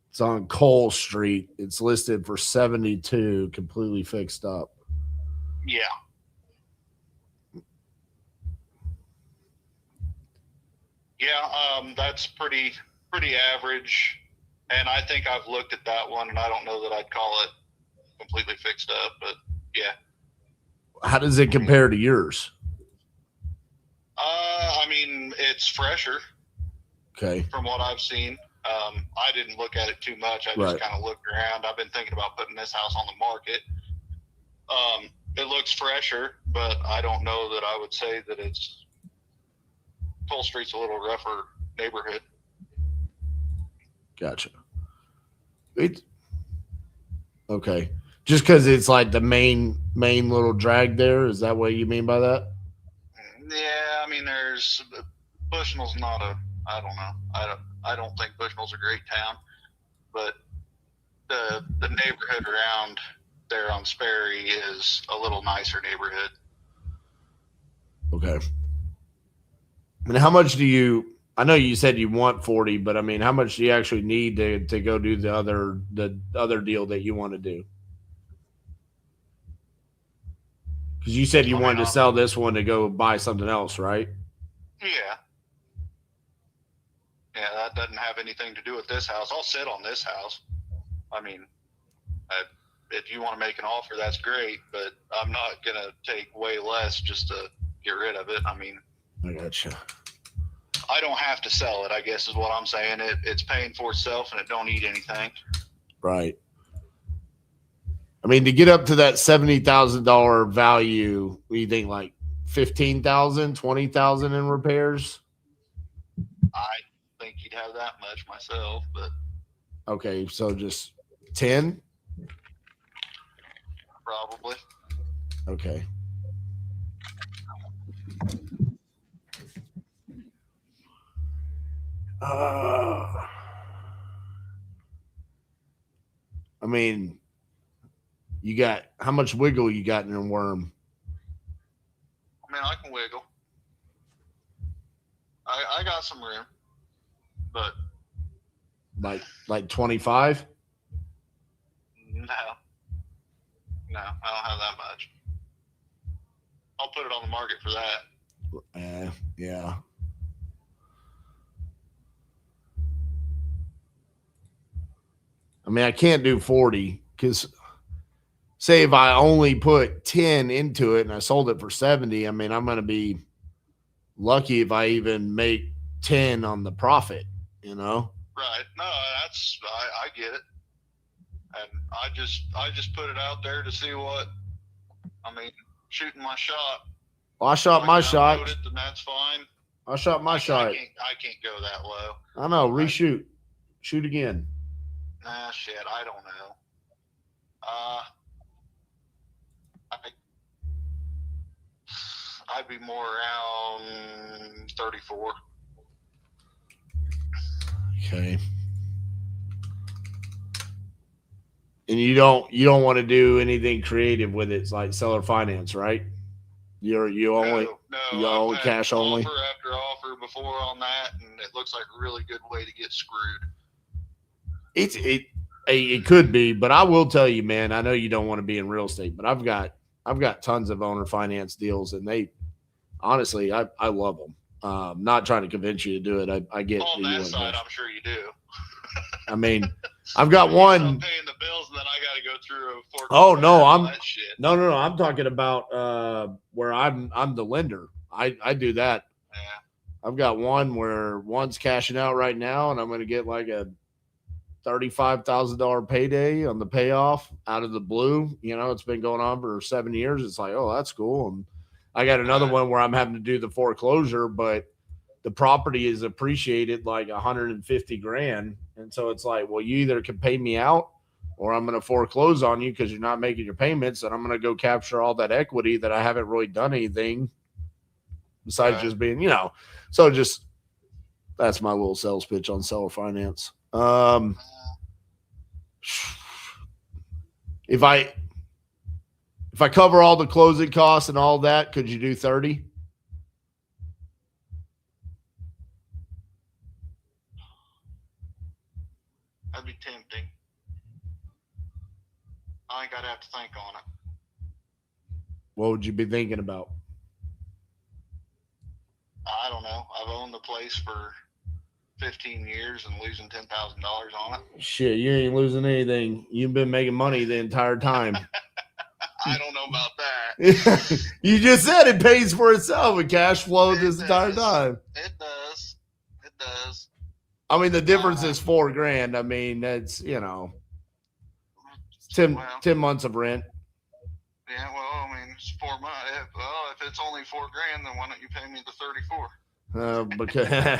It's on Cole Street. It's listed for 72, completely fixed up.
Yeah. Yeah, that's pretty average. And I think I've looked at that one, and I don't know that I'd call it completely fixed up, but yeah.
How does it compare to yours?
I mean, it's fresher.
Okay.
From what I've seen. I didn't look at it too much. I just kind of looked around. I've been thinking about putting this house on the market. It looks fresher, but I don't know that I would say that it's Toll Street's a little rougher neighborhood.
Gotcha. Okay. Just because it's like the main little drag there, is that what you mean by that?
Yeah, I mean, Bushnell's not I don't know. I don't think Bushnell's a great town, but the neighborhood around there on Sperry is a little nicer neighborhood.
Okay. And how much I know you said you want 40, but I mean, how much do you actually need to go do the other deal that you want to do? Because you said you wanted to sell this one to go buy something else, right?
Yeah. Yeah, that doesn't have anything to do with this house. I'll sit on this house. I mean, if you want to make an offer, that's great, but I'm not going to take way less just to get rid of it. I mean,
I gotcha.
I don't have to sell it, I guess is what I'm saying. It's paying for itself and it don't eat anything.
Right. I mean, to get up to that $70,000 value, what do you think, like 15,000, 20,000 in repairs?
I think you'd have that much myself, but
Okay, so just 10?
probably.
Okay. I mean, you got how much wiggle you got in your worm?
I mean, I can wiggle. I got some room, but
Like 25?
no, I don't have that much. I'll put it on the market for that.
Yeah. I mean, I can't do 40 because say if I only put 10 into it and I sold it for 70, I mean, I'm going to be lucky if I even make 10 on the profit, you know?
Right. No, I get it. And I just put it out there to see what, I mean, shooting my shot.
Well, I shot my shot.
It, then that's fine.
I shot my shot.
I can't go that low.
I know. Reshoot. Shoot again.
Nah, shit. I don't know. I'd be more around 34.
Okay. And you don't want to do anything creative with it. It's like seller finance, right? You only cash only.
Offer after offer before on that, and it looks like a really good way to get screwed.
It could be, but I will tell you, man. I know you don't want to be in real estate, but I've got tons of owner finance deals, and they honestly, I love them. Not trying to convince you to do it. I get
on that side. I'm sure you do.
I mean, I've got one.
I'm paying the bills, and then I got to go through a foreclosure.
Oh no,
no.
I'm talking about where I'm the lender. I do that.
Yeah.
I've got one where one's cashing out right now, and I'm going to get like a $35,000 payday on the payoff out of the blue. You know, it's been going on for 7 years. It's like, oh, that's cool. And I got another one where I'm having to do the foreclosure, but the property is appreciated like $150,000. And so it's like, well, you either can pay me out or I'm going to foreclose on you because you're not making your payments. And I'm going to go capture all that equity that I haven't really done anything besides just being, you know, so just that's my little sales pitch on seller finance. If I cover all the closing costs and all that, could you do 30?
That'd be tempting. I think I'd have to think on it.
What would you be thinking about?
I don't know. I've owned the place for 15 years and losing $10,000 on it.
Shit, you ain't losing anything. You've been making money the entire time.
I don't know about that.
You just said it pays for itself with cash flow this entire time.
It does. It does.
I mean, the difference is $4,000. I mean, that's, you know, 10 months of rent.
Yeah, well, I mean, it's 4 months. Well, if it's only $4,000, then why don't you pay me the 34?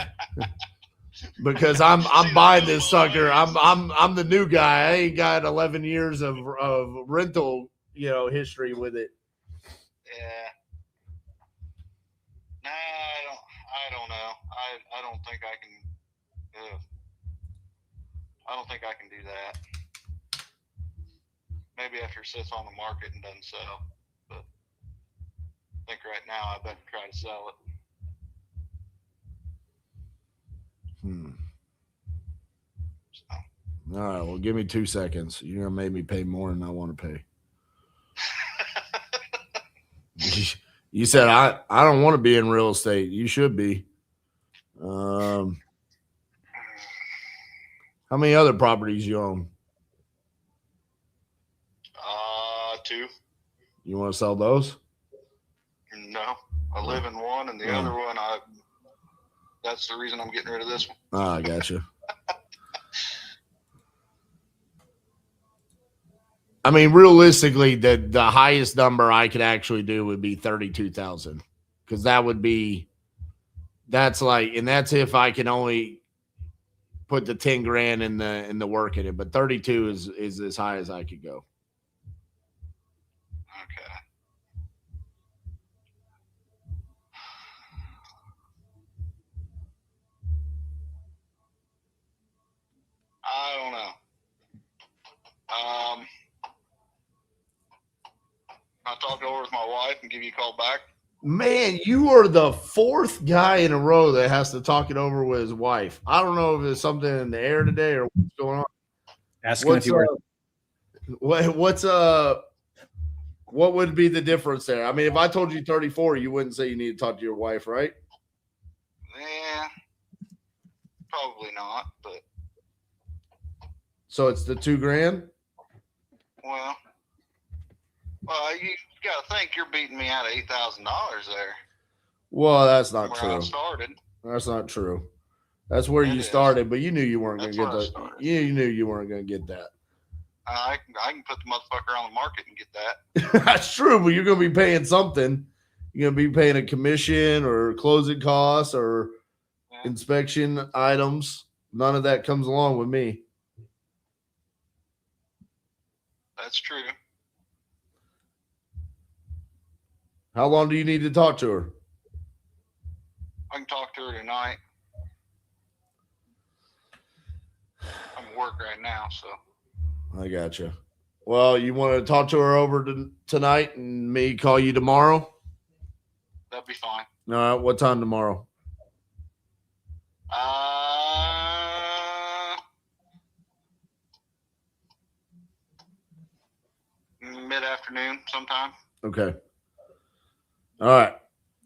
Because I'm buying this sucker. I'm the new guy. I ain't got 11 years of rental, you know, history with it.
Yeah. Nah, I don't know. I don't think I can. I don't think I can do that. Maybe after it sits on the market and doesn't sell. But I think right now I better try to sell it.
So. All right. Well, give me 2 seconds. You're gonna make me pay more than I want to pay. You said I don't want to be in real estate. You should be. How many other properties you own?
2.
You want to sell those?
No, I live in one, and the other one, that's the reason I'm getting rid of this one.
Ah, I got you. I mean, realistically, the highest number I could actually do would be 32,000, because that's if I can only put the 10 grand in the work in it. But 32 is as high as I could go.
Okay. I don't know. I'll talk it over with my wife and give you a call back.
Man, you are the fourth guy in a row that has to talk it over with his wife. I don't know if there's something in the air today or what's going on.
Ask him if he
what would be the difference there? I mean, if I told you 34, you wouldn't say you need to talk to your wife, right?
Yeah, probably not, but
So it's the 2 grand.
well, you got to think you're beating me out of $8,000 there.
Well, that's not
Where I
true.
started.
That's not true. That's where
It
you
is.
started, but you knew you weren't going
That's
to
where I
get that.
started.
You knew you weren't going to get that.
I can put the motherfucker on the market and get that.
That's true, but you're going to be paying something. You're going to be paying a commission or closing costs or inspection items. None of that comes along with me.
That's true.
How long do you need to talk to her?
I can talk to her tonight. I'm at work right now, so.
I got you. Well, you want to talk to her over tonight and me call you tomorrow?
That'd be fine.
All right. What time tomorrow?
Mid-afternoon sometime.
Okay. All right.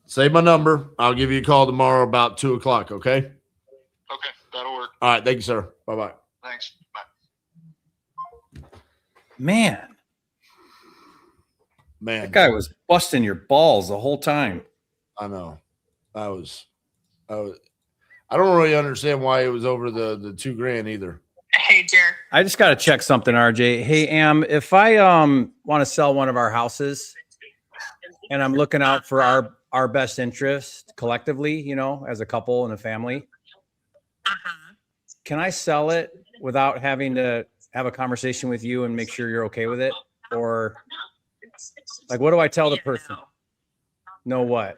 Save my number. I'll give you a call tomorrow about 2:00. Okay.
Okay, that'll work.
All right. Thank you, sir. Bye-bye.
Thanks. Bye.
Man,
Man,
that guy was busting your balls the whole time.
I know. I don't really understand why it was over the 2 grand either.
Hey, Jer.
I just got to check something, RJ. Hey, Am, if I want to sell one of our houses and I'm looking out for our best interest collectively, you know, as a couple and a family, can I sell it without having to have a conversation with you and make sure you're okay with it? Or like, what do I tell the person? No, what?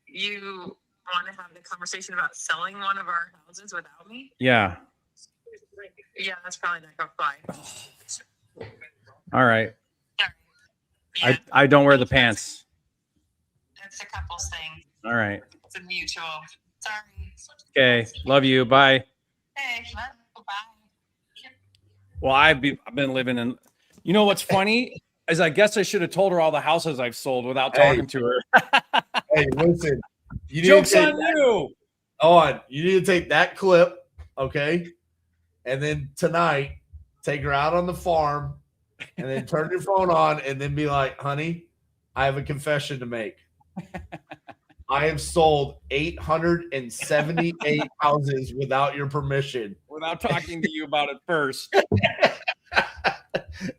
You want to have the conversation about selling one of our houses without me?
Yeah.
Yeah, that's probably not going to fly.
All right.
Yeah,
I don't wear the pants.
it's a couple's thing.
All right.
It's a mutual. Sorry.
Okay. Love you. Bye.
Hey, bye.
Well, I've been living in, you know, what's funny is I guess I should have told her all the houses I've sold without talking to her.
Hey, listen. You need
Joke's
to take
on you.
You need to take that clip, okay? And then tonight, take her out on the farm and then turn your phone on and then be like, honey, I have a confession to make. I have sold 878 houses without your permission.
Without talking to you about it first.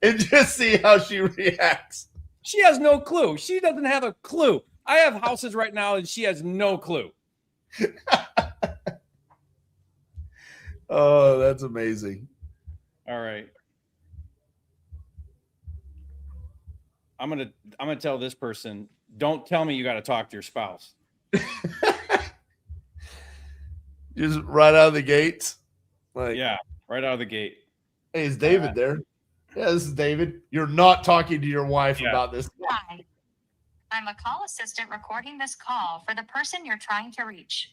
And just see how she reacts.
She has no clue. She doesn't have a clue. I have houses right now and she has no clue.
Oh, that's amazing.
All right. I'm gonna tell this person, don't tell me you got to talk to your spouse.
Just right out of the gates. Like,
Yeah, right out of the gate.
hey, is David there? Yeah, this is David. You're not talking to your wife about this.
Hi. I'm a call assistant recording this call for the person you're trying to reach.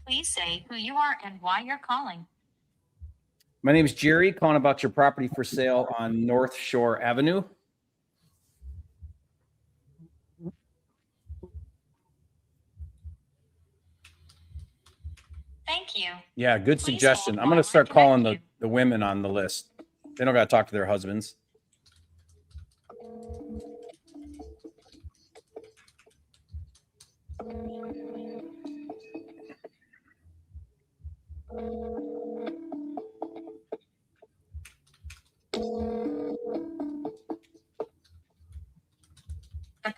Please say who you are and why you're calling.
My name is Jerry, calling about your property for sale on North Shore Avenue.
Thank you.
Yeah, good
Please
suggestion.
hold
I'm going
while
to start
I
calling
connect
the women on the list. They don't got to talk to their husbands.
The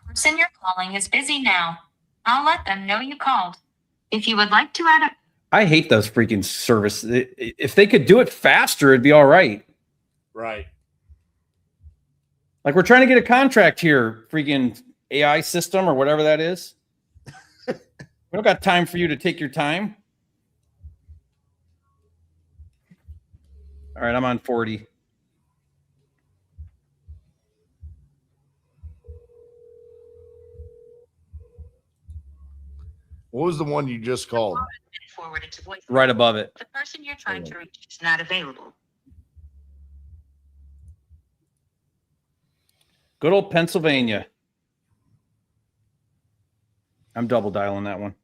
person you're calling is busy now. I'll let them know you called. If you would like to add a
I hate those freaking service. If they could do it faster, it'd be all right.
Right.
Like we're trying to get a contract here, freaking AI system or whatever that is. We don't got time for you to take your time. All right, I'm on 40.
What was the one you just called?
forwarded to voice.
Right above it.
The person you're trying to reach is not available.
Good old Pennsylvania. I'm double dialing that one.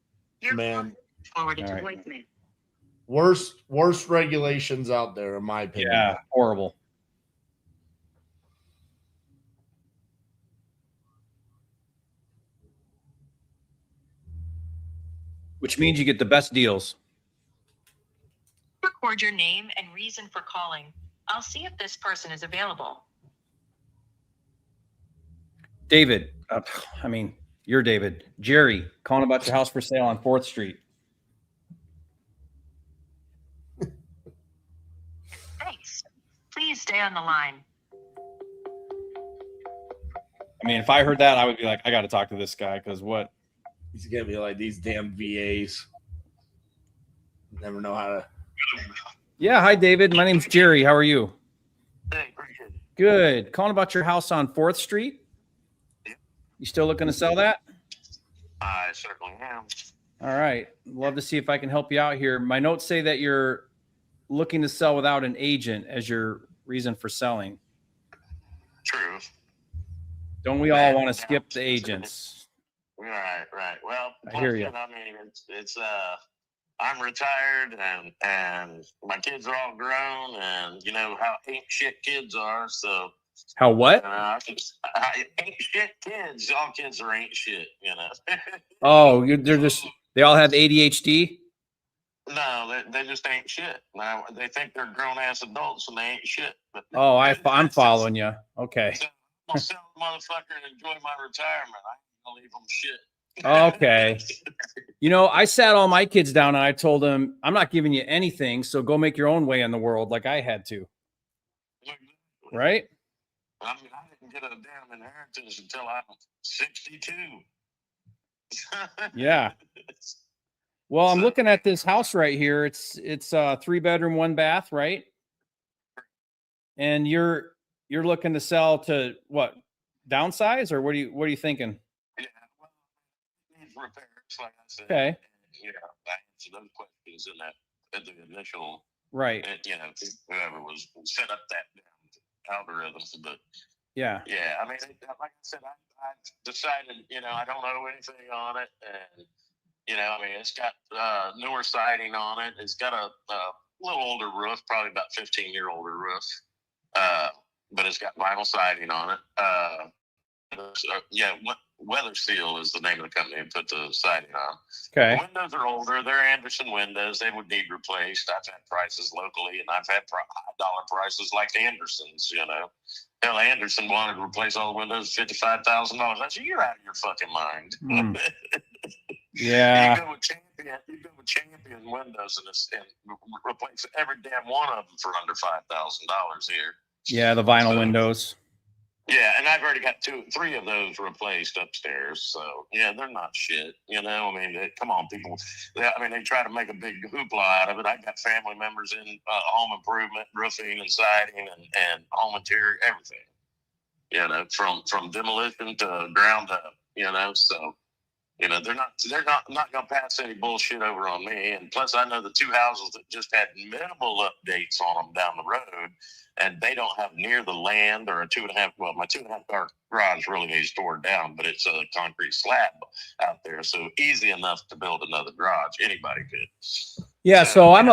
Your
Man.
forwarded
All
to
right.
voicemail.
Worst regulations out there, in my opinion.
Yeah, horrible. Which means you get the best deals.
Record your name and reason for calling. I'll see if this person is available.
David, you're David. Jerry, calling about your house for sale on 4th Street.
Thanks. Please stay on the line.
I mean, if I heard that, I would be like, I got to talk to this guy because what?
He's gonna be like these damn VAs. Never know how to.
Yeah, hi, David. My name's Jerry. How are you?
Hey, pretty good.
Good. Calling about your house on 4th Street. You still looking to sell that?
I certainly am.
All right. Love to see if I can help you out here. My notes say that you're looking to sell without an agent as your reason for selling.
True.
Don't we all want to skip the agents?
Right. Well,
I hear you.
I mean, it's I'm retired and my kids are all grown, and you know how ain't shit kids are. So
How what?
ain't shit kids. All kids are ain't shit. You know.
Oh, they all have ADHD?
No, they just ain't shit. Now they think they're grown ass adults and they ain't shit. But
Oh, I'm following you. Okay.
So I'm gonna sell the motherfucker and enjoy my retirement. I ain't gonna leave them shit.
Okay. You know, I sat all my kids down and I told them, I'm not giving you anything, so go make your own way in the world like I had to. Right?
I mean, I didn't get a damn inheritance until I was 62.
Yeah. Well, I'm looking at this house right here. It's 3-bedroom, 1 bath, right? And you're looking to sell to what? Downsize, or what are you thinking?
Yeah, well, it needs repairs, like I said.
Okay.
Yeah, I answered those questions in the initial,
Right.
you know, whoever was set up that damn algorithm. But
Yeah.
yeah, I mean, like I said, I decided, you know, I don't know anything on it, and you know, I mean, it's got newer siding on it. It's got a little older roof, probably about 15-year older roof, but it's got vinyl siding on it. Weather Seal is the name of the company who put the siding on.
Okay.
The windows are older. They're Anderson windows. They would need replaced. I've had prices locally, and I've had high-dollar prices like Anderson's, you know. Hell, Anderson wanted to replace all the windows for $55,000. I said, you're out of your fucking mind.
Yeah.
You go with Champion windows and replace every damn one of them for under $5,000 here.
Yeah, the vinyl windows.
Yeah, and I've already got 3 of those replaced upstairs. So yeah, they're not shit. You know, I mean, come on, people. They try to make a big hoopla out of it. I got family members in home improvement, roofing and siding, and home interior, everything. You know, from demolition to ground up. You know, so. You know, they're not going to pass any bullshit over on me. And plus, I know the 2 houses that just had minimal updates on them down the road, and they don't have near the land or a 2.5. Well, my 2.5 car garage really needs torn down, but it's a concrete slab out there, so easy enough to build another garage. Anybody could.
Yeah. So I'm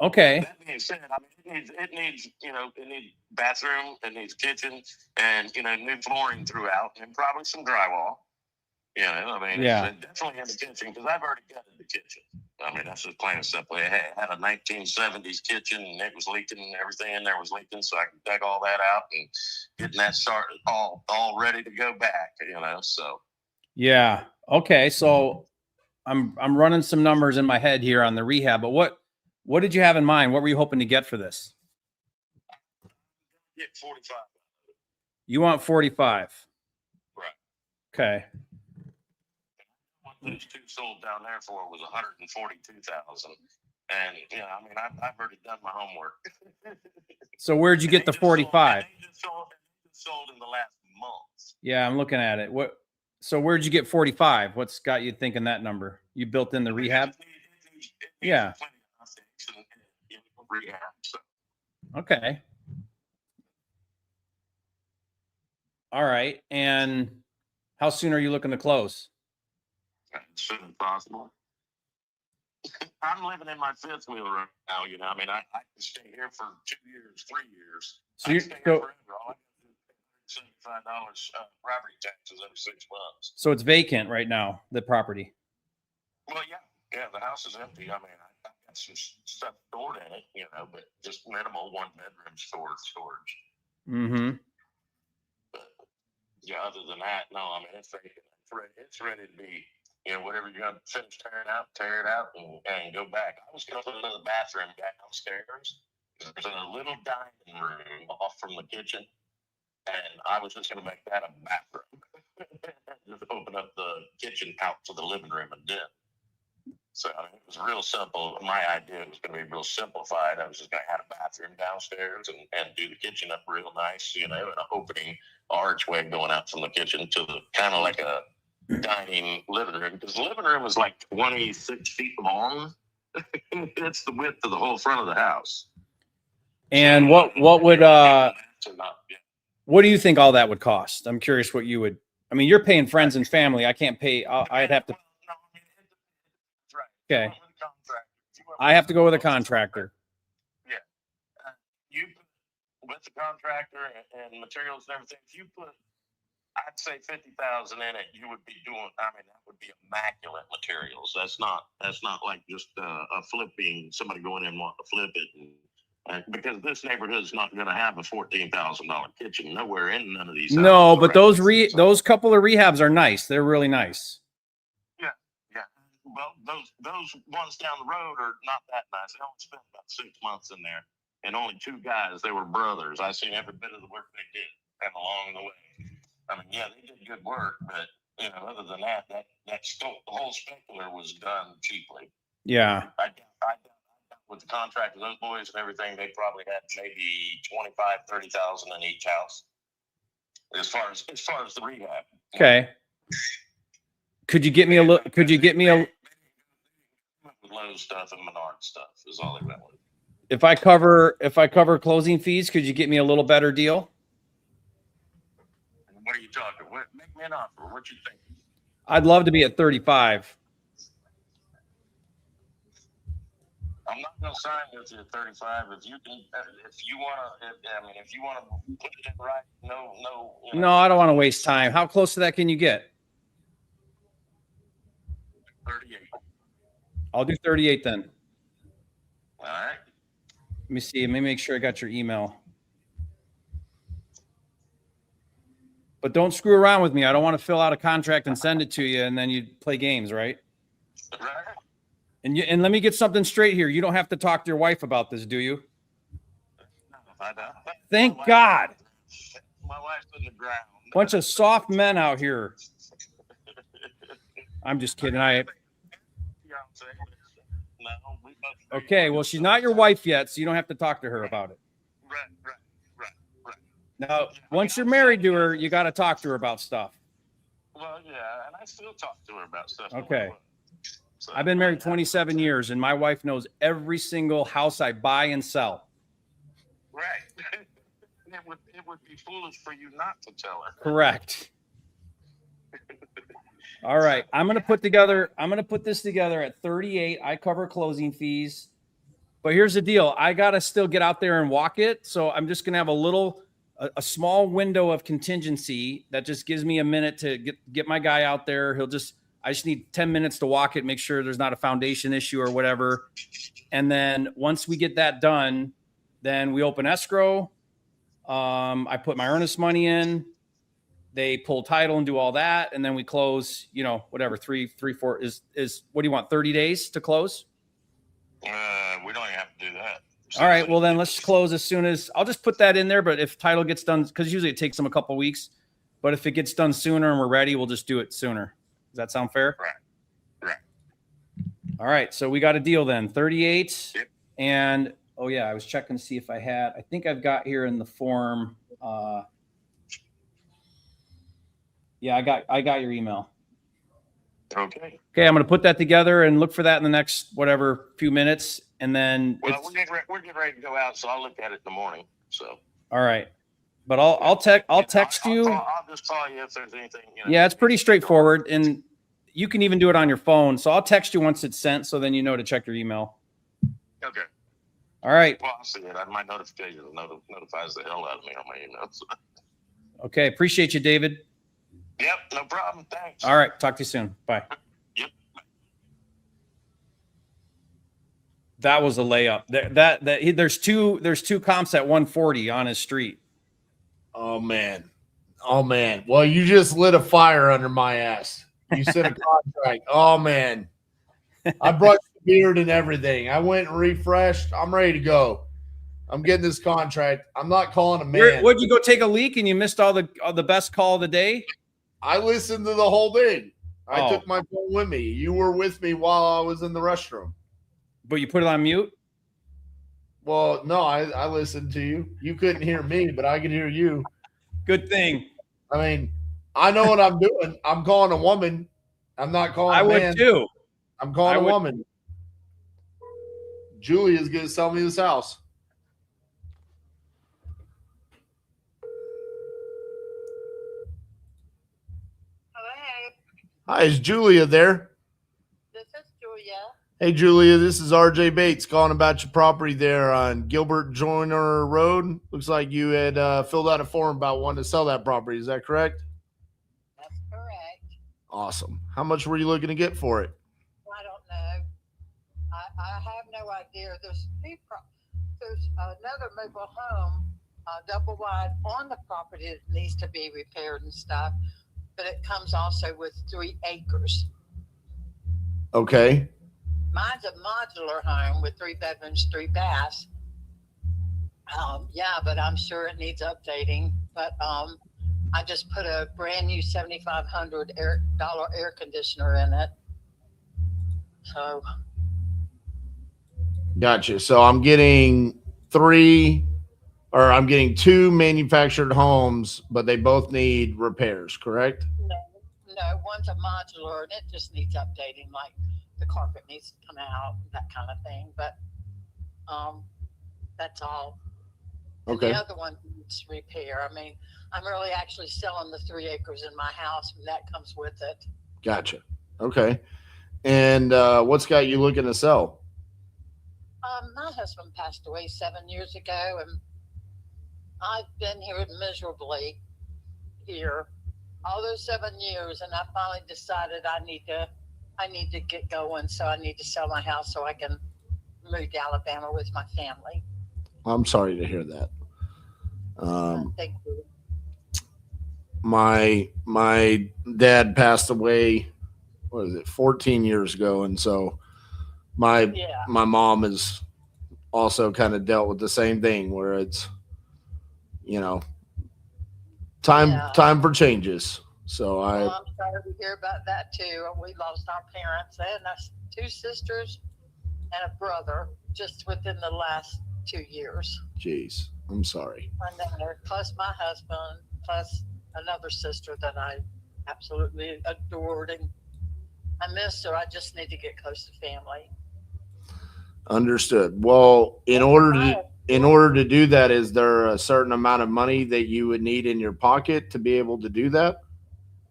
okay.
That being said, I mean, it needs bathroom, it needs kitchen, and new flooring throughout, and probably some drywall. You know, I mean,
yeah.
It's definitely in the kitchen because I've already gutted the kitchen.
I mean, that's just plain and simple. It had a 1970s kitchen, and it was leaking, and everything in there was leaking, so I could dug all that out and getting that started all ready to go back, so.
Yeah. Okay. So I'm running some numbers in my head here on the rehab, but what did you have in mind? What were you hoping to get for this?
Get 45.
You want 45.
Right.
Okay.
What those two sold down there for was 142,000. And I mean, I've already done my homework.
So where'd you get the 45?
They just sold in the last month.
Yeah, I'm looking at it. So where'd you get 45? What's got you thinking that number? You built in the rehab? Yeah.
Rehab. So.
Okay. All right. And how soon are you looking to close?
As soon as possible. I'm living in my fifth wheel right now. I mean, I can stay here for 2 years, 3 years.
So you
stay here forever. All I got to do is pay $75 property taxes every 6 months.
So it's vacant right now, the property.
Well, yeah, the house is empty. I mean, I got some stuff stored in it, but just minimal 1-bedroom storage.
Mm-hmm.
But yeah, other than that, no. I mean, it's vacant. It's ready to be. Whatever you're going to finish tear it out and go back. I was going to put another bathroom downstairs. There's a little dining room off from the kitchen, and I was just going to make that a bathroom. Just open up the kitchen out to the living room and den. So I mean, it was real simple. My idea was going to be real simplified. I was just going to have a bathroom downstairs and do the kitchen up real nice, and an opening archway going out from the kitchen to the kind of like a dining living room, because the living room is like 26 feet long. It's the width of the whole front of the house.
And what do you think all that would cost? I'm curious what you would. I mean, you're paying friends and family. I can't pay. I'd have to. Okay. I have to go with a contractor.
Yeah. You with the contractor and materials and everything. If you put, I'd say 50,000 in it, you would be doing. I mean, that would be immaculate materials. That's not like just a flipping. Somebody going in wanting to flip it, because this neighborhood is not going to have a $14,000 kitchen. Nowhere in none of these.
No, but those couple of rehabs are nice. They're really nice.
Yeah. Well, those ones down the road are not that nice. They only spent about 6 months in there, and only 2 guys. They were brothers. I seen every bit of the work they did, and along the way. I mean, yeah, they did good work, but other than that the whole specular was done cheaply.
Yeah.
I with the contract of those boys and everything, they probably had maybe 25,000-30,000 in each house. As far as the rehab.
Okay. Could you get me a little?
Lowe's stuff and Menard stuff is all they went with.
If I cover closing fees, could you get me a little better deal?
What are you talking? Make me an offer. What you think?
I'd love to be at 35.
I'm not going to sign with you at 35. If you want to put it in right, no.
No, I don't want to waste time. How close to that can you get?
38.
I'll do 38 then.
All right.
Let me see. Let me make sure I got your email. But don't screw around with me. I don't want to fill out a contract and send it to you, and then you play games, right?
Right.
And let me get something straight here. You don't have to talk to your wife about this, do you?
No, I don't.
Thank God.
My wife's in the ground.
Bunch of soft men out here. I'm just kidding. Okay, well, she's not your wife yet, so you don't have to talk to her about it.
Right.
Now, once you're married to her, you got to talk to her about stuff.
Well, yeah, and I still talk to her about stuff.
Okay. So, I've been married 27 years, and my wife knows every single house I buy and sell.
Right. It would be foolish for you not to tell her.
Correct. All right. I'm going to put this together at 38. I cover closing fees. But here's the deal. I got to still get out there and walk it. So I'm just going to have a small window of contingency that just gives me a minute to get my guy out there. I just need 10 minutes to walk it, make sure there's not a foundation issue or whatever. And then once we get that done, then we open escrow. I put my earnest money in. They pull title and do all that. And then we close, you know, whatever, 3, 4 is what do you want? 30 days to close?
We don't even have to do that.
All right. Well, then let's close as soon as I'll just put that in there. But if title gets done, because usually it takes them a couple of weeks, but if it gets done sooner and we're ready, we'll just do it sooner. Does that sound fair?
Right.
All right. So we got a deal then. 38.
Yep.
And oh yeah, I was checking to see if I think I've got here in the form. Yeah, I got your email.
Okay.
Okay, I'm going to put that together and look for that in the next whatever few minutes, and then
Well, we're getting ready to go out, so I'll look at it in the morning. So.
All right, but I'll text you.
I'll just call you if there's anything. You know.
Yeah, it's pretty straightforward, and you can even do it on your phone. So I'll text you once it's sent, so then you know to check your email.
Okay.
All right.
Well, I'll see it. My notification notifies the hell out of me on my emails.
Okay, appreciate you, David.
Yep, no problem. Thanks.
All right, talk to you soon. Bye.
Yep.
That was a layup. There's two comps at 140 on his street.
Oh man. Well, you just lit a fire under my ass. You said a contract. Oh man. I brushed the beard and everything. I went and refreshed. I'm ready to go. I'm getting this contract. I'm not calling a man.
Would you go take a leak and you missed all the best call of the day?
I listened to the whole thing. I
Oh.
took my phone with me. You were with me while I was in the restroom.
But you put it on mute?
Well, no, I listened to you. You couldn't hear me, but I could hear you.
Good thing.
I mean, I know what I'm doing. I'm calling a woman. I'm not calling
I
a man.
would too.
I'm calling
I
a
would-
woman. Julie is going to sell me this house.
Hello,
Hi, is Julia there?
this is Julia.
Hey, Julia, this is RJ Bates calling about your property there on Gilbert Joyner Road. Looks like you had filled out a form about wanting to sell that property. Is that correct?
That's correct.
Awesome. How much were you looking to get for it?
I don't know. I have no idea. There's another mobile home, double wide on the property that needs to be repaired and stuff, but it comes also with 3 acres.
Okay.
Mine's a modular home with 3 bedrooms, 3 baths. Yeah, but I'm sure it needs updating. But I just put a brand new $7,500 air conditioner in it. So
Gotcha. So I'm getting 2 manufactured homes, but they both need repairs, correct?
no, one's a modular and it just needs updating, like the carpet needs to come out, that kind of thing. But that's all. And
Okay.
the other one needs repair. I mean, I'm really actually selling the 3 acres in my house, and that comes with it.
Gotcha. Okay. And what's got you looking to sell?
My husband passed away 7 years ago, and I've been here miserably here all those 7 years, and I finally decided I need to get going. So I need to sell my house so I can move to Alabama with my family.
I'm sorry to hear that.
Thank you.
My dad passed away, 14 years ago, and so my mom has also kind of dealt with the same thing where it's time for changes. So
I'm sorry to hear about that too. We lost our parents and us 2 sisters and a brother just within the last 2 years.
Geez, I'm sorry.
And then plus my husband, plus another sister that I absolutely adored, and I miss her. I just need to get close to family.
Understood. Well, in order to do that, is there a certain amount of money that you would need in your pocket to be able to do that?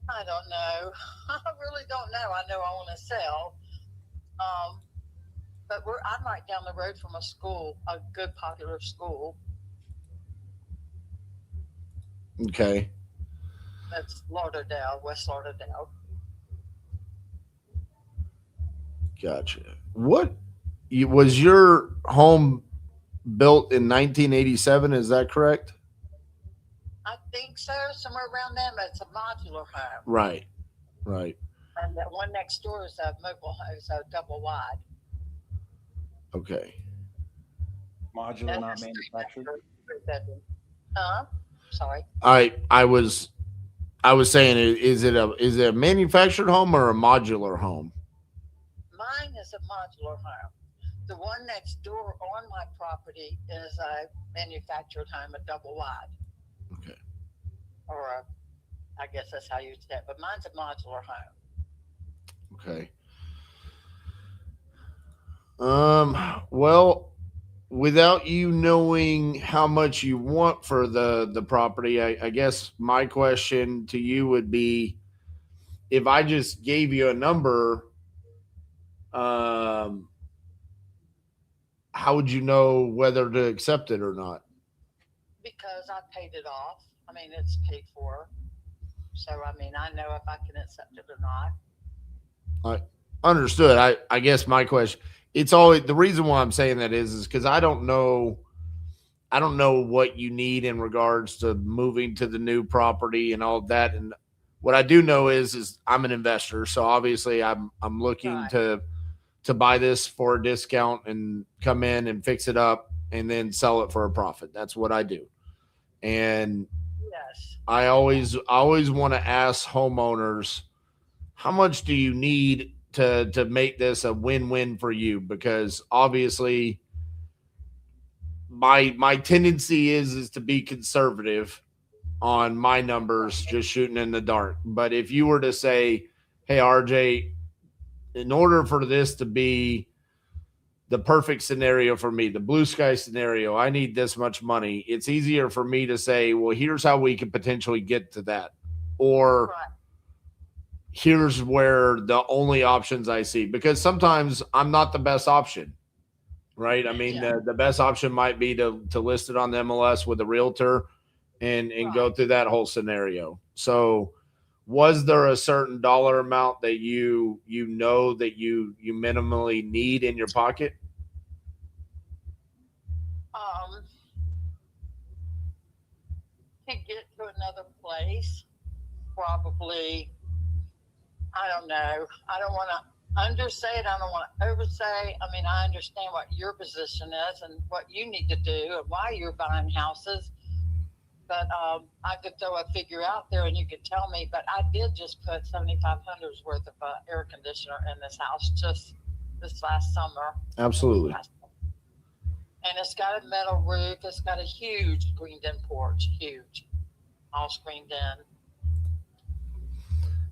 I don't know. I really don't know. I know I want to sell. But I'm right down the road from a school, a good popular school.
Okay.
That's Lauderdale, West Lauderdale.
Gotcha. Was your home built in 1987? Is that correct?
I think so, somewhere around there, but it's a modular home.
Right. Right.
And the one next door is a mobile home, so double wide.
Okay.
Modular, not manufactured.
Sorry.
I was saying, is it a manufactured home or a modular home?
Mine is a modular home. The one next door on my property is a manufactured home, a double wide.
Okay.
Or I guess that's how you say it, but mine's a modular home.
Okay. Well, without you knowing how much you want for the property, I guess my question to you would be, if I just gave you a number, how would you know whether to accept it or not?
Because I paid it off. I mean, it's paid for. So, I mean, I know if I can accept it or not.
Understood. I guess my question, it's always the reason why I'm saying that is because I don't know what you need in regards to moving to the new property and all of that. And what I do know is I'm an investor, so obviously I'm looking
Right.
to buy this for a discount and come in and fix it up and then sell it for a profit. That's what I do. And
Yes.
I always want to ask homeowners, how much do you need to make this a win-win for you? Because obviously my tendency is to be conservative on my numbers, just shooting in the dark. But if you were to say, hey, RJ, in order for this to be the perfect scenario for me, the blue sky scenario, I need this much money. It's easier for me to say, well, here's how we could potentially get to that. Or
Right.
here's where the only options I see, because sometimes I'm not the best option, right? I mean,
Yeah.
the best option might be to list it on the MLS with a realtor and go
Right.
through that whole scenario. So was there a certain dollar amount that you know that you minimally need in your pocket?
To get to another place, probably, I don't know. I don't want to undersay it. I don't want to oversay. I mean, I understand what your position is and what you need to do and why you're buying houses. But I could throw a figure out there and you could tell me. But I did just put $7,500 worth of air conditioner in this house just this last summer.
Absolutely.
And it's got a metal roof. It's got a huge screened-in porch, huge, all screened in.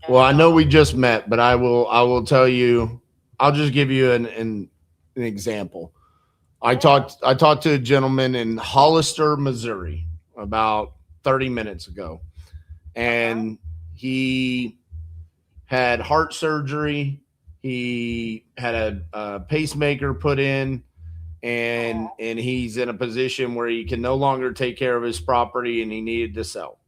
Well, I know we just met, but I will tell you, I'll just give you an example. I talked to a gentleman in Hollister, Missouri about 30 minutes ago, and he had heart surgery. He had a pacemaker put in, and he's in a position where he can no longer take care of his property and he needed to sell.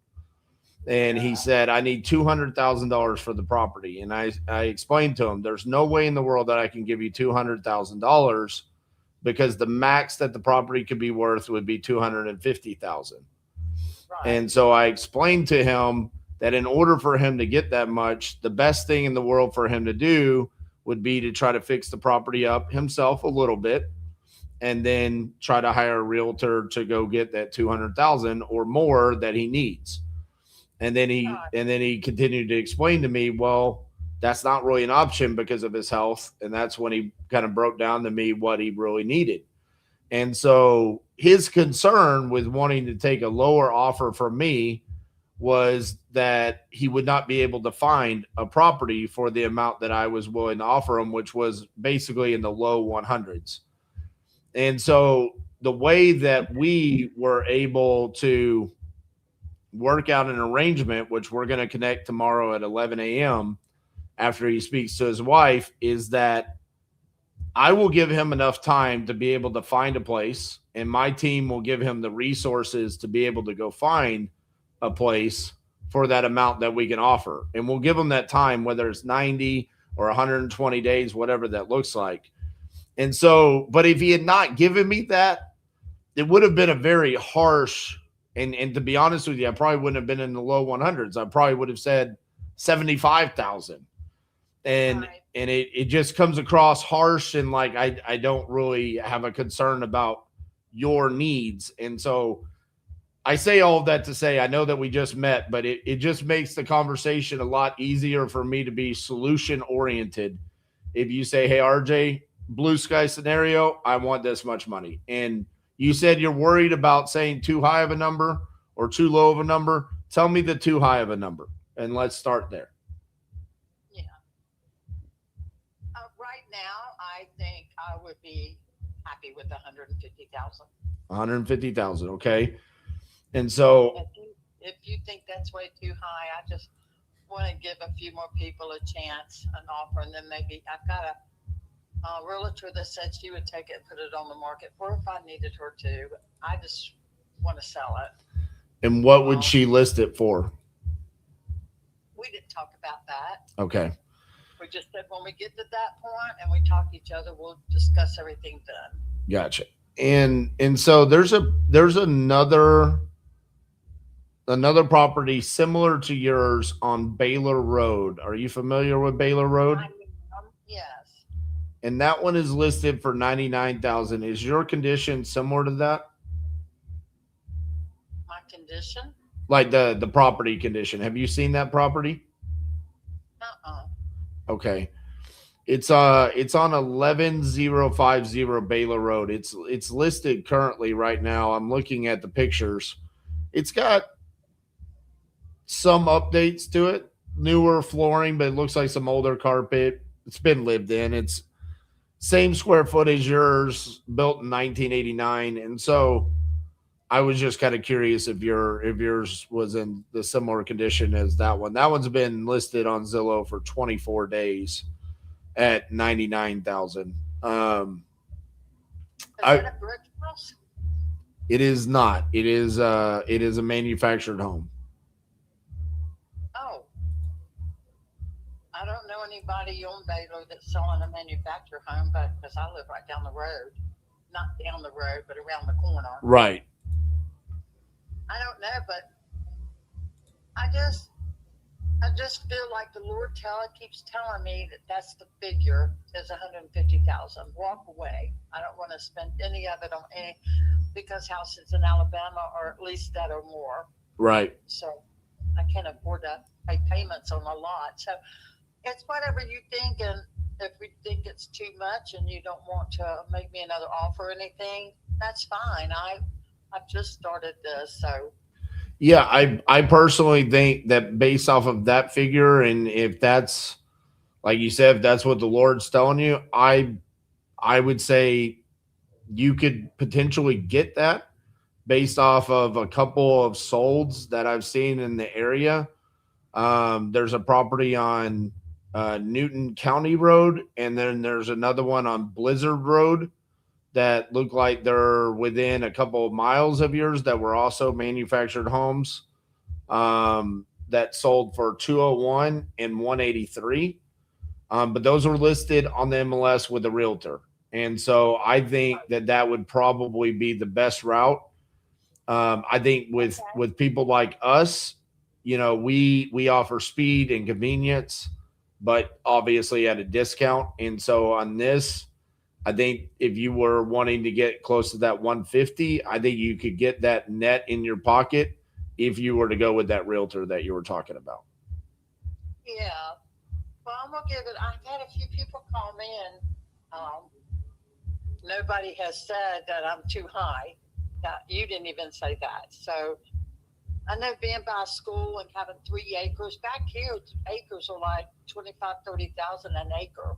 And he said, I need $200,000 for the property. And I explained to him, there's no way in the world that I can give you $200,000 because the max that the property could be worth would be $250,000.
Right.
And so I explained to him that in order for him to get that much, the best thing in the world for him to do would be to try to fix the property up himself a little bit and then try to hire a realtor to go get that $200,000 or more that he needs. And then he continued to explain to me, well, that's not really an option because of his health. And that's when he kind of broke down to me what he really needed. And so his concern with wanting to take a lower offer from me was that he would not be able to find a property for the amount that I was willing to offer him, which was basically in the low 100s. And so the way that we were able to work out an arrangement, which we're going to connect tomorrow at 11 a.m. after he speaks to his wife, is that I will give him enough time to be able to find a place, and my team will give him the resources to be able to go find a place for that amount that we can offer. And we'll give him that time, whether it's 90 or 120 days, whatever that looks like. And so, but if he had not given me that, it would have been a very harsh, and to be honest with you, I probably wouldn't have been in the low 100s. I probably would have said 75,000. And
Right.
and it just comes across harsh, and like I don't really have a concern about your needs. And so I say all of that to say I know that we just met, but it just makes the conversation a lot easier for me to be solution oriented. If you say, hey, RJ, blue sky scenario, I want this much money. And you said you're worried about saying too high of a number or too low of a number. Tell me the too high of a number, and let's start there.
Yeah. Right now, I think I would be happy with 150,000.
150,000. Okay. And so,
If you think that's way too high, I just want to give a few more people a chance, an offer, and then maybe I've got a realtor that said she would take it and put it on the market for if I needed her to. I just want to sell it.
and what would she list it for?
We didn't talk about that.
Okay.
We just said when we get to that point and we talk to each other, we'll discuss everything then.
Gotcha. And so there's another property similar to yours on Baylor Road. Are you familiar with Baylor Road?
Yes.
And that one is listed for 99,000. Is your condition similar to that?
My condition?
Like the property condition. Have you seen that property? Okay. It's on 11050 Baylor Road. It's listed currently right now. I'm looking at the pictures. It's got some updates to it, newer flooring, but it looks like some older carpet. It's been lived in. It's same square foot as yours, built in 1989. And so I was just kind of curious if yours was in the similar condition as that one. That one's been listed on Zillow for 24 days at 99,000.
Is that a brick house?
It is not. It is a manufactured home.
Oh. I don't know anybody on Baylor that's selling a manufactured home, but because I live right down the road. Not down the road, but around the corner.
Right.
I don't know, but I just feel like the Lord keeps telling me that that's the figure is 150,000. Walk away. I don't want to spend any of it on any, because houses in Alabama are at least that or more.
Right.
So I can't afford to pay payments on a lot. So it's whatever you think, and if we think it's too much and you don't want to make me another offer or anything, that's fine. I've just started this, so.
Yeah, I personally think that based off of that figure, and if that's, like you said, if that's what the Lord's telling you, I would say you could potentially get that based off of a couple of solds that I've seen in the area. There's a property on Newton County Road, and then there's another one on Blizzard Road that look like they're within a couple of miles of yours that were also manufactured homes that sold for 201 and 183. But those were listed on the MLS with a realtor. And so I think that would probably be the best route. I think with people like us, you know, we offer speed and convenience, but obviously at a discount. And so on this, I think if you were wanting to get close to that 150, I think you could get that net in your pocket if you were to go with that realtor that you were talking about.
Yeah. Well, I'm going to give it, I've had a few people call me, and nobody has said that I'm too high. You didn't even say that. So I know being by a school and having 3 acres, back here, acres are like 25, 30,000 an acre.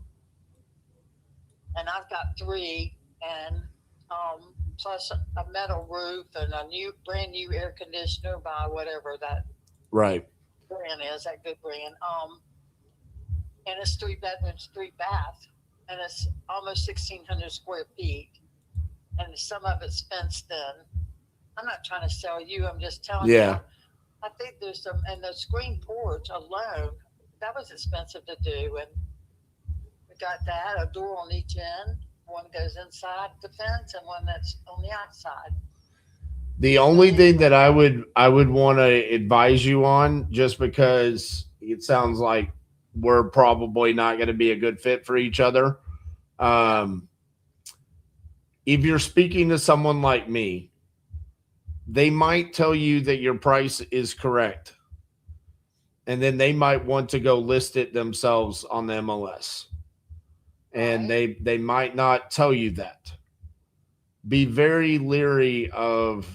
And I've got 3, and plus a metal roof and a brand new air conditioner by whatever that
Right.
brand is, that good brand. And it's 3 bedrooms, 3 baths, and it's almost 1,600 square feet. And some of it's fenced in. I'm not trying to sell you. I'm just telling you. I think there's some, and the screen porch alone, that was expensive to do. And got that, a door on each end. One goes inside the fence and one that's on the outside.
The only thing that I would want to advise you on, just because it sounds like we're probably not going to be a good fit for each other. If you're speaking to someone like me, they might tell you that your price is correct. And then they might want to go list it themselves on the MLS. And they might not tell you that. Be very leery of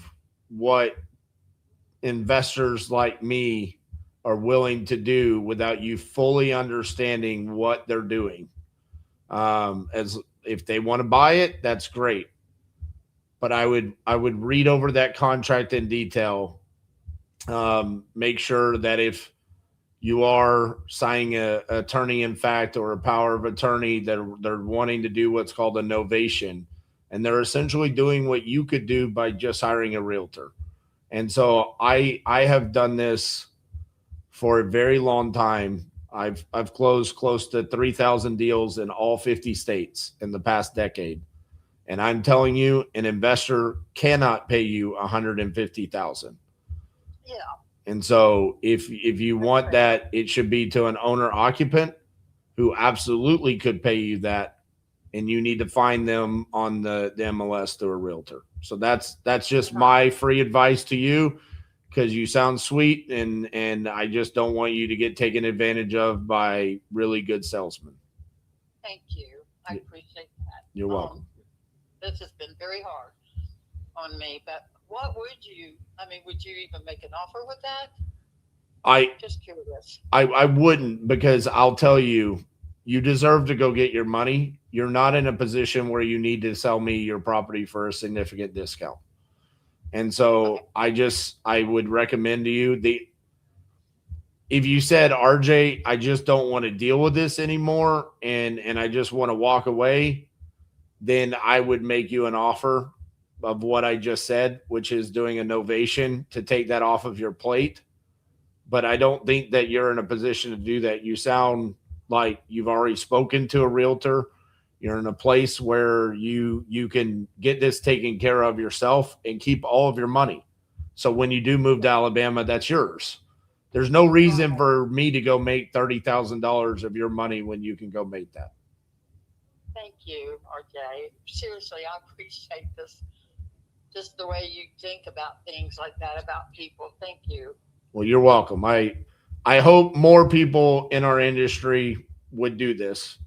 what investors like me are willing to do without you fully understanding what they're doing. As if they want to buy it, that's great. But I would read over that contract in detail. Make sure that if you are signing a attorney in fact or a power of attorney, that they're wanting to do what's called a novation, and they're essentially doing what you could do by just hiring a realtor. And so I have done this for a very long time. I've closed close to 3,000 deals in all 50 states in the past decade. And I'm telling you, an investor cannot pay you $150,000.
Yeah.
And so if you want that, it should be to an owner occupant who absolutely could pay you that. And you need to find them on the MLS through a realtor. So that's just my free advice to you, because you sound sweet, and I just don't want you to get taken advantage of by really good salesmen.
Thank you. I appreciate that.
You're welcome.
This has been very hard on me, but what would you even make an offer with that? Just curious.
I wouldn't, because I'll tell you, you deserve to go get your money. You're not in a position where you need to sell me your property for a significant discount. And so I would recommend to you, if you said, RJ, I just don't want to deal with this anymore, and I just want to walk away, then I would make you an offer of what I just said, which is doing a novation to take that off of your plate. But I don't think that you're in a position to do that. You sound like you've already spoken to a realtor. You're in a place where you can get this taken care of yourself and keep all of your money. So when you do move to Alabama, that's yours. There's no reason for me to go make $30,000 of your money when you can go make that.
Thank you, RJ. Seriously, I appreciate this. Just the way you think about things like that, about people. Thank you.
Well, you're welcome. I hope more people in our industry would do this,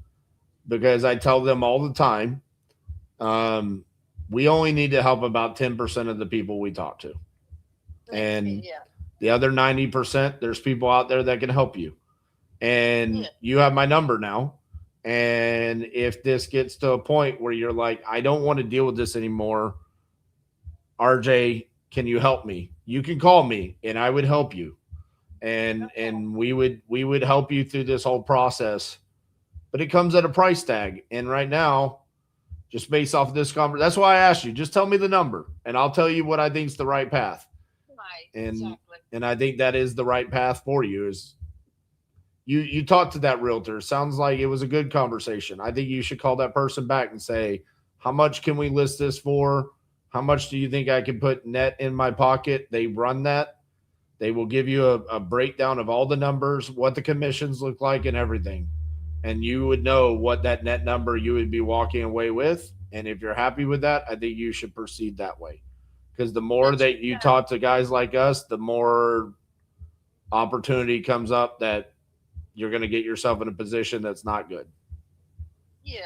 because I tell them all the time, we only need to help about 10% of the people we talk to. And the other 90%, there's people out there that can help you. And you have my number now. And if this gets to a point where you're like, I don't want to deal with this anymore, RJ, can you help me? You can call me and I would help you. And we would help you through this whole process. But it comes at a price tag. And right now, just based off of this conversation, that's why I asked you, just tell me the number and I'll tell you what I think is the right path.
Right.
And I think that is the right path for you. Is you talked to that realtor. Sounds like it was a good conversation. I think you should call that person back and say, how much can we list this for? How much do you think I can put net in my pocket? They run that. They will give you a breakdown of all the numbers, what the commissions look like and everything. And you would know what that net number you would be walking away with. And if you're happy with that, I think you should proceed that way. Because the more that you talk to guys like us, the more opportunity comes up that you're going to get yourself in a position that's not good.
Yeah.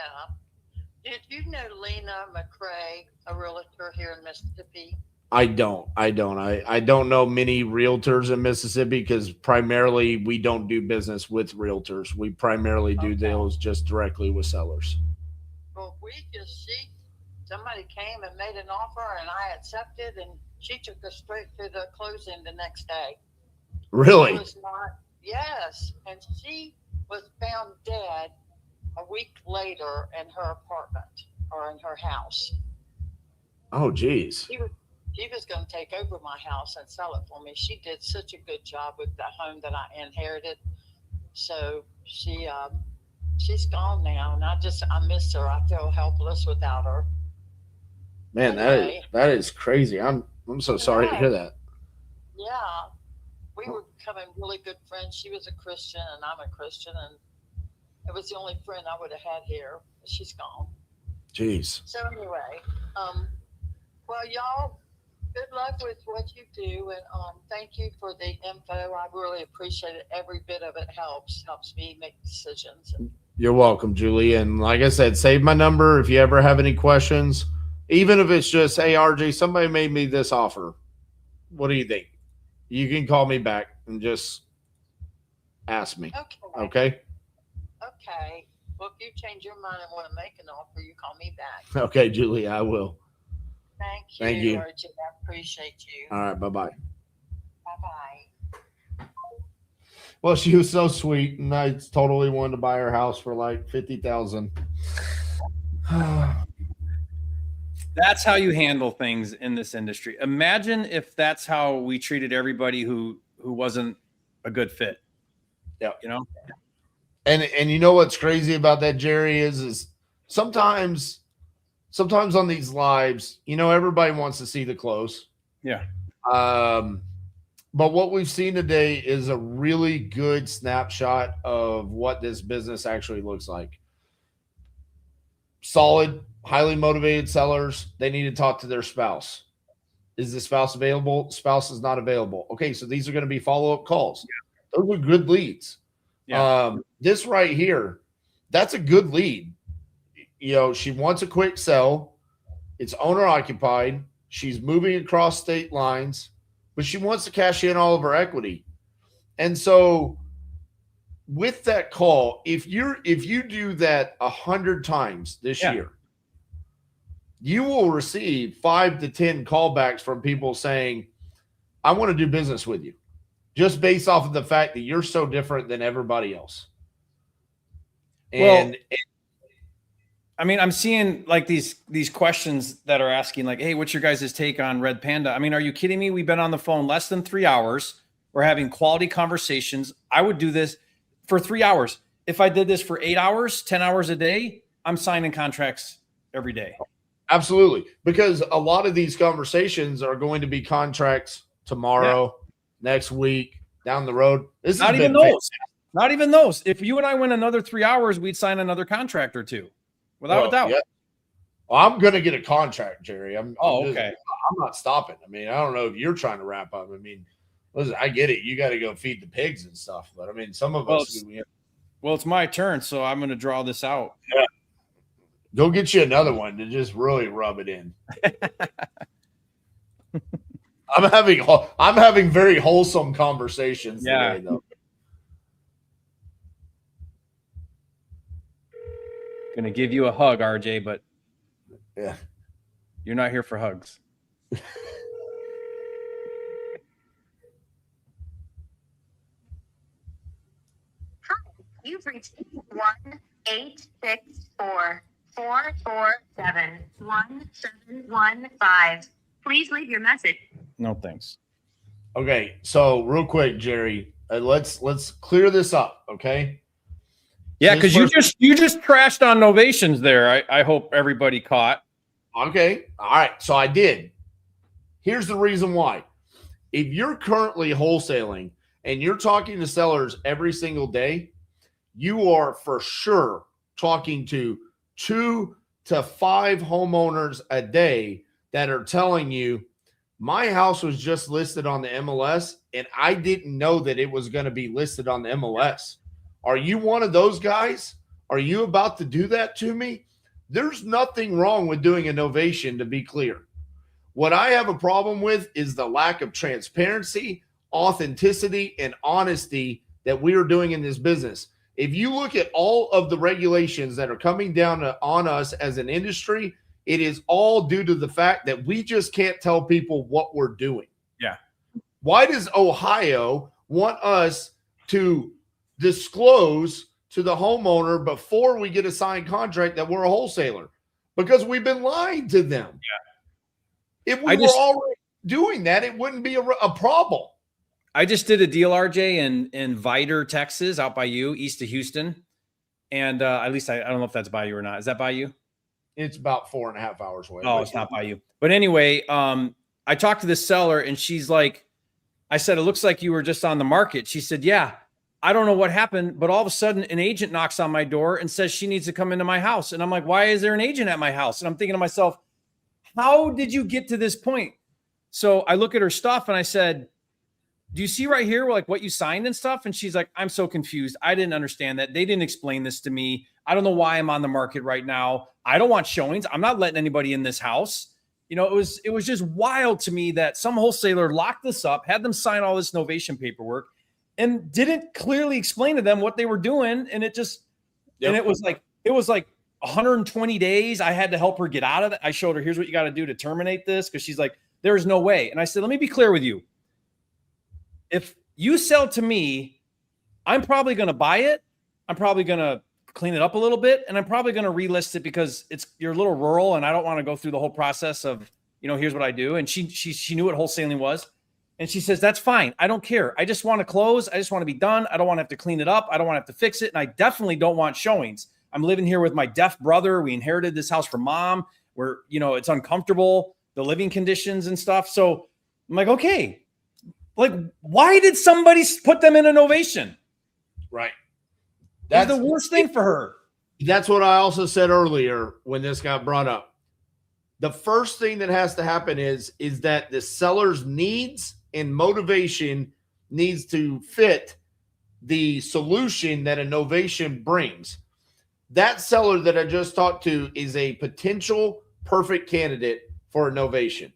Did you know Lena McCrae, a realtor here in Mississippi?
I don't. I don't know many realtors in Mississippi, because primarily we don't do business with realtors. We primarily do deals just directly with sellers.
Well, somebody came and made an offer and I accepted, and she took us straight to the closing the next day.
Really?
Yes. And she was found dead a week later in her apartment or in her house.
Oh, geez.
She was going to take over my house and sell it for me. She did such a good job with the home that I inherited. So she she's gone now, and I miss her. I feel helpless without her.
Man,
Anyway.
that is crazy. I'm so sorry to hear that.
Yeah, we were becoming really good friends. She was a Christian, and I'm a Christian, and it was the only friend I would have had here. But she's gone.
Jeez.
So anyway, well, y'all, good luck with what you do, and thank you for the info. I really appreciate it. Every bit of it helps me make decisions.
You're welcome, Julie. And like I said, save my number if you ever have any questions. Even if it's just, hey, RJ, somebody made me this offer. What do you think? You can call me back and just ask me. Okay?
Okay. Well, if you change your mind and want to make an offer, you call me back.
Okay, Julie, I will.
Thank you. RJ. I appreciate you.
All right, bye-bye.
Bye-bye.
Well, she was so sweet, and I totally wanted to buy her house for like $50,000.
That's how you handle things in this industry. Imagine if that's how we treated everybody who wasn't a good fit.
Yeah.
You know?
And you know what's crazy about that, Jerry, is sometimes on these lives, you know, everybody wants to see the close.
Yeah.
But what we've seen today is a really good snapshot of what this business actually looks like. Solid, highly motivated sellers. They need to talk to their spouse. Is the spouse available? Spouse is not available. Okay, so these are going to be follow-up calls. Yeah. Those are good leads. Yeah. This right here, that's a good lead. You know, she wants a quick sell. It's owner occupied. She's moving across state lines, but she wants to cash in all of her equity. And so with that call, if you do that 100 times this year, you will receive 5 to 10 callbacks from people saying, I want to do business with you, just based off of the fact that you're so different than everybody else. And
I mean, I'm seeing like these questions that are asking like, hey, what's your guys' take on Red Panda? I mean, are you kidding me? We've been on the phone less than 3 hours. We're having quality conversations. I would do this for 3 hours. If I did this for 8 hours, 10 hours a day, I'm signing contracts every day.
Absolutely. Because a lot of these conversations are going to be contracts tomorrow, next week, down the road. This
not even those. Not even those. If you and I went another 3 hours, we'd sign another contract or two. Without a doubt. Yeah.
Well, I'm going to get a contract, Jerry. I'm not stopping. I mean, I don't know if you're trying to wrap up. I mean, listen, I get it. You got to go feed the pigs and stuff. But, I mean, some of us.
Well, it's my turn, so I'm going to draw this out.
Yeah. Go get you another one to just really rub it in. I'm having very wholesome conversations today, though.
Gonna give you a hug, RJ, but
yeah,
you're not here for hugs.
Hi, you've reached 1-864-447-1715. Please leave your message.
No thanks.
Okay, so real quick, Jerry, let's clear this up, okay?
Yeah, because you just trashed on novations there. I hope everybody caught.
Okay. All right. So I did. Here's the reason why. If you're currently wholesaling and you're talking to sellers every single day, you are for sure talking to 2 to 5 homeowners a day that are telling you, my house was just listed on the MLS and I didn't know that it was going to be listed on the MLS. Are you one of those guys? Are you about to do that to me? There's nothing wrong with doing a novation, to be clear. What I have a problem with is the lack of transparency, authenticity, and honesty that we are doing in this business. If you look at all of the regulations that are coming down on us as an industry, it is all due to the fact that we just can't tell people what we're doing.
Yeah.
Why does Ohio want us to disclose to the homeowner before we get a signed contract that we're a wholesaler? Because we've been lying to them. Yeah. If we were already doing that, it wouldn't be a problem.
I just did a deal, RJ, in Vidor, Texas, out by you, east of Houston. And at least I don't know if that's by you or not. Is that by you?
It's about 4.5 hours away.
Oh, it's not by you. But anyway, I talked to this seller and she's like, I said, it looks like you were just on the market. She said, yeah, I don't know what happened, but all of a sudden an agent knocks on my door and says she needs to come into my house. And I'm like, why is there an agent at my house? And I'm thinking to myself, how did you get to this point? So I look at her stuff and I said, do you see right here, like what you signed and stuff? And she's like, I'm so confused. I didn't understand that. They didn't explain this to me. I don't know why I'm on the market right now. I don't want showings. I'm not letting anybody in this house. You know, it was just wild to me that some wholesaler locked this up, had them sign all this novation paperwork and didn't clearly explain to them what they were doing. And it just, and it was like 120 days. I had to help her get out of it. I showed her, here's what you got to do to terminate this. Cause she's like, there's no way. And I said, let me be clear with you. If you sell to me, I'm probably going to buy it. I'm probably going to clean it up a little bit. And I'm probably going to relist it because you're a little rural and I don't want to go through the whole process of, you know, here's what I do. And she knew what wholesaling was. And she says, that's fine. I don't care. I just want to close. I just want to be done. I don't want to have to clean it up. I don't want to have to fix it. And I definitely don't want showings. I'm living here with my deaf brother. We inherited this house from mom where, you know, it's uncomfortable, the living conditions and stuff. So I'm like, okay, like, why did somebody put them in a novation?
Right.
That's the worst thing for her.
That's what I also said earlier when this got brought up. The first thing that has to happen is that the seller's needs and motivation needs to fit the solution that a novation brings. That seller that I just talked to is a potential perfect candidate for a novation.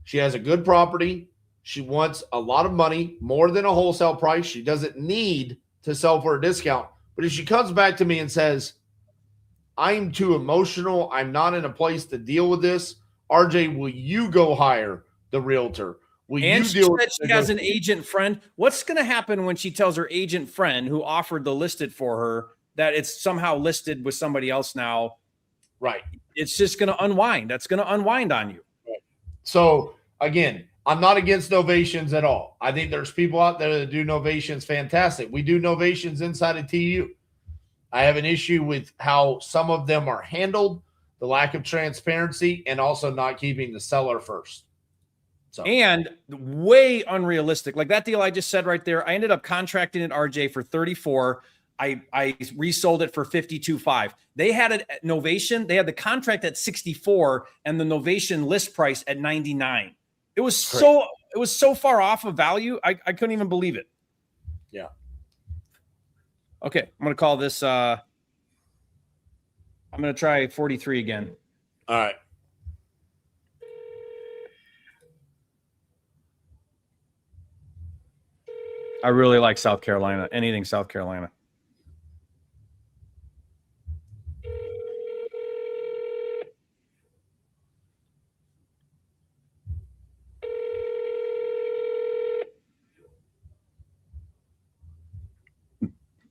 She has a good property. She wants a lot of money, more than a wholesale price. She doesn't need to sell for a discount. But if she comes back to me and says, I'm too emotional, I'm not in a place to deal with this, RJ, will you go hire the realtor? Will
and
you
she
deal
said she has an agent friend. What's going to happen when she tells her agent friend who offered the listed for her that it's somehow listed with somebody else now?
Right.
It's just going to unwind. That's going to unwind on you.
Right. So again, I'm not against novations at all. I think there's people out there that do novations fantastic. We do novations inside of TU. I have an issue with how some of them are handled, the lack of transparency, and also not keeping the seller first. So. And
way unrealistic. Like that deal I just said right there, I ended up contracting it RJ for 34. I resold it for 52.5. They had it at novation. They had the contract at 64 and the novation list price at 99. It was so far off of value. I couldn't even believe it.
Yeah.
Okay. I'm going to call this, I'm going to try 43 again.
All right.
I really like South Carolina, anything South Carolina.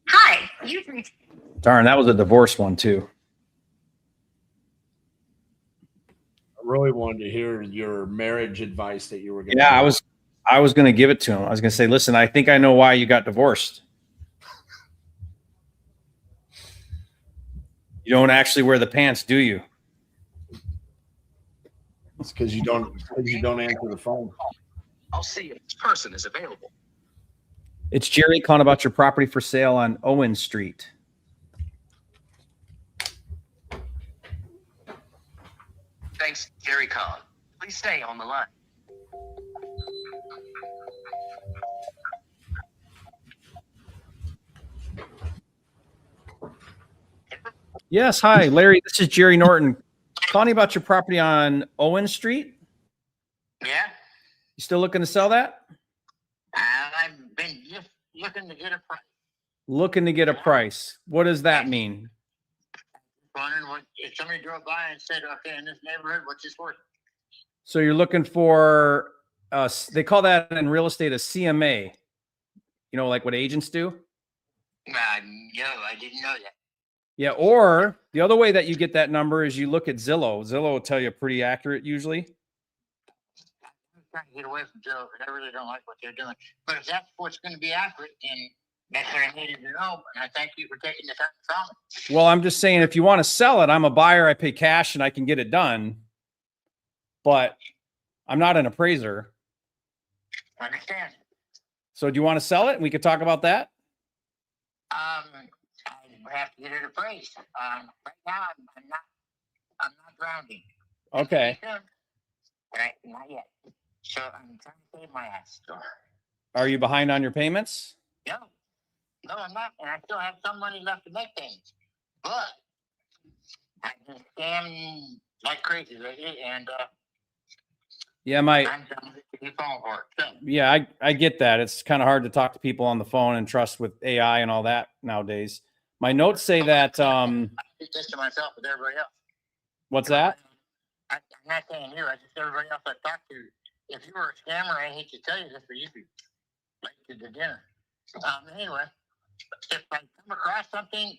Hi, you've reached.
Darn, that was a divorce one too.
I really wanted to hear your marriage advice that you were going to.
Yeah, I was going to give it to him. I was going to say, listen, I think I know why you got divorced. You don't actually wear the pants, do you?
It's because you don't answer the phone.
I'll see if this person is available.
It's Jerry calling about your property for sale on Owen Street.
Thanks, Jerry Kahn. Please stay on the line.
Yes, hi, Larry. This is Jerry Norton calling about your property on Owen Street.
Yeah,
You still looking to sell that?
I've been just looking to get a price.
Looking to get a price. What does that mean?
Wondering what if somebody drove by and said, "Okay, in this neighborhood, what's this worth?"
So you're looking for, they call that in real estate a CMA. You know, like what agents do?
No, I didn't know that.
Yeah, or the other way that you get that number is you look at Zillow. Zillow will tell you pretty accurate usually.
I'm trying to get away from Joe because I really don't like what they're doing. But if that's what's going to be accurate, then
That's what I needed to know, and I thank you for taking the time to tell me.
Well, I'm just saying, if you want to sell it, I'm a buyer. I pay cash and I can get it done. But I'm not an appraiser.
I understand.
So do you want to sell it? And we could talk about that.
I have to get it appraised. Right now, I'm not grounding.
Okay.
Right, not yet. So I'm trying to save my ass.
Are you behind on your payments?
No, I'm not, and I still have some money left to make things. But I've been scammed like crazy lately, and
Yeah,
I'm done with the phone work. So,
yeah, I get that. It's kind of hard to talk to people on the phone and trust with AI and all that nowadays. My notes say that.
I did this to myself with everybody else.
What's that?
I'm not saying you. I just everybody else I talked to. If you were a scammer, I hate to tell you this, but you'd be late to the dinner. Anyway, if I come across something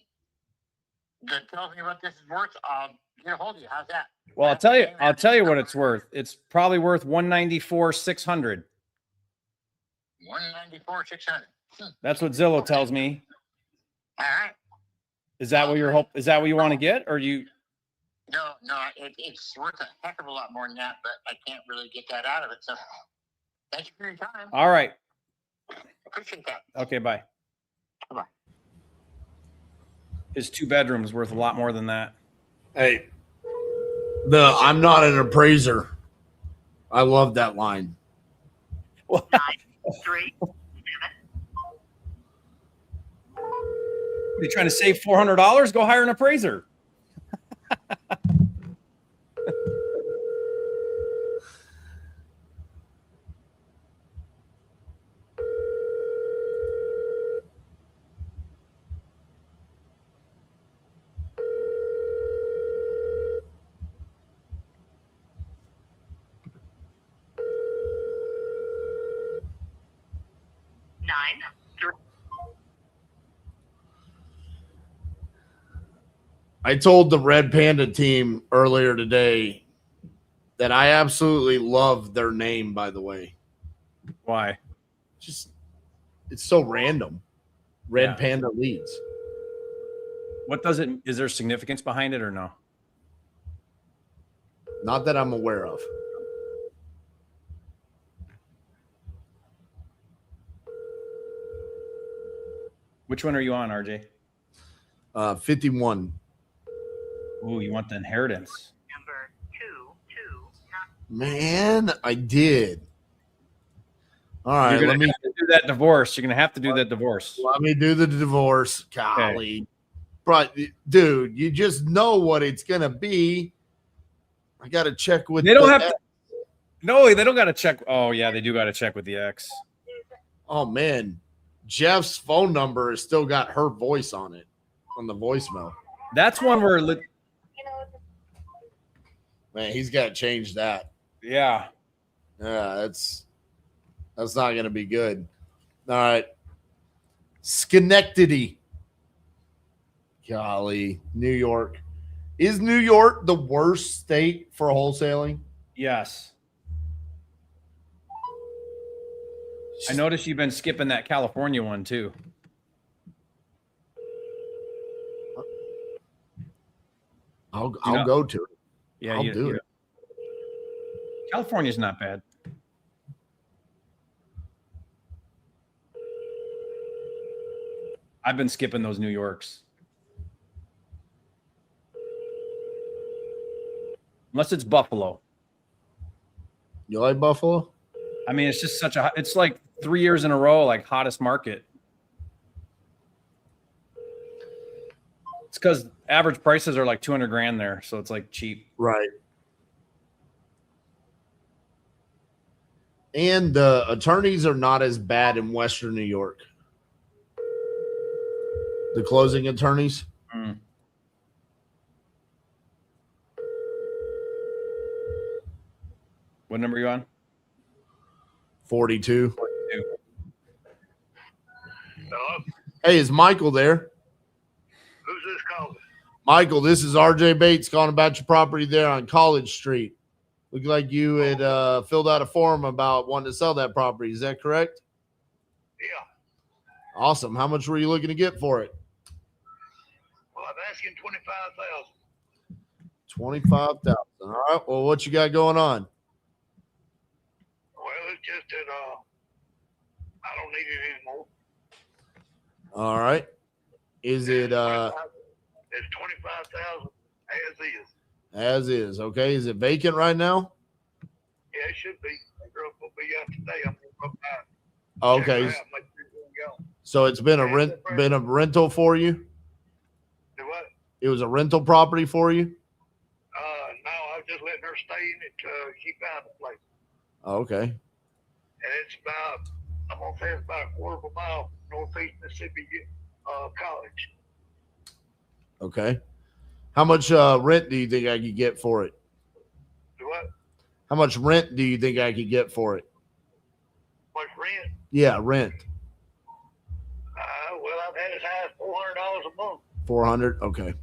that tells me what this is worth, I'll get a hold of you. How's that?
Well, I'll tell you what it's worth. It's probably worth $194,600.
$194,600.
That's what Zillow tells me.
All right.
Is that what is that what you want to get, or you?
No, it's worth a heck of a lot more than that, but I can't really get that out of it. So, thank you for your time.
All right.
Appreciate that.
Okay. Bye.
Bye.
His 2 bedrooms worth a lot more than that.
Hey, I'm not an appraiser. I love that line.
9, 3, 7.
Are you trying to save $400? Go hire an appraiser.
I told the Red Panda team earlier today that I absolutely love their name, by the way.
Why?
Just, it's so random. Red Panda Leads.
What does it, is there significance behind it or no?
Not that I'm aware of.
Which one are you on, RJ?
51.
Ooh, you want the inheritance.
Number 2, 2,
Man, I did. All right,
You're
let me
do that divorce. You're gonna have to do that divorce.
Let me do the divorce. Golly. Okay. But dude, you just know what it's gonna be. I gotta check with
they don't have to, no, they don't gotta check. Oh yeah, they do gotta check with the ex.
Oh man. Jeff's phone number has still got her voice on it on the voicemail.
That's one where
man, he's got to change that.
Yeah.
Yeah, that's not going to be good. All right. Schenectady. Golly, New York. Is New York the worst state for wholesaling?
Yes. I noticed you've been skipping that California one too.
I'll go to it.
Yeah,
I'll do it.
California's not bad. I've been skipping those New Yorks. Unless it's Buffalo.
You like Buffalo?
I mean, it's just such a, it's like 3 years in a row, like hottest market. It's because average prices are like 200 grand there. So it's like cheap.
Right. And the attorneys are not as bad in Western New York. The closing attorneys.
Mm. What number are you on?
42.
42.
Hello?
Hey, is Michael there?
Who's this calling?
Michael, this is RJ Bates calling about your property there on College Street. Looked like you had filled out a form about wanting to sell that property. Is that correct?
Yeah.
Awesome. How much were you looking to get for it?
Well, I'm asking 25,000.
25,000. All right. Well, what you got going on?
Well, it's just that I don't need it anymore.
All right. Is it
It's 25,000 as is.
as is? Okay. Is it vacant right now?
Yeah, it should be. The girl's gonna be out today. I'm gonna go by.
Okay.
Check her out, make sure it's gonna go.
So it's been a rental for you?
Do what?
It was a rental property for you?
No, I was just letting her stay in it till she found a place.
Okay.
And it's about, I'm gonna say it's about a quarter of a mile northeast Mississippi College.
Okay. How much rent do you think I could get for it?
Do what?
How much rent do you think I could get for it?
What's rent?
Yeah, rent.
Well, I've had as high as $400 a month.
400. Okay.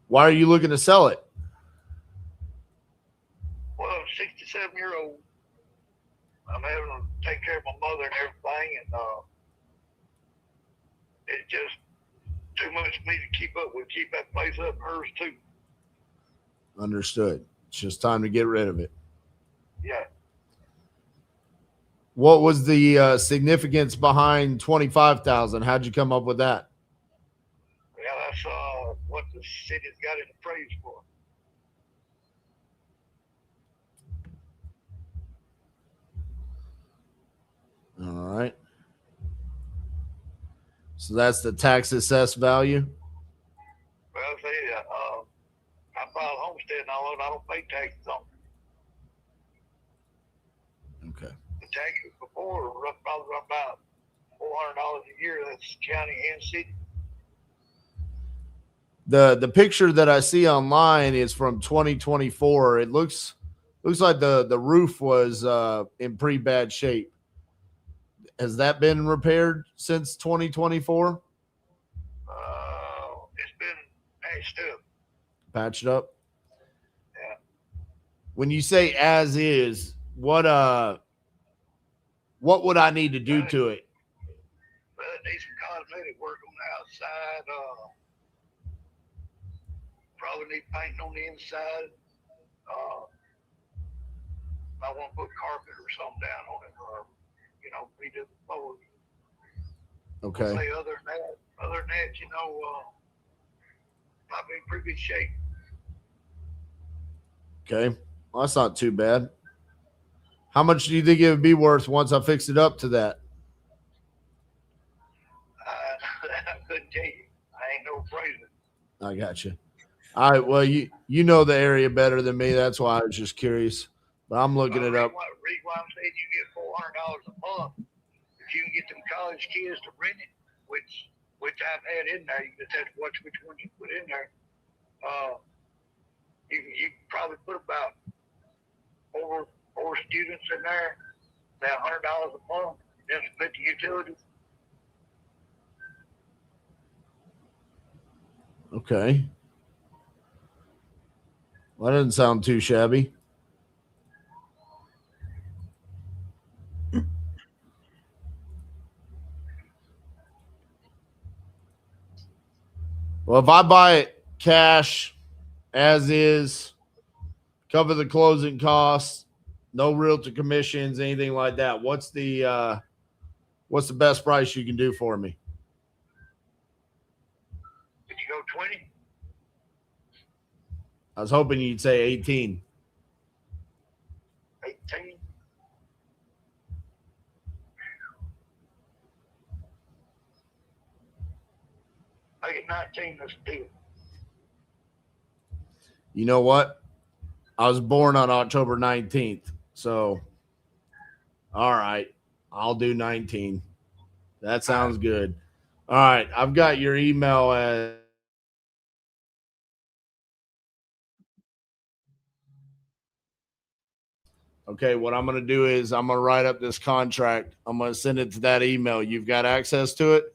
Why are you looking to sell it?
Well, I'm 67-year-old. I'm having to take care of my mother and everything, and it's just too much for me to keep up with. Keep that place up, hers too.
Understood. It's just time to get rid of it.
Yeah.
What was the significance behind 25,000? How'd you come up with that?
Yeah, that's what the city's got it appraised for.
All right. So that's the tax assessed value?
Well, I say, I filed homestead and all that. I don't pay taxes on it.
Okay.
The taxes before were probably about $400 a year. That's county and city.
The picture that I see online is from 2024. It looks like the roof was in pretty bad shape. Has that been repaired since 2024?
It's been patched up.
Patched up?
Yeah.
When you say as is, what would I need to do to it?
Well, it needs some cosmetic work on the outside. Probably need paint on the inside. I want to put carpet or something down on it, or redo the floors.
Okay.
Say other than that, I'll be in pretty good shape.
Okay. Well, that's not too bad. How much do you think it would be worth once I fix it up to that?
I couldn't tell you. I ain't no appraiser.
I got you. All right. Well, you know the area better than me. That's why I was just curious. But I'm looking it up.
Reason why I'm saying you get $400 a month, if you can get them college kids to rent it, which I've had in there, you just have to watch which one you put in there. You can probably put about four students in there, about $100 a month, then split the utilities.
Okay. Well, that doesn't sound too shabby. Well, if I buy it cash, as is, cover the closing costs, no realtor commissions, anything like that, what's the best price you can do for me?
Did you go 20?
I was hoping you'd say 18.
18? I get 19 this deal.
You know what? I was born on October 19th. So, all right. I'll do 19. That sounds good. All right. I've got your email as okay. What I'm going to do is I'm going to write up this contract. I'm going to send it to that email. You've got access to it?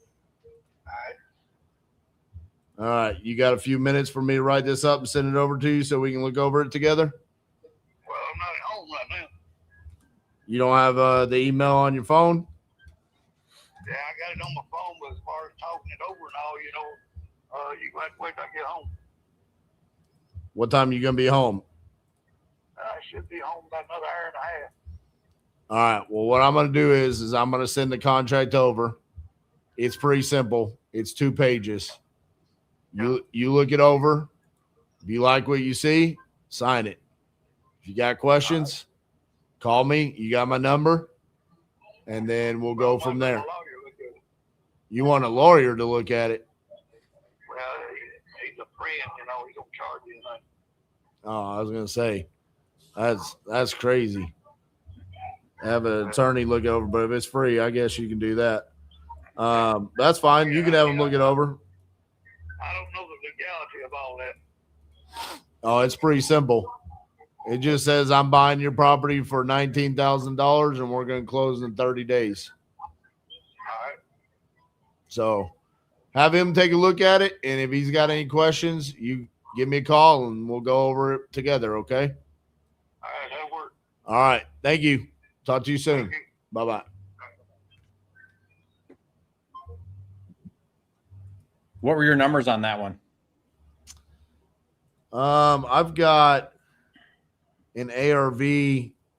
All right. You got a few minutes for me to write this up and send it over to you so we can look over it together?
Well, I'm not at home right now.
You don't have the email on your phone?
Yeah, I got it on my phone, but as far as talking it over and all, you gonna have to wait till I get home.
What time are you going to be home?
I should be home about another hour and a half.
All right. Well, what I'm going to do is I'm going to send the contract over. It's pretty simple. It's 2 pages. You look it over. If you like what you see, sign it. If you got questions, call me. You got my number, and then we'll go from there. You want a lawyer to look at it?
Well, he's a friend, he don't charge you anything.
Oh, I was going to say, that's crazy. Have an attorney look it over, but if it's free, I guess you can do that. That's fine. You can have them look it over.
I don't know the legality of all that.
Oh, it's pretty simple. It just says I'm buying your property for $19,000 and we're going to close in 30 days.
All right.
So have him take a look at it. And if he's got any questions, you give me a call and we'll go over it together. Okay.
All right. That'll work.
All right. Thank you. Talk to you soon. Bye-bye.
What were your numbers on that one?
I've got an ARV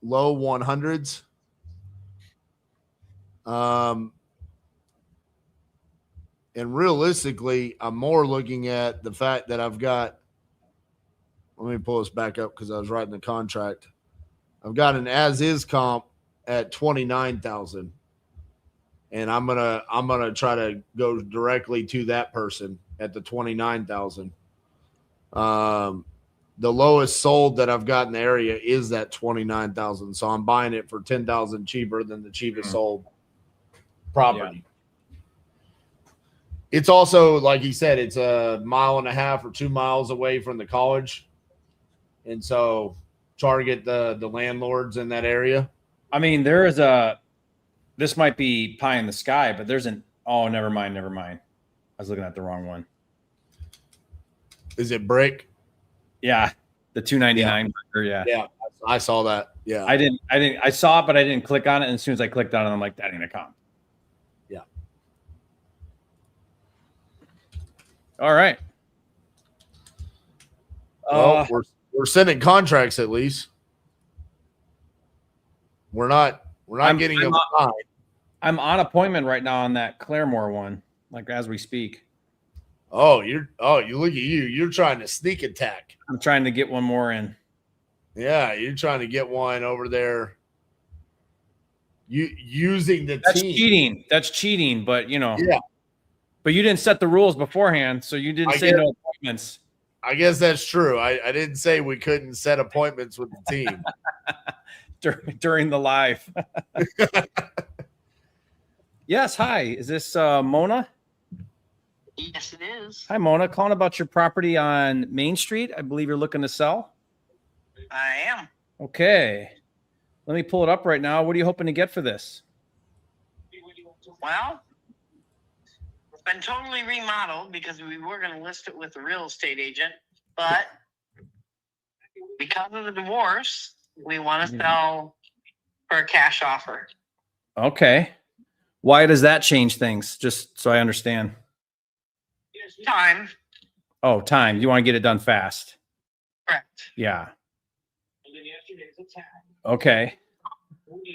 low 100s. And realistically, I'm more looking at the fact that I've got, let me pull this back up because I was writing the contract. I've got an as-is comp at 29,000. And I'm gonna try to go directly to that person at the 29,000. The lowest sold that I've got in the area is that 29,000. So I'm buying it for 10,000 cheaper than the cheapest sold property. Yeah. It's also, like he said, it's a 1.5 miles or 2 miles away from the college. And so target the landlords in that area.
I mean, this might be pie in the sky, but never mind. I was looking at the wrong one.
Is it brick?
Yeah. The 299. Yeah.
Yeah. I saw that. Yeah.
I saw it, but I didn't click on it. And as soon as I clicked on it, I'm like, that ain't a comp.
Yeah.
All right.
Well, we're sending contracts at least. We're not getting them signed.
I'm on appointment right now on that Claremore one, like as we speak.
You look at you. You're trying to sneak attack.
I'm trying to get one more in.
Yeah, you're trying to get one over there. You using the team.
That's cheating, but
Yeah.
But you didn't set the rules beforehand, so you didn't say no appointments.
I guess that's true. I didn't say we couldn't set appointments with the team.
during the live. Yes, hi. Is this Mona?
Yes, it is.
Hi, Mona. Calling about your property on Main Street. I believe you're looking to sell.
I am.
Okay. Let me pull it up right now. What are you hoping to get for this?
Well, it's been totally remodeled because we were going to list it with a real estate agent, but because of the divorce, we want to sell for a cash offer.
Okay. Why does that change things? Just so I understand.
Time.
Oh, time. You want to get it done fast.
Correct.
Yeah. Okay.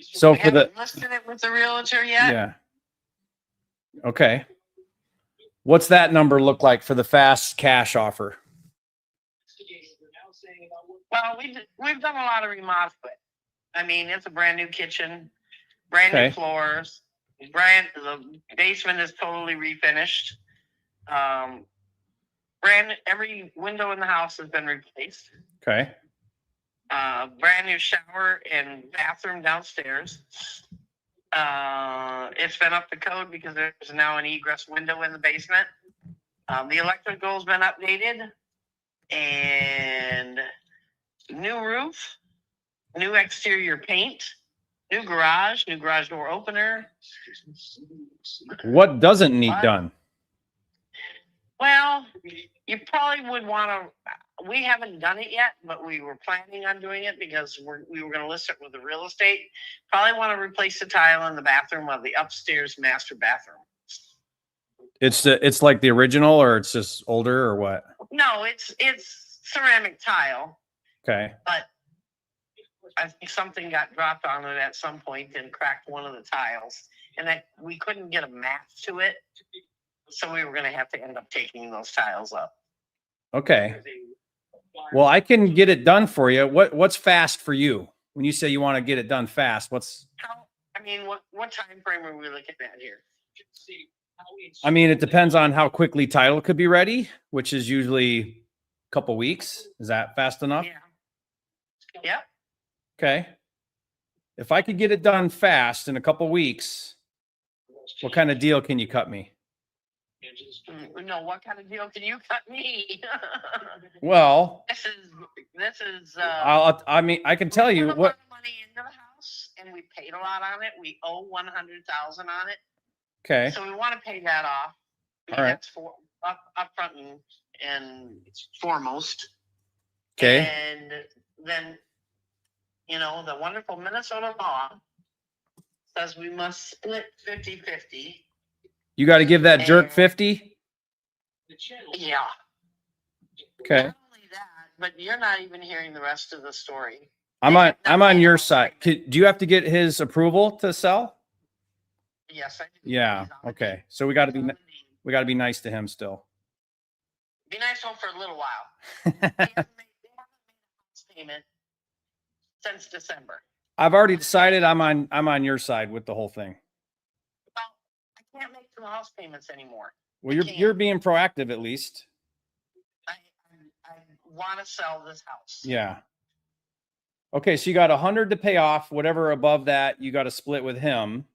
So
we haven't listed it with the realtor yet.
Yeah. Okay. What's that number look like for the fast cash offer?
Well, we've done a lot of remodels. I mean, it's a brand new kitchen, brand new floors. The basement is totally refinished. Every window in the house has been replaced.
Okay.
Brand new shower and bathroom downstairs. It's been up to code because there's now an egress window in the basement. The electrical's been updated, and new roof, new exterior paint, new garage door opener.
What doesn't need done?
Well, you probably would want to. We haven't done it yet, but we were planning on doing it because we were going to list it with the real estate. Probably want to replace the tile in the bathroom of the upstairs master bathroom.
It's like the original, or it's just older, or what?
No, it's ceramic tile,
Okay.
but I think something got dropped on it at some point and cracked one of the tiles, and that we couldn't get a match to it. So we were going to have to end up taking those tiles up.
Okay. Well, I can get it done for you. What's fast for you? When you say you want to get it done fast, what
time frame are we looking at here?
I mean, it depends on how quickly title could be ready, which is usually a couple weeks. Is that fast enough?
Yeah. Yep.
Okay. If I could get it done fast in a couple weeks, what kind of deal can you cut me?
No, what kind of deal can you cut me?
Well,
this is.
I mean, I can tell you what.
We put a lot of money into the house, and we paid a lot on it. We owe $100,000 on it.
Okay.
So we want to pay that off.
All right.
That's for up front and foremost.
Okay.
And then, the wonderful Minnesota law says we must split 50-50.
You got to give that jerk 50.
Yeah.
Okay.
Not only that, but you're not even hearing the rest of the story.
I'm on your side. Do you have to get his approval to sell?
Yes, I do.
Yeah. Okay. So we got to be nice to him still.
Be nice to him for a little while. They haven't made a house payment since December.
I've already decided I'm on your side with the whole thing.
Well, I can't make 2 house payments anymore.
Well, you're being proactive at least.
I want to sell this house.
Yeah. Okay, so you got 100 to pay off. Whatever above that, you got to split with him.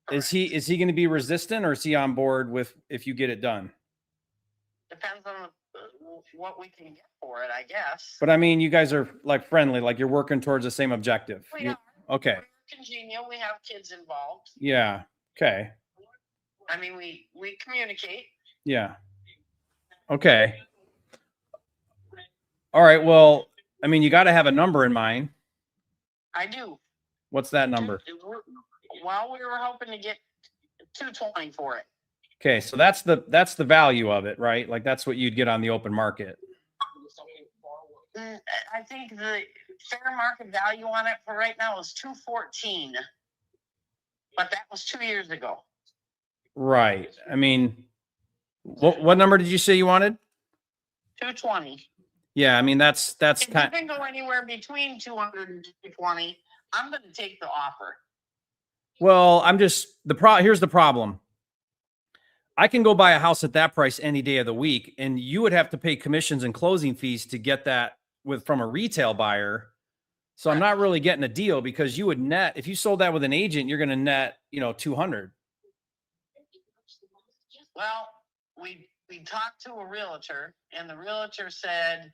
Correct. Is he going to be resistant, or is he on board with if you get it done?
Depends on what we can get for it, I guess.
But I mean, you guys are like friendly, like you're working towards the same objective.
We are.
Okay.
We're congenial. We have kids involved.
Yeah. Okay.
I mean, we communicate.
Yeah. Okay. All right. Well, I mean, you got to have a number in mind.
I do.
What's that number?
Well, we were hoping to get $220 for it.
Okay, so that's the value of it, right? Like that's what you'd get on the open market.
I think the fair market value on it for right now is $214, but that was 2 years ago.
Right. I mean, what number did you say you wanted?
$220.
Yeah, I mean that's
if you can go anywhere between $200 and $220, I'm going to take the offer.
Well, here's the problem. I can go buy a house at that price any day of the week, and you would have to pay commissions and closing fees to get that from a retail buyer. So I'm not really getting a deal because you would net, if you sold that with an agent, you're going to net, 200.
Well, we talked to a realtor, and the realtor said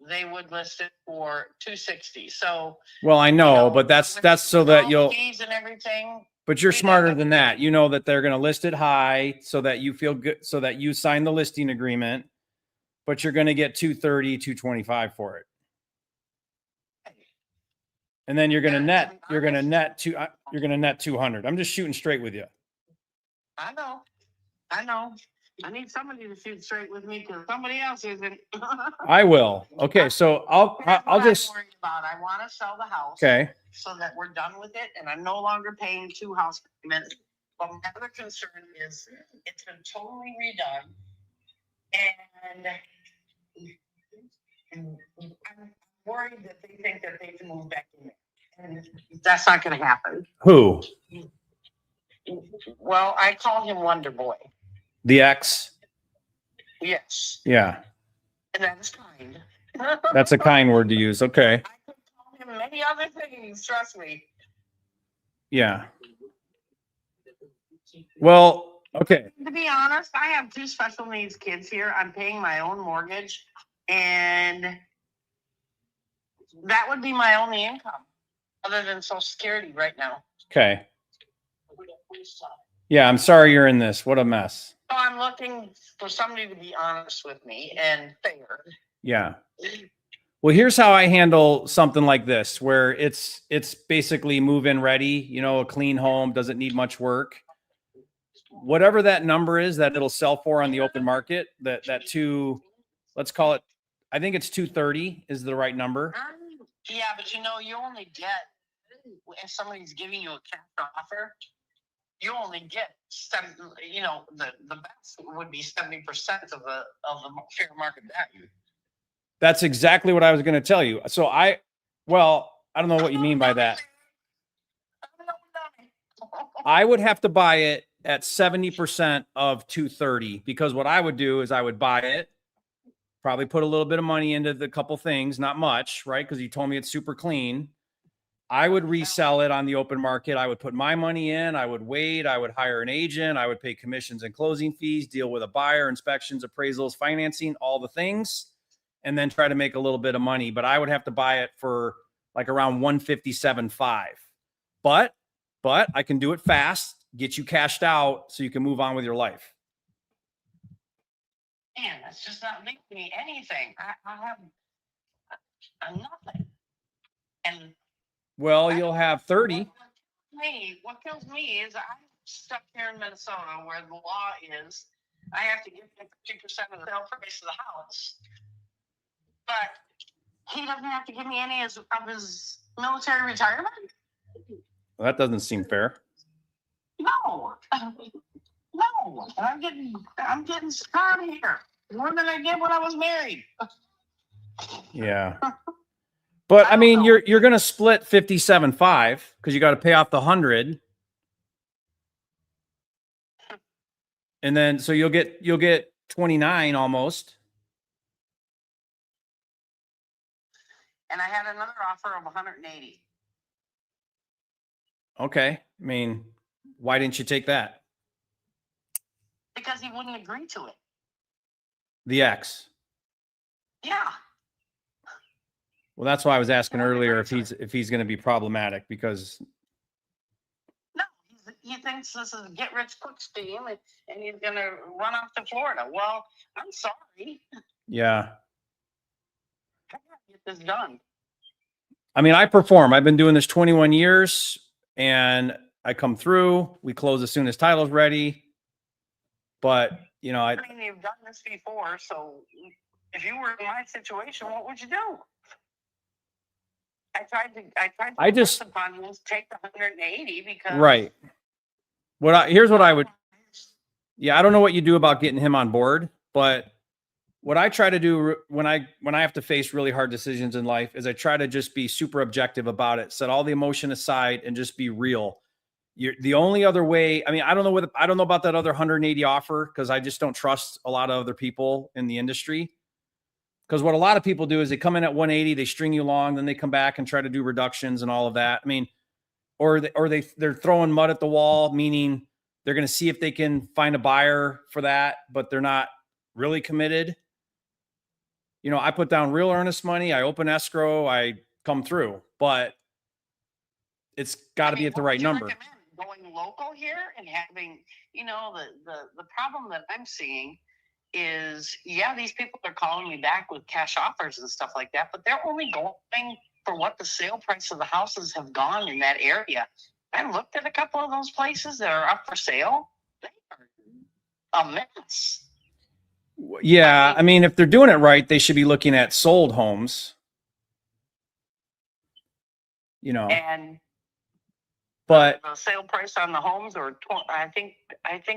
they would list it for $260. So,
well, I know, but that's so that you'll
fees and everything.
But you're smarter than that. You know that they're going to list it high so that you feel good, so that you sign the listing agreement, but you're going to get $230, $225 for it. And then you're going to net 200. I'm just shooting straight with you.
I know. I need somebody to shoot straight with me because somebody else isn't.
I will. Okay. So I'll just.
I'm worried about. I want to sell the house.
Okay.
So that we're done with it, and I'm no longer paying 2 house payments. But my other concern is it's been totally redone, and I'm worried that they think that they can move back in, and that's not going to happen.
Who?
Well, I call him Wonder Boy.
The ex.
Yes.
Yeah.
And that is kind.
That's a kind word to use. Okay.
Many other things, trust me.
Yeah. Well, okay.
To be honest, I have 2 special needs kids here. I'm paying my own mortgage, and that would be my only income other than Social Security right now.
Okay. Yeah, I'm sorry you're in this. What a mess.
So I'm looking for somebody to be honest with me and fair.
Yeah. Well, here's how I handle something like this, where it's basically move-in ready, you know, a clean home, doesn't need much work. Whatever that number is that it'll sell for on the open market, that let's call it, I think it's 230 is the right number.
Yeah, but you know, you only get, if somebody's giving you a cash offer, you only get you know, the best would be 70% of the fair market value.
That's exactly what I was going to tell you. So I don't know what you mean by that. I would have to buy it at 70% of 230, because what I would do is I would buy it, probably put a little bit of money into the couple things, not much, right? Because you told me it's super clean. I would resell it on the open market. I would put my money in. I would wait. I would hire an agent. I would pay commissions and closing fees, deal with a buyer, inspections, appraisals, financing, all the things, and then try to make a little bit of money. But I would have to buy it for like around 157.5. But I can do it fast, get you cashed out so you can move on with your life.
Man, that's just not making me anything. I have nothing. And
well, you'll have 30.
What kills me is I'm stuck here in Minnesota where the law is I have to give him 50% of the sale price of the house. But he doesn't have to give me any of his military retirement?
Well, that doesn't seem fair.
No. No. I'm getting scarred here. More than I did when I was married.
Yeah. But I mean, you're going to split 57.5 because you got to pay off the 100. And then, so you'll get 29 almost.
And I had another offer of 180.
Okay. I mean, why didn't you take that?
Because he wouldn't agree to it.
The ex.
Yeah.
Well, that's why I was asking earlier if he's going to be problematic, because
no, he thinks this is a get rich quick scheme and he's going to run off to Florida. Well, I'm sorry.
Yeah.
I gotta get this done.
I mean, I perform. I've been doing this 21 years and I come through. We close as soon as title's ready. But, you know,
I mean, you've done this before, so if you were in my situation, what would you do? I tried to
just
upon you take the 180 because
right. Here's what I would. Yeah, I don't know what you do about getting him on board, but what I try to do when I have to face really hard decisions in life is I try to just be super objective about it, set all the emotion aside, and just be real. You're the only other way. I mean, I don't know about that other 180 offer because I just don't trust a lot of other people in the industry. Because what a lot of people do is they come in at 180, they string you along, then they come back and try to do reductions and all of that. I mean, they're throwing mud at the wall, meaning they're going to see if they can find a buyer for that, but they're not really committed. You know, I put down real earnest money, I open escrow, I come through, but it's got to be at the right number.
Going local here and having, you know, the problem that I'm seeing is, yeah, these people are calling me back with cash offers and stuff like that, but they're only going for what the sale price of the houses have gone in that area. I looked at a couple of those places that are up for sale. They are a mess.
Yeah, I mean, if they're doing it right, they should be looking at sold homes. You know.
And
but
the sale price on the homes, or I think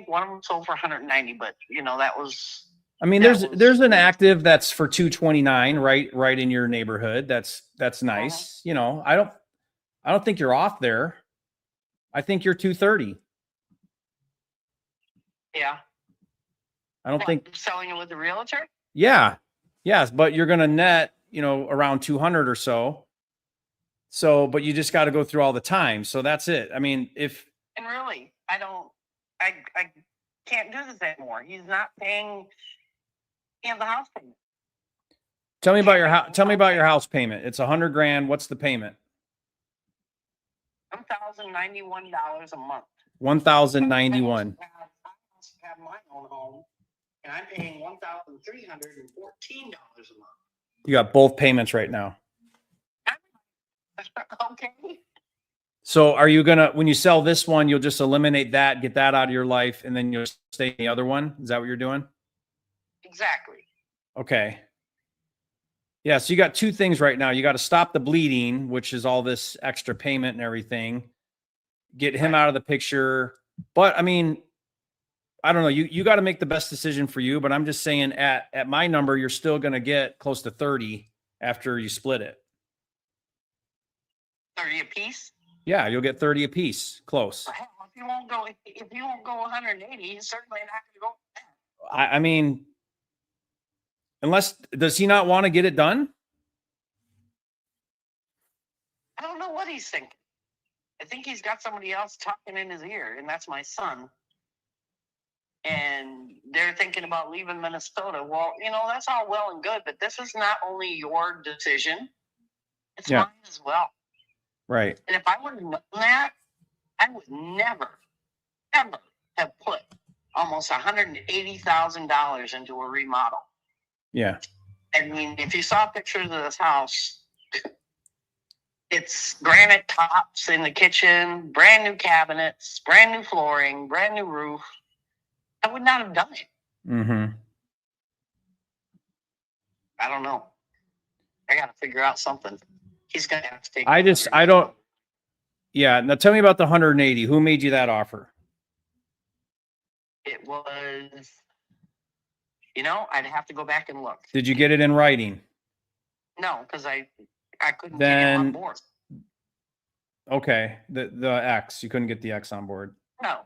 one of them sold for 190, but you know, that was.
I mean, there's an active that's for 229 right in your neighborhood. That's nice. You know, I don't think you're off there. I think you're 230.
Yeah.
I don't think
selling it with the realtor.
Yeah. Yes, but you're going to net, you know, around 200 or so. So, but you just got to go through all the time. So that's it. I mean,
and really, I can't do this anymore. He's not paying the house payment.
Tell me about your house. Tell me about your house payment. It's $100,000. What's the payment?
$1,091 a month.
1,091.
have my own home, and I'm paying $1,314 a month.
You got both payments right now.
Okay.
So are you gonna, when you sell this one, you'll just eliminate that, get that out of your life, and then you'll stay in the other one? Is that what you're doing?
Exactly.
Okay. Yeah, so you got two things right now. You got to stop the bleeding, which is all this extra payment and everything. Get him out of the picture. But I mean, I don't know. You got to make the best decision for you. But I'm just saying, at my number, you're still going to get close to 30 after you split it.
30 a piece.
Yeah, you'll get 30 a piece. Close.
Well, hell, if you won't go 180, he's certainly not going to go.
I mean, unless, does he not want to get it done?
I don't know what he's thinking. I think he's got somebody else talking in his ear, and that's my son. And they're thinking about leaving Minnesota. Well, that's all well and good, but this is not only your decision, it's mine as well.
Right.
And if I would have known that, I would never, ever have put almost $180,000 into a remodel.
Yeah.
I mean, if you saw pictures of this house, it's granite tops in the kitchen, brand new cabinets, brand new flooring, brand new roof. I would not have done it.
Mm-hmm.
I don't know. I got to figure out something. He's going to have to take.
Yeah. Now tell me about the 180. Who made you that offer?
It was, I'd have to go back and look.
Did you get it in writing?
No, because I couldn't get him on board.
Okay. The X, you couldn't get the X on board.
No.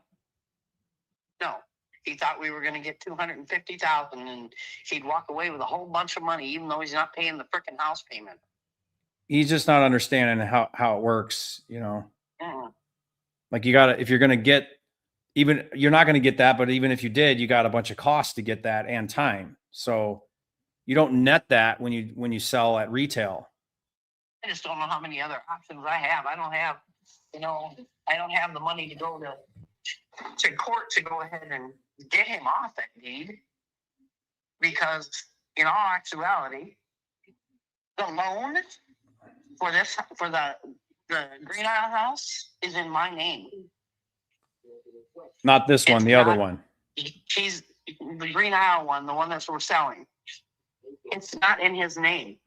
He thought we were going to get $250,000 and he'd walk away with a whole bunch of money, even though he's not paying the freaking house payment.
He's just not understanding how it works,
Mm-mm.
Like if you're going to get, you're not going to get that, but even if you did, you got a bunch of costs to get that and time. So you don't net that when you sell at retail.
I just don't know how many other options I have. I don't have, I don't have the money to go to court to go ahead and get him off that deed, because in all actuality, the loan for the Green Isle house is in my name.
Not this one, the other one.
She's the Green Isle one, the one that we're selling. It's not in his name,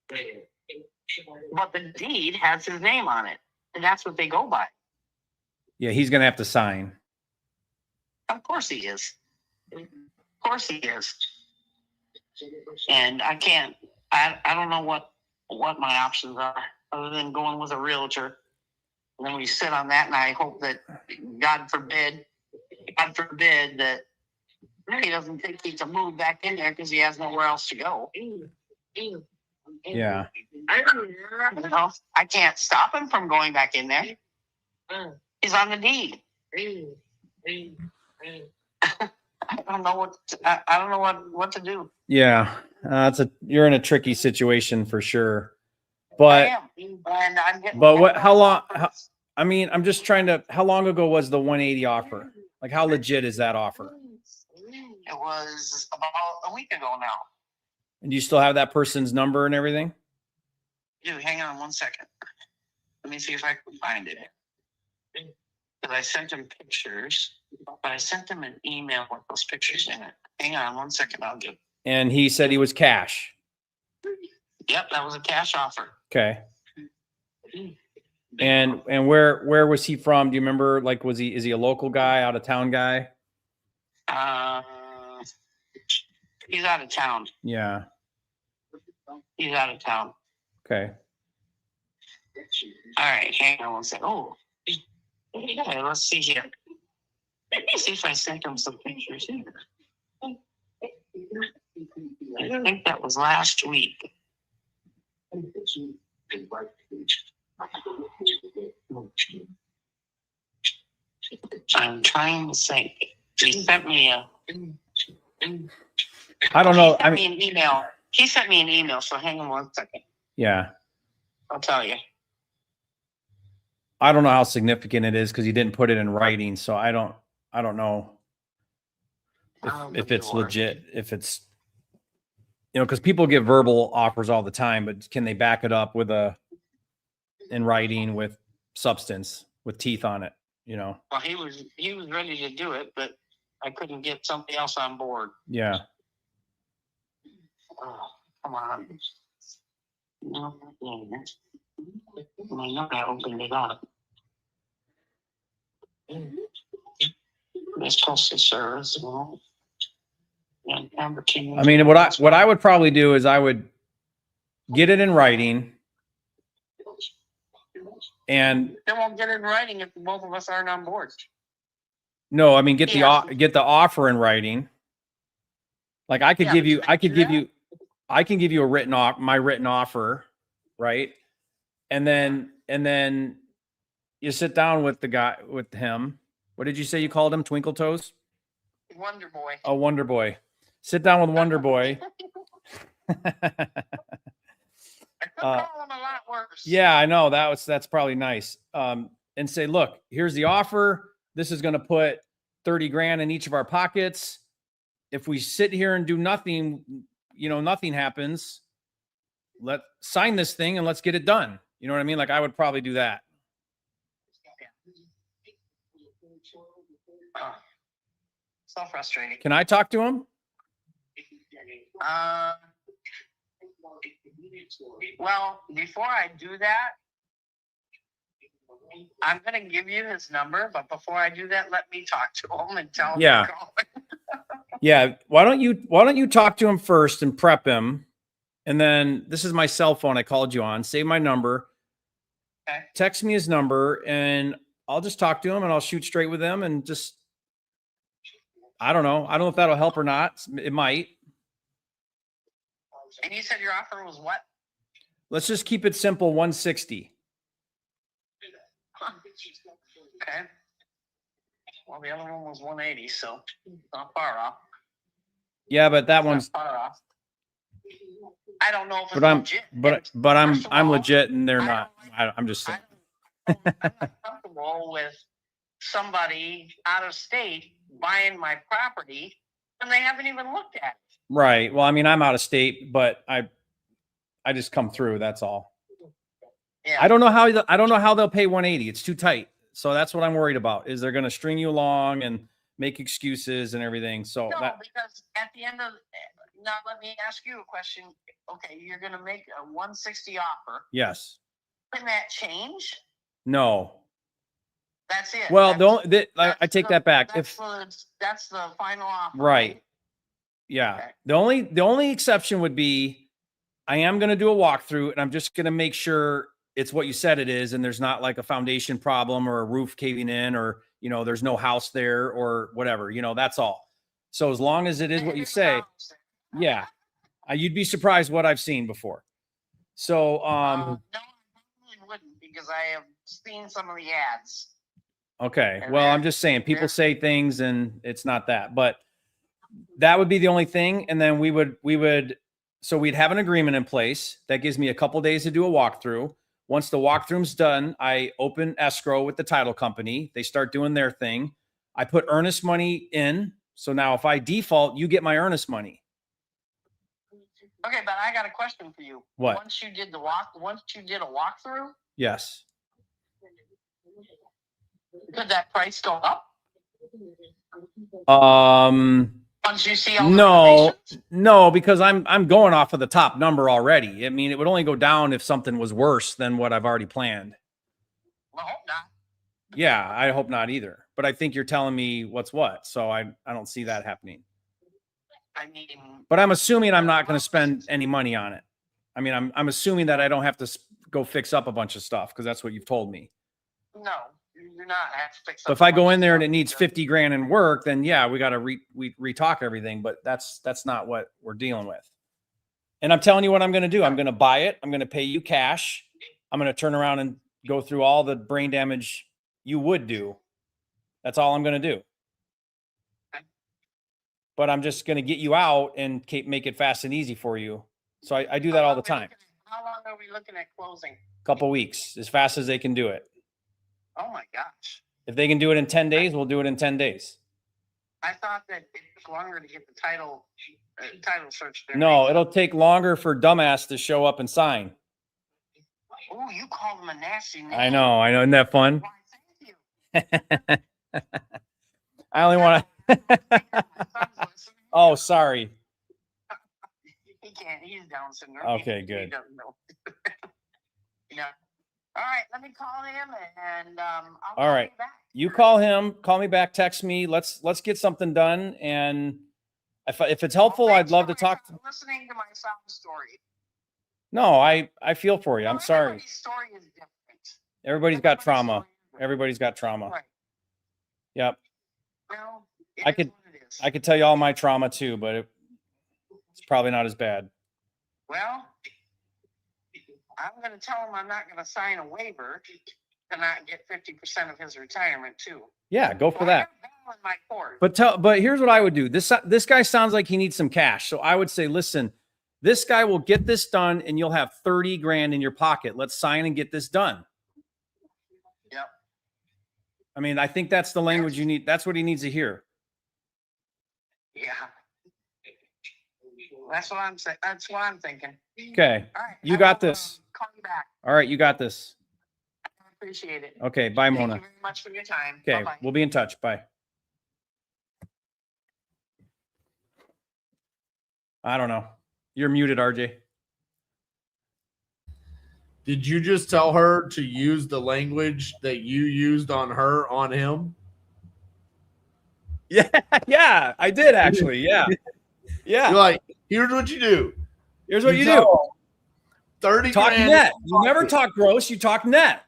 but the deed has his name on it, and that's what they go by.
Yeah, he's going to have to sign.
Of course he is. Of course he is. And I can't. I don't know what my options are other than going with a realtor. And then we sit on that, and I hope that God forbid that he doesn't think he can move back in there because he has nowhere else to go.
Yeah.
I can't stop him from going back in there. He's on the deed. I don't know what to do.
Yeah, you're in a tricky situation for sure. But
I am. And I'm getting.
But how long? I'm just trying to. How long ago was the 180 offer? Like, how legit is that offer?
It was about a week ago now.
And do you still have that person's number and everything?
Dude, hang on one second. Let me see if I can find it. Because I sent him pictures, but I sent him an email with those pictures in it. Hang on one second, I'll get.
And he said he was cash.
Yep, that was a cash offer.
Okay. And where was he from? Do you remember? Like, is he a local guy, out of town guy?
He's out of town.
Yeah.
He's out of town.
Okay.
All right, hang on one second. Oh, okay, let's see here. Let me see if I sent him some pictures here. I think that was last week. I'm trying to think. He sent me
I don't know.
He sent me an email, so hang on one second.
Yeah.
I'll tell you.
I don't know how significant it is because he didn't put it in writing, so I don't know. if it's legit, if it's, you know, because people give verbal offers all the time, but can they back it up with in writing with substance, with teeth on it, you know?
Well, he was ready to do it, but I couldn't get somebody else on board.
Yeah.
Oh, come on. No, I know I opened it up. This postal service. Well,
I mean, what I would probably do is I would get it in writing, and
they won't get it in writing if both of us aren't on board.
no, I mean get the offer in writing. Like I could give you, I can give you a my written offer, right? And then you sit down with the guy, with him. What did you say you called him? Twinkle Toes?
Wonder Boy.
Oh, Wonder Boy. Sit down with Wonder Boy.
I could call him a lot worse.
Yeah, I know that's probably nice. And say, look, here's the offer. This is going to put 30 grand in each of our pockets. If we sit here and do nothing, you know, nothing happens. Sign this thing and let's get it done. You know what I mean? Like I would probably do that.
So frustrating.
Can I talk to him?
Well, before I do that, I'm going to give you his number, but before I do that, let me talk to him and tell him to call him.
Yeah. Why don't you talk to him first and prep him? And then this is my cell phone I called you on. Save my number.
Okay.
Text me his number and I'll just talk to him and I'll shoot straight with him and just, I don't know. I don't know if that'll help or not. It might.
And you said your offer was what?
Let's just keep it simple. 160.
Okay. Well, the other one was 180, so not far off.
Yeah, but that one's
far off. I don't know if it's
legit. But I'm legit and they're not. I'm just saying.
I'm not comfortable with somebody out of state buying my property and they haven't even looked at it.
Right. Well, I mean, I'm out of state, but I just come through. That's all.
Yeah.
I don't know how they'll pay 180. It's too tight. So that's what I'm worried about. Is they're going to string you along and make excuses and everything. So
no, because at the end of now, let me ask you a question. Okay, you're going to make a 160 offer.
Yes.
Can that change?
No.
That's it.
Well, I take that back.
That's the final offer.
Right. Yeah. Okay. The only exception would be I am going to do a walkthrough and I'm just going to make sure it's what you said it is. And there's not like a foundation problem or a roof caving in or, you know, there's no house there or whatever, you know, that's all. So as long as it is what you say, yeah, you'd be surprised what I've seen before. So,
no, I really wouldn't because I have seen some of the ads.
Okay. Well, I'm just saying people say things and it's not that, but that would be the only thing. And then so we'd have an agreement in place that gives me a couple days to do a walkthrough. Once the walkthrough's done, I open escrow with the title company. They start doing their thing. I put earnest money in. So now if I default, you get my earnest money.
Okay, but I got a question for you.
What?
Once you did a walkthrough?
Yes.
Could that price go up? Once you see all the
no, because I'm going off of the top number already. I mean, it would only go down if something was worse than what I've already planned.
Well, I hope not.
Yeah, I hope not either. But I think you're telling me what's what, so I don't see that happening.
I mean,
but I'm assuming I'm not going to spend any money on it. I mean, I'm assuming that I don't have to go fix up a bunch of stuff because that's what you've told me.
No, you're not. I have to fix up.
So if I go in there and it needs 50 grand in work, then yeah, we got to retalk everything. But that's not what we're dealing with. And I'm telling you what I'm going to do. I'm going to buy it. I'm going to pay you cash. I'm going to turn around and go through all the brain damage you would do. That's all I'm going to do. But I'm just going to get you out and make it fast and easy for you. So I do that all the time.
How long are we looking at closing?
Couple weeks, as fast as they can do it.
Oh my gosh.
If they can do it in 10 days, we'll do it in 10 days.
I thought that it took longer to get the title search.
No, it'll take longer for dumbass to show up and sign.
Oh, you called him a nasty name.
I know. Isn't that fun?
Why, thank you.
I only want to. Oh, sorry.
He can't. He's Down syndrome.
Okay,
He
good.
doesn't know. Yeah. All right. Let me call him and I'll
All
call
right.
you back.
You call him, call me back, text me. Let's get something done. And if it's helpful, I'd love to talk.
Listening to my sob story.
No, I feel for you. I'm sorry.
Everybody's story is different.
Everybody's got trauma. Everybody's got trauma.
Right.
Yep.
Well,
I could tell you all my trauma too, but it's probably not as bad.
Well, I'm going to tell him I'm not going to sign a waiver to not get 50% of his retirement too.
Yeah, go for that.
I got a battle in my court.
But here's what I would do. This guy sounds like he needs some cash. So I would say, listen, this guy will get this done and you'll have 30 grand in your pocket. Let's sign and get this done.
Yep.
I mean, I think that's the language you need. That's what he needs to hear.
Yeah. That's what I'm saying. That's what I'm thinking.
Okay.
All right.
You got this.
Call you back.
All right. You got this.
I appreciate it.
Okay. Bye, Mona.
Thank you very much for your time.
Okay.
Bye-bye.
We'll be in touch. Bye. I don't know. You're muted, RJ.
Did you just tell her to use the language that you used on her on him?
Yeah, I did actually. Yeah. Yeah.
You're like, here's what you do.
Here's what you
tell
do.
30
Talk
grand.
net. You never talk gross. You talk net.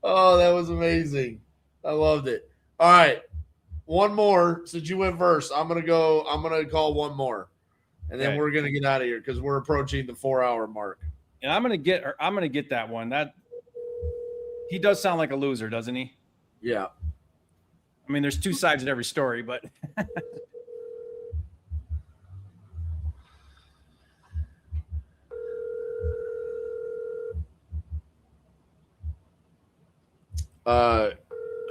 Oh, that was amazing. I loved it. All right. One more. Since you went first, I'm going to call one more. And then
Okay.
we're going to get out of here because we're approaching the 4-hour mark.
And I'm gonna get that one. That he does sound like a loser, doesn't he?
Yeah.
I mean, there's two sides to every story, but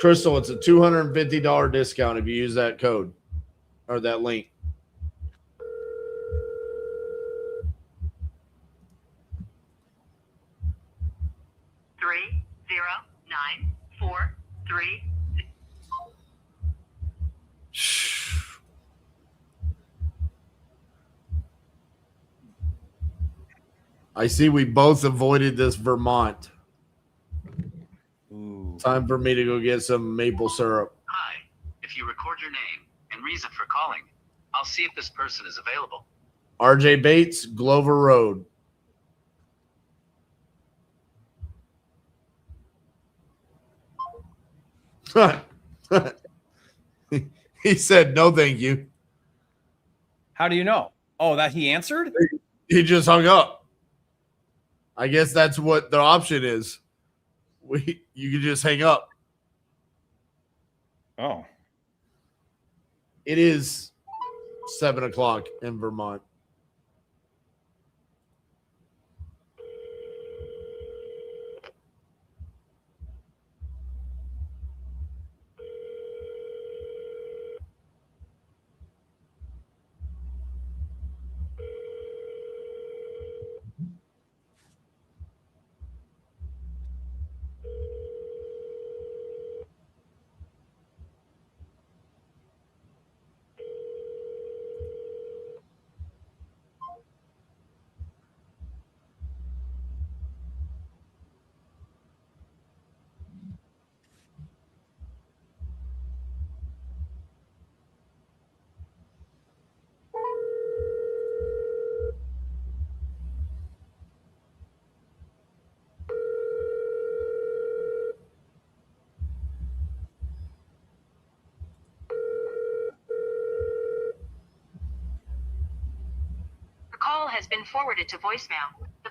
Crystal, it's a $250 discount if you use that code or that link.
Three 0-9-4-3.
I see we both avoided this Vermont.
ooh.
Time for me to go get some maple syrup.
Hi. If you record your name and reason for calling, I'll see if this person is available.
RJ Bates, Glover Road. He said, no, thank you.
How do you know? Oh, that he answered?
He just hung up. I guess that's what the option is. You can just hang up.
Oh.
It is 7 o'clock in Vermont.
Your call has been forwarded to voicemail. The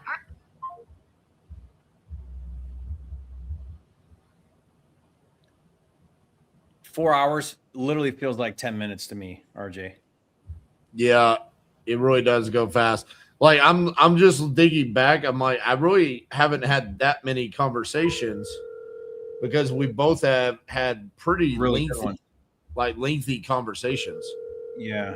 4 hours literally feels like 10 minutes to me, RJ.
Yeah, it really does go fast. Like I'm just thinking back. I'm like, I really haven't had that many conversations because we both have had pretty
Really good
lengthy,
one.
lengthy conversations.
Yeah.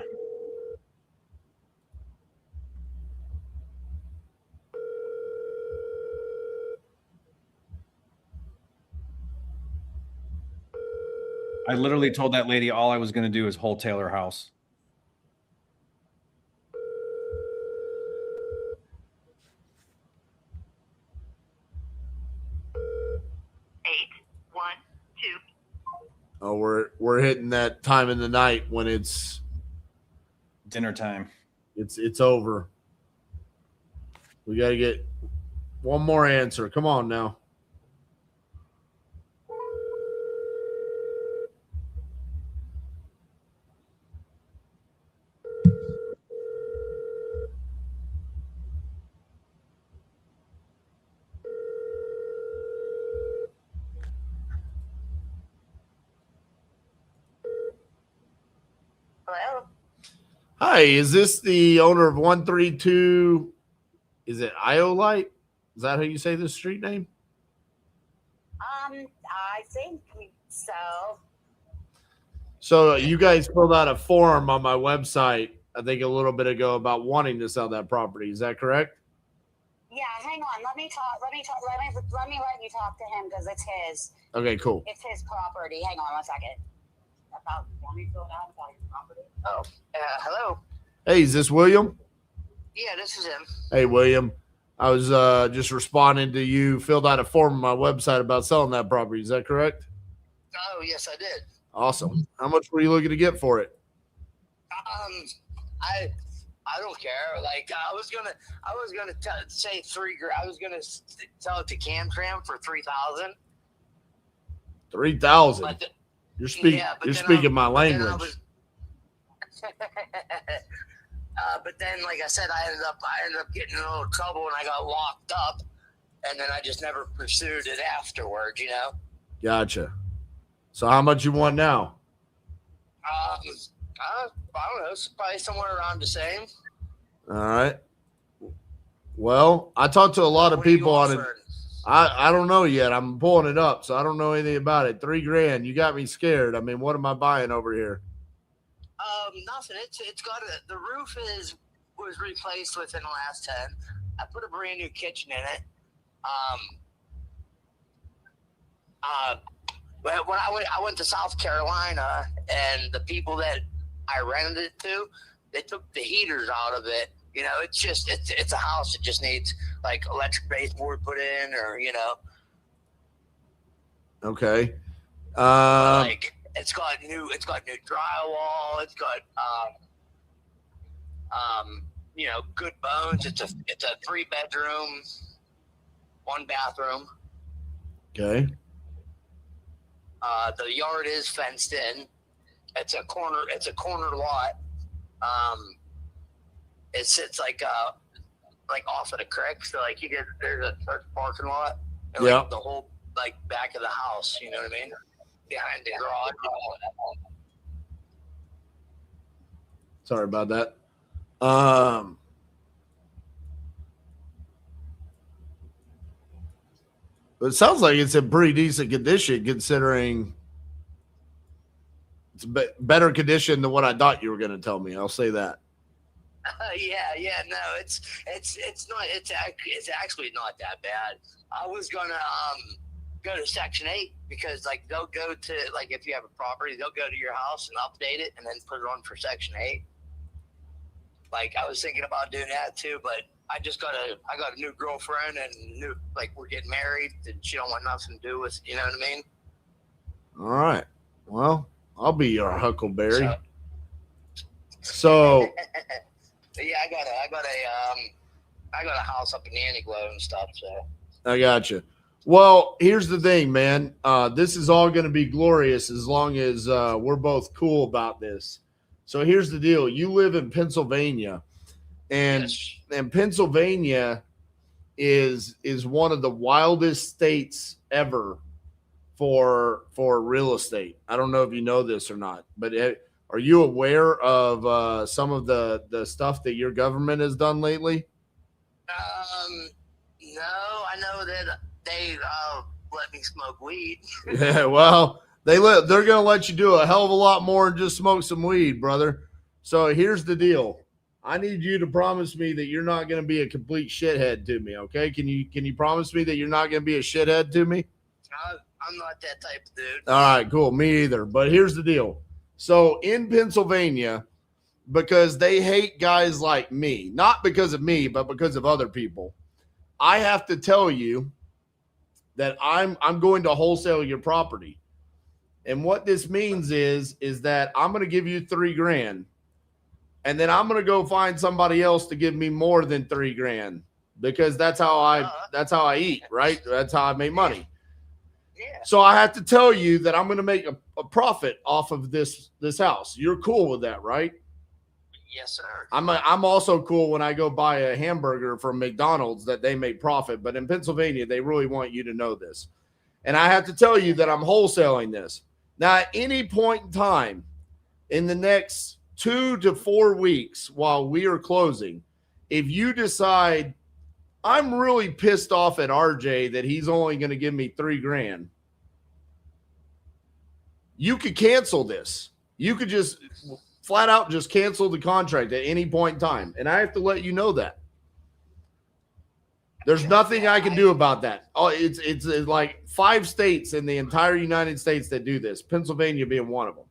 I literally told that lady all I was going to do is wholesale her house.
Oh, we're hitting that time in the night when it's
dinner time.
It's over. We got to get one more answer. Come on now.
Hello.
Hi, is this the owner of 132? Is it Iolite? Is that how you say this street name?
I think so.
So you guys filled out a form on my website, I think a little bit ago, about wanting to sell that property. Is that correct?
Yeah, hang on. Let me let you talk to him because it's his.
Okay, cool.
It's his property. Hang on one second. Want me to fill it out about your property?
Oh, hello.
Hey, is this William?
Yeah, this is him.
Hey, William. I was just responding to you. Filled out a form on my website about selling that property. Is that correct?
Oh, yes, I did.
Awesome. How much were you looking to get for it?
I don't care. Like I was gonna say $3,000. I was gonna sell it to Camtram for $3,000.
3,000. You're speaking my language.
But then, like I said, I ended up getting in a little trouble and I got locked up, and then I just never pursued it afterwards. You know.
Gotcha. So how much you want now?
I don't know. It's probably somewhere around the same.
All right. Well, I talked to a lot of people on it. I don't know yet. I'm pulling it up, so I don't know anything about it. $3,000. You got me scared. I mean, what am I buying over here?
Nothing. It's got the roof was replaced within the last 10. I put a brand new kitchen in it. But when I went to South Carolina, and the people that I rented it to, they took the heaters out of it. You know, it's a house that just needs like electric baseboard put in, or you know.
Okay.
Like it's got new drywall. It's got you know, good bones. It's a 3-bedroom, 1 bathroom.
Okay.
The yard is fenced in. It's a corner lot. It sits like off of the creek, so like there's a church parking lot, and like the whole like back of the house, you know what I mean? Behind the garage.
Sorry about that. But it sounds like it's in pretty decent condition, considering it's better condition than what I thought you were going to tell me. I'll say that.
Yeah, no, it's actually not that bad. I was gonna go to Section 8 because like they'll go to, like, if you have a property, they'll go to your house and update it and then put it on for Section 8. Like I was thinking about doing that too, but I got a new girlfriend and we're getting married, and she don't want nothing to do with, you know what I mean?
All right. Well, I'll be your huckleberry. So
yeah, I got a house up in Antiglo and stuff. So
I got you. Well, here's the thing, man. This is all going to be glorious as long as we're both cool about this. So here's the deal. You live in Pennsylvania, and Pennsylvania is one of the wildest states ever for real estate. I don't know if you know this or not, but are you aware of some of the stuff that your government has done lately?
No, I know that
let me smoke weed.
Yeah, well, they're going to let you do a hell of a lot more than just smoke some weed, brother. So here's the deal. I need you to promise me that you're not going to be a complete shithead to me, okay? Can you promise me that you're not going to be a shithead to me?
I'm not that type of dude.
All right, cool. Me either. But here's the deal. So in Pennsylvania, because they hate guys like me, not because of me, but because of other people, I have to tell you that I'm going to wholesale your property. And what this means is that I'm going to give you $3,000, and then I'm going to go find somebody else to give me more than $3,000, because that's how I eat, right? That's how I make money.
Yeah.
So I have to tell you that I'm going to make a profit off of this house. You're cool with that, right?
Yes, sir.
I'm also cool when I go buy a hamburger from McDonald's that they make profit, but in Pennsylvania, they really want you to know this. And I have to tell you that I'm wholesaling this. Now, at any point in time in the next 2 to 4 weeks while we are closing, if you decide I'm really pissed off at RJ that he's only going to give me $3,000, you could cancel this. You could just flat out just cancel the contract at any point in time. And I have to let you know that. There's nothing I can do about that. Oh, it's like 5 states in the entire United States that do this, Pennsylvania being one of them.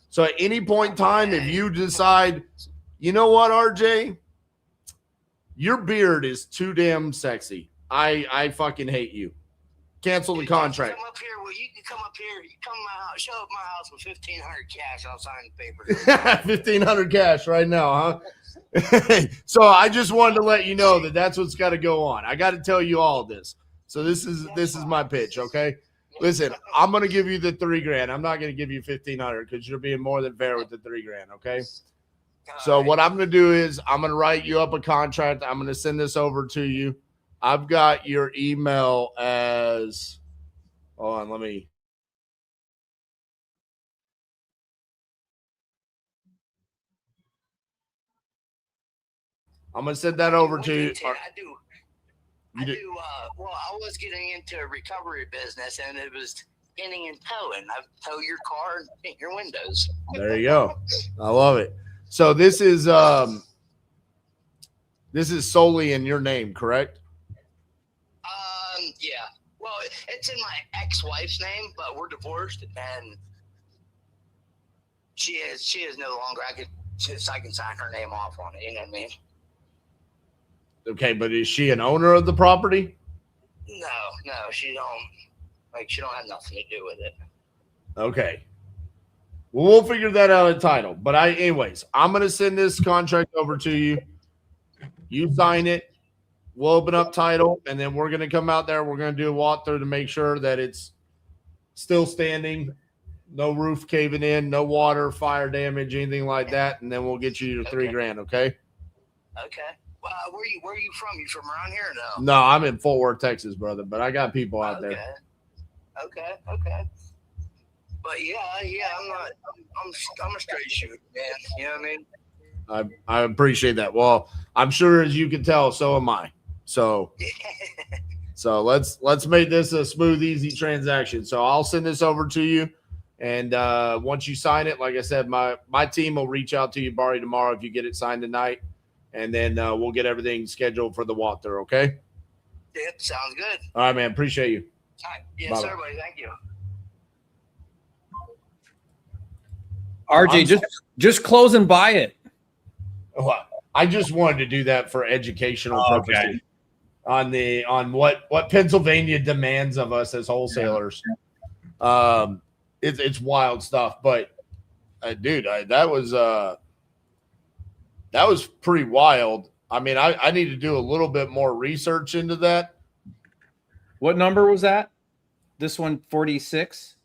So at any point in time, if you decide, you know what, RJ, your beard is too damn sexy. I fucking hate you. Cancel the contract.
Come up here. Well, you can come up here. You come to my house. Show up my house with $1,500 cash. I'll sign the papers.
$1,500 cash right now, huh? So I just wanted to let you know that that's what's got to go on. I got to tell you all of this. So this is my pitch, okay? Listen, I'm gonna give you the $3,000. I'm not gonna give you $1,500 because you're being more than fair with the $3,000, okay? So what I'm gonna do is I'm gonna write you up a contract. I'm gonna send this over to you. I've got your email as. Hold on, let me. I'm gonna send that over to you.
I do. Well, I was getting into a recovery business, and it was painting and towing. I tow your car and paint your windows.
There you go. I love it. So this is solely in your name, correct?
Yeah. Well, it's in my ex-wife's name, but we're divorced, and she is no longer. I can sign her name off on it. You know what I mean?
Okay, but is she an owner of the property?
No, she don't have nothing to do with it.
Okay. Well, we'll figure that out in title. But anyways, I'm gonna send this contract over to you. You sign it. We'll open up title, and then we're gonna come out there. We're gonna do a walkthrough to make sure that it's still standing, no roof caving in, no water, fire damage, anything like that, and then we'll get you your $3,000. Okay.
Okay. Where are you from? You from around here or no?
No, I'm in Fort Worth, Texas, brother, but I got people out there.
Okay. But yeah, I'm a straight shooter, man. You know what I mean?
I appreciate that. Well, I'm sure as you can tell, so am I. So let's make this a smooth, easy transaction. So I'll send this over to you. And once you sign it, like I said, my team will reach out to you, Barry, tomorrow if you get it signed tonight. And then we'll get everything scheduled for the walkthrough, okay?
Yep, sounds good.
All right, man. Appreciate you.
All right. Yes,
Bye-bye.
sir, buddy. Thank you.
RJ, just close and buy it.
Well, I just wanted to do that for educational purposes on what Pennsylvania demands of us as wholesalers. It's wild stuff, but dude, that was pretty wild. I mean, I need to do a little bit more research into that.
What number was that? This one, 46?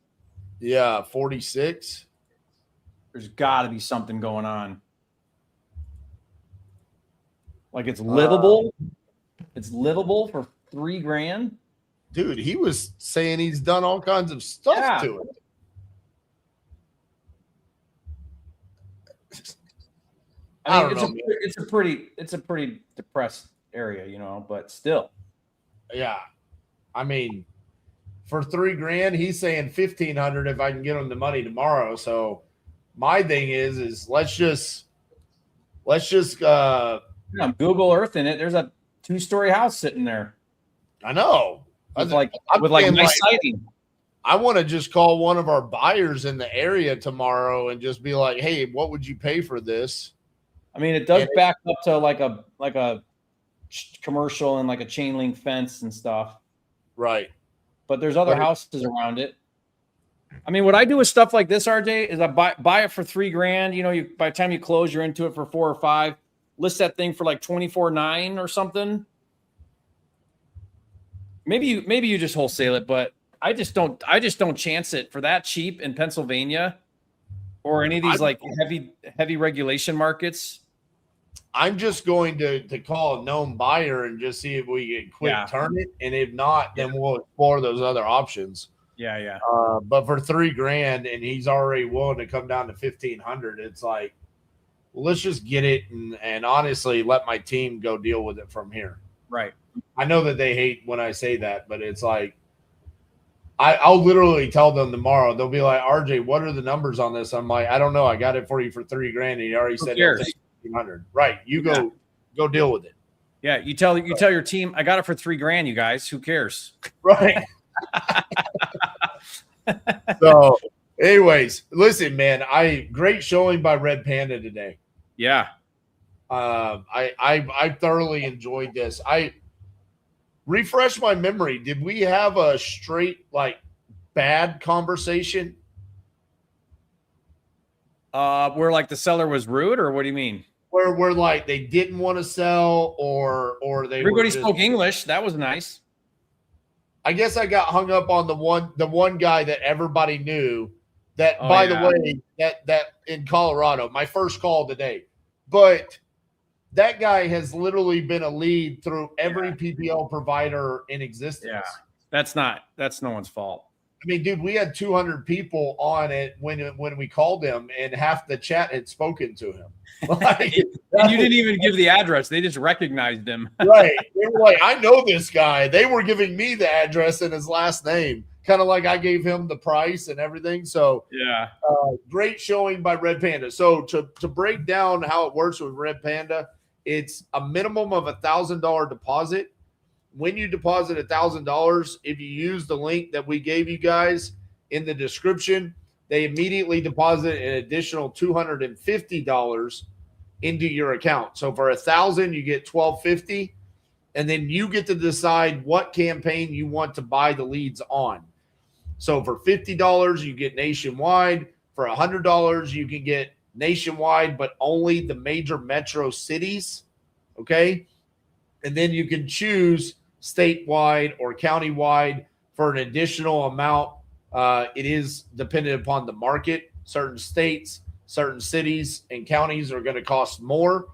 Yeah, 46.
There's got to be something going on. Like it's livable. It's livable for $3,000.
Dude, he was saying he's done all kinds of stuff to it.
I mean, it's a pretty depressed area, you know, but still.
Yeah. I mean, for $3,000. He's saying 1,500 if I can get him the money tomorrow. So my thing is let's just
I'm Google Earthing it. There's a 2-story house sitting there.
I know.
With
I'm
nice siding.
I want to just call one of our buyers in the area tomorrow and just be like, hey, what would you pay for this?
I mean, it does back up to like a commercial and like a chain link fence and stuff.
Right.
But there's other houses around it. I mean, what I do with stuff like this, RJ, is I buy it for $3,000. You know, by the time you close, you're into it for 4 or 5. List that thing for like 24.9 or something. Maybe you just wholesale it, but I just don't chance it for that cheap in Pennsylvania or any of these like heavy regulation markets.
I'm just going to call a known buyer and just see if we can quick turn it, and if not, then we'll explore those other options.
Yeah.
But for $3,000 and he's already willing to come down to 1,500, it's like, well, let's just get it and honestly let my team go deal with it from here.
Right.
I know that they hate when I say that, but it's like I'll literally tell them tomorrow. They'll be like, RJ, what are the numbers on this? I'm like, I don't know. I got it for you for $3,000. And he already said he'll take 1,500. Right. You go deal with it.
Yeah. You tell your team, I got it for $3,000, you guys. Who cares?
Right. So anyways, listen, man, great showing by Red Panda today.
Yeah.
I thoroughly enjoyed this. I refresh my memory. Did we have a straight like bad conversation?
Where like the seller was rude, or what do you mean?
Where like they didn't want to sell, or
everybody spoke English. That was nice.
I guess I got hung up on the one guy that everybody knew. That by the way, that in Colorado, my first call today, but that guy has literally been a lead through every PPL provider in existence.
Yeah, that's no one's fault.
I mean, dude, we had 200 people on it when we called him, and half the chat had spoken to him. Like,
and you didn't even give the address; they just recognized him.
Right? They were like, "I know this guy." They were giving me the address and his last name, kind of like I gave him the price and everything. So,
yeah,
great showing by Red Panda. So, to break down how it works with Red Panda, it's a minimum of $1,000 deposit. When you deposit $1,000, if you use the link that we gave you guys in the description, they immediately deposit an additional $250 into your account. So for $1,000, you get $1,250, and then you get to decide what campaign you want to buy the leads on. So for $50, you get nationwide. For $100, you can get nationwide, but only the major metro cities. Okay. And then you can choose statewide or countywide for an additional amount. It is dependent upon the market. Certain states, certain cities, and counties are going to cost more,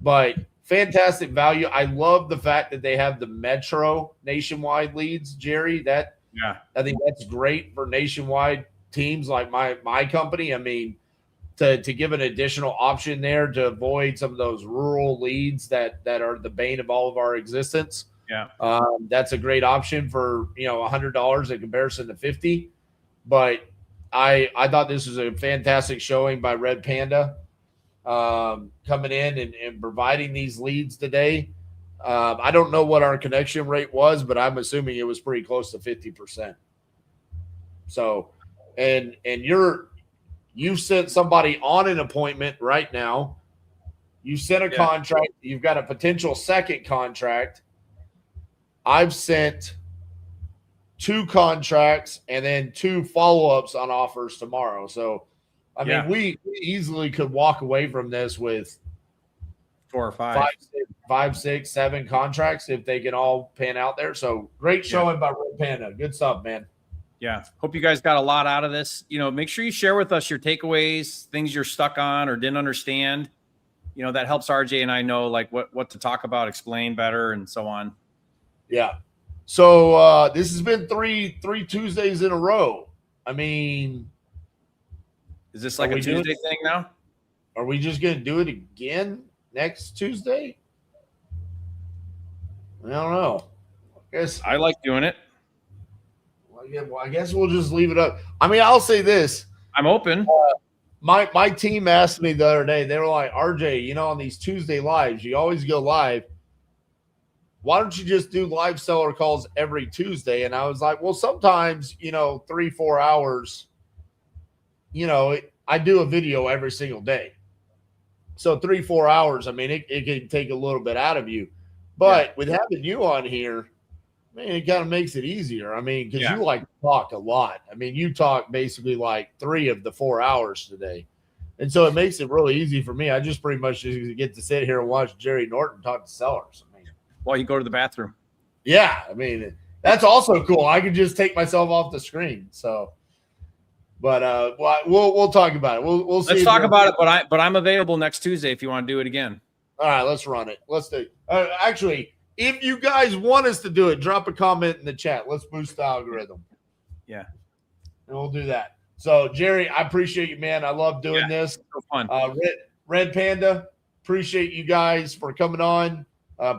but fantastic value. I love the fact that they have the metro nationwide leads, Jerry. I think that's great for nationwide teams like my company. I mean, to give an additional option there to avoid some of those rural leads that are the bane of all of our existence.
Yeah.
That's a great option for, $100 in comparison to $50. But I thought this was a fantastic showing by Red Panda, coming in and providing these leads today. I don't know what our connection rate was, but I'm assuming it was pretty close to 50%. So, and you sent somebody on an appointment right now. You sent a contract. You've got a potential second contract. I've sent 2 contracts and then 2 follow-ups on offers tomorrow. So, I mean, we easily could walk away from this with
4 or 5,
5, 6, 7 contracts if they can all pan out there. So, great showing by Red Panda. Good stuff, man.
Yeah. Hope you guys got a lot out of this. Make sure you share with us your takeaways, things you're stuck on or didn't understand. That helps RJ and I know like what to talk about, explain better, and so on.
Yeah. So this has been three Tuesdays in a row. I mean,
is this like a Tuesday thing now?
Are we just going to do it again next Tuesday? I don't know. I guess
I like doing it.
I Well, I guess we'll just leave it up. I mean, I'll say this.
I'm open.
My team asked me the other day, they were like, RJ, you know, on these Tuesday lives, you always go live. Why don't you just do live seller calls every Tuesday? And I was like, well, sometimes, you know, 3-4 hours, you know, I do a video every single day. So 3-4 hours, I mean, it can take a little bit out of you. But with having you on here, man, it kind of makes it easier. I mean, because you like to talk a lot. I mean, you talk basically like 3 of the 4 hours today. And so it makes it really easy for me. I just pretty much just get to sit here and watch Jerry Norton talk to sellers. I mean,
while you go to the bathroom.
Yeah. I mean, that's also cool. I can just take myself off the screen. So, but we'll talk about it. We'll see.
Let's talk about it. But I'm available next Tuesday if you want to do it again.
All right, let's run it. Let's do it. Actually, if you guys want us to do it, drop a comment in the chat. Let's boost the algorithm.
Yeah.
And we'll do that. So, Jerry, I appreciate you, man. I love doing this.
So fun.
Red Panda, appreciate you guys for coming on,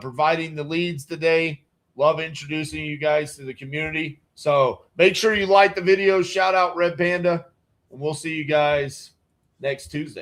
providing the leads today. Love introducing you guys to the community. So make sure you like the video. Shout out Red Panda. And we'll see you guys next Tuesday.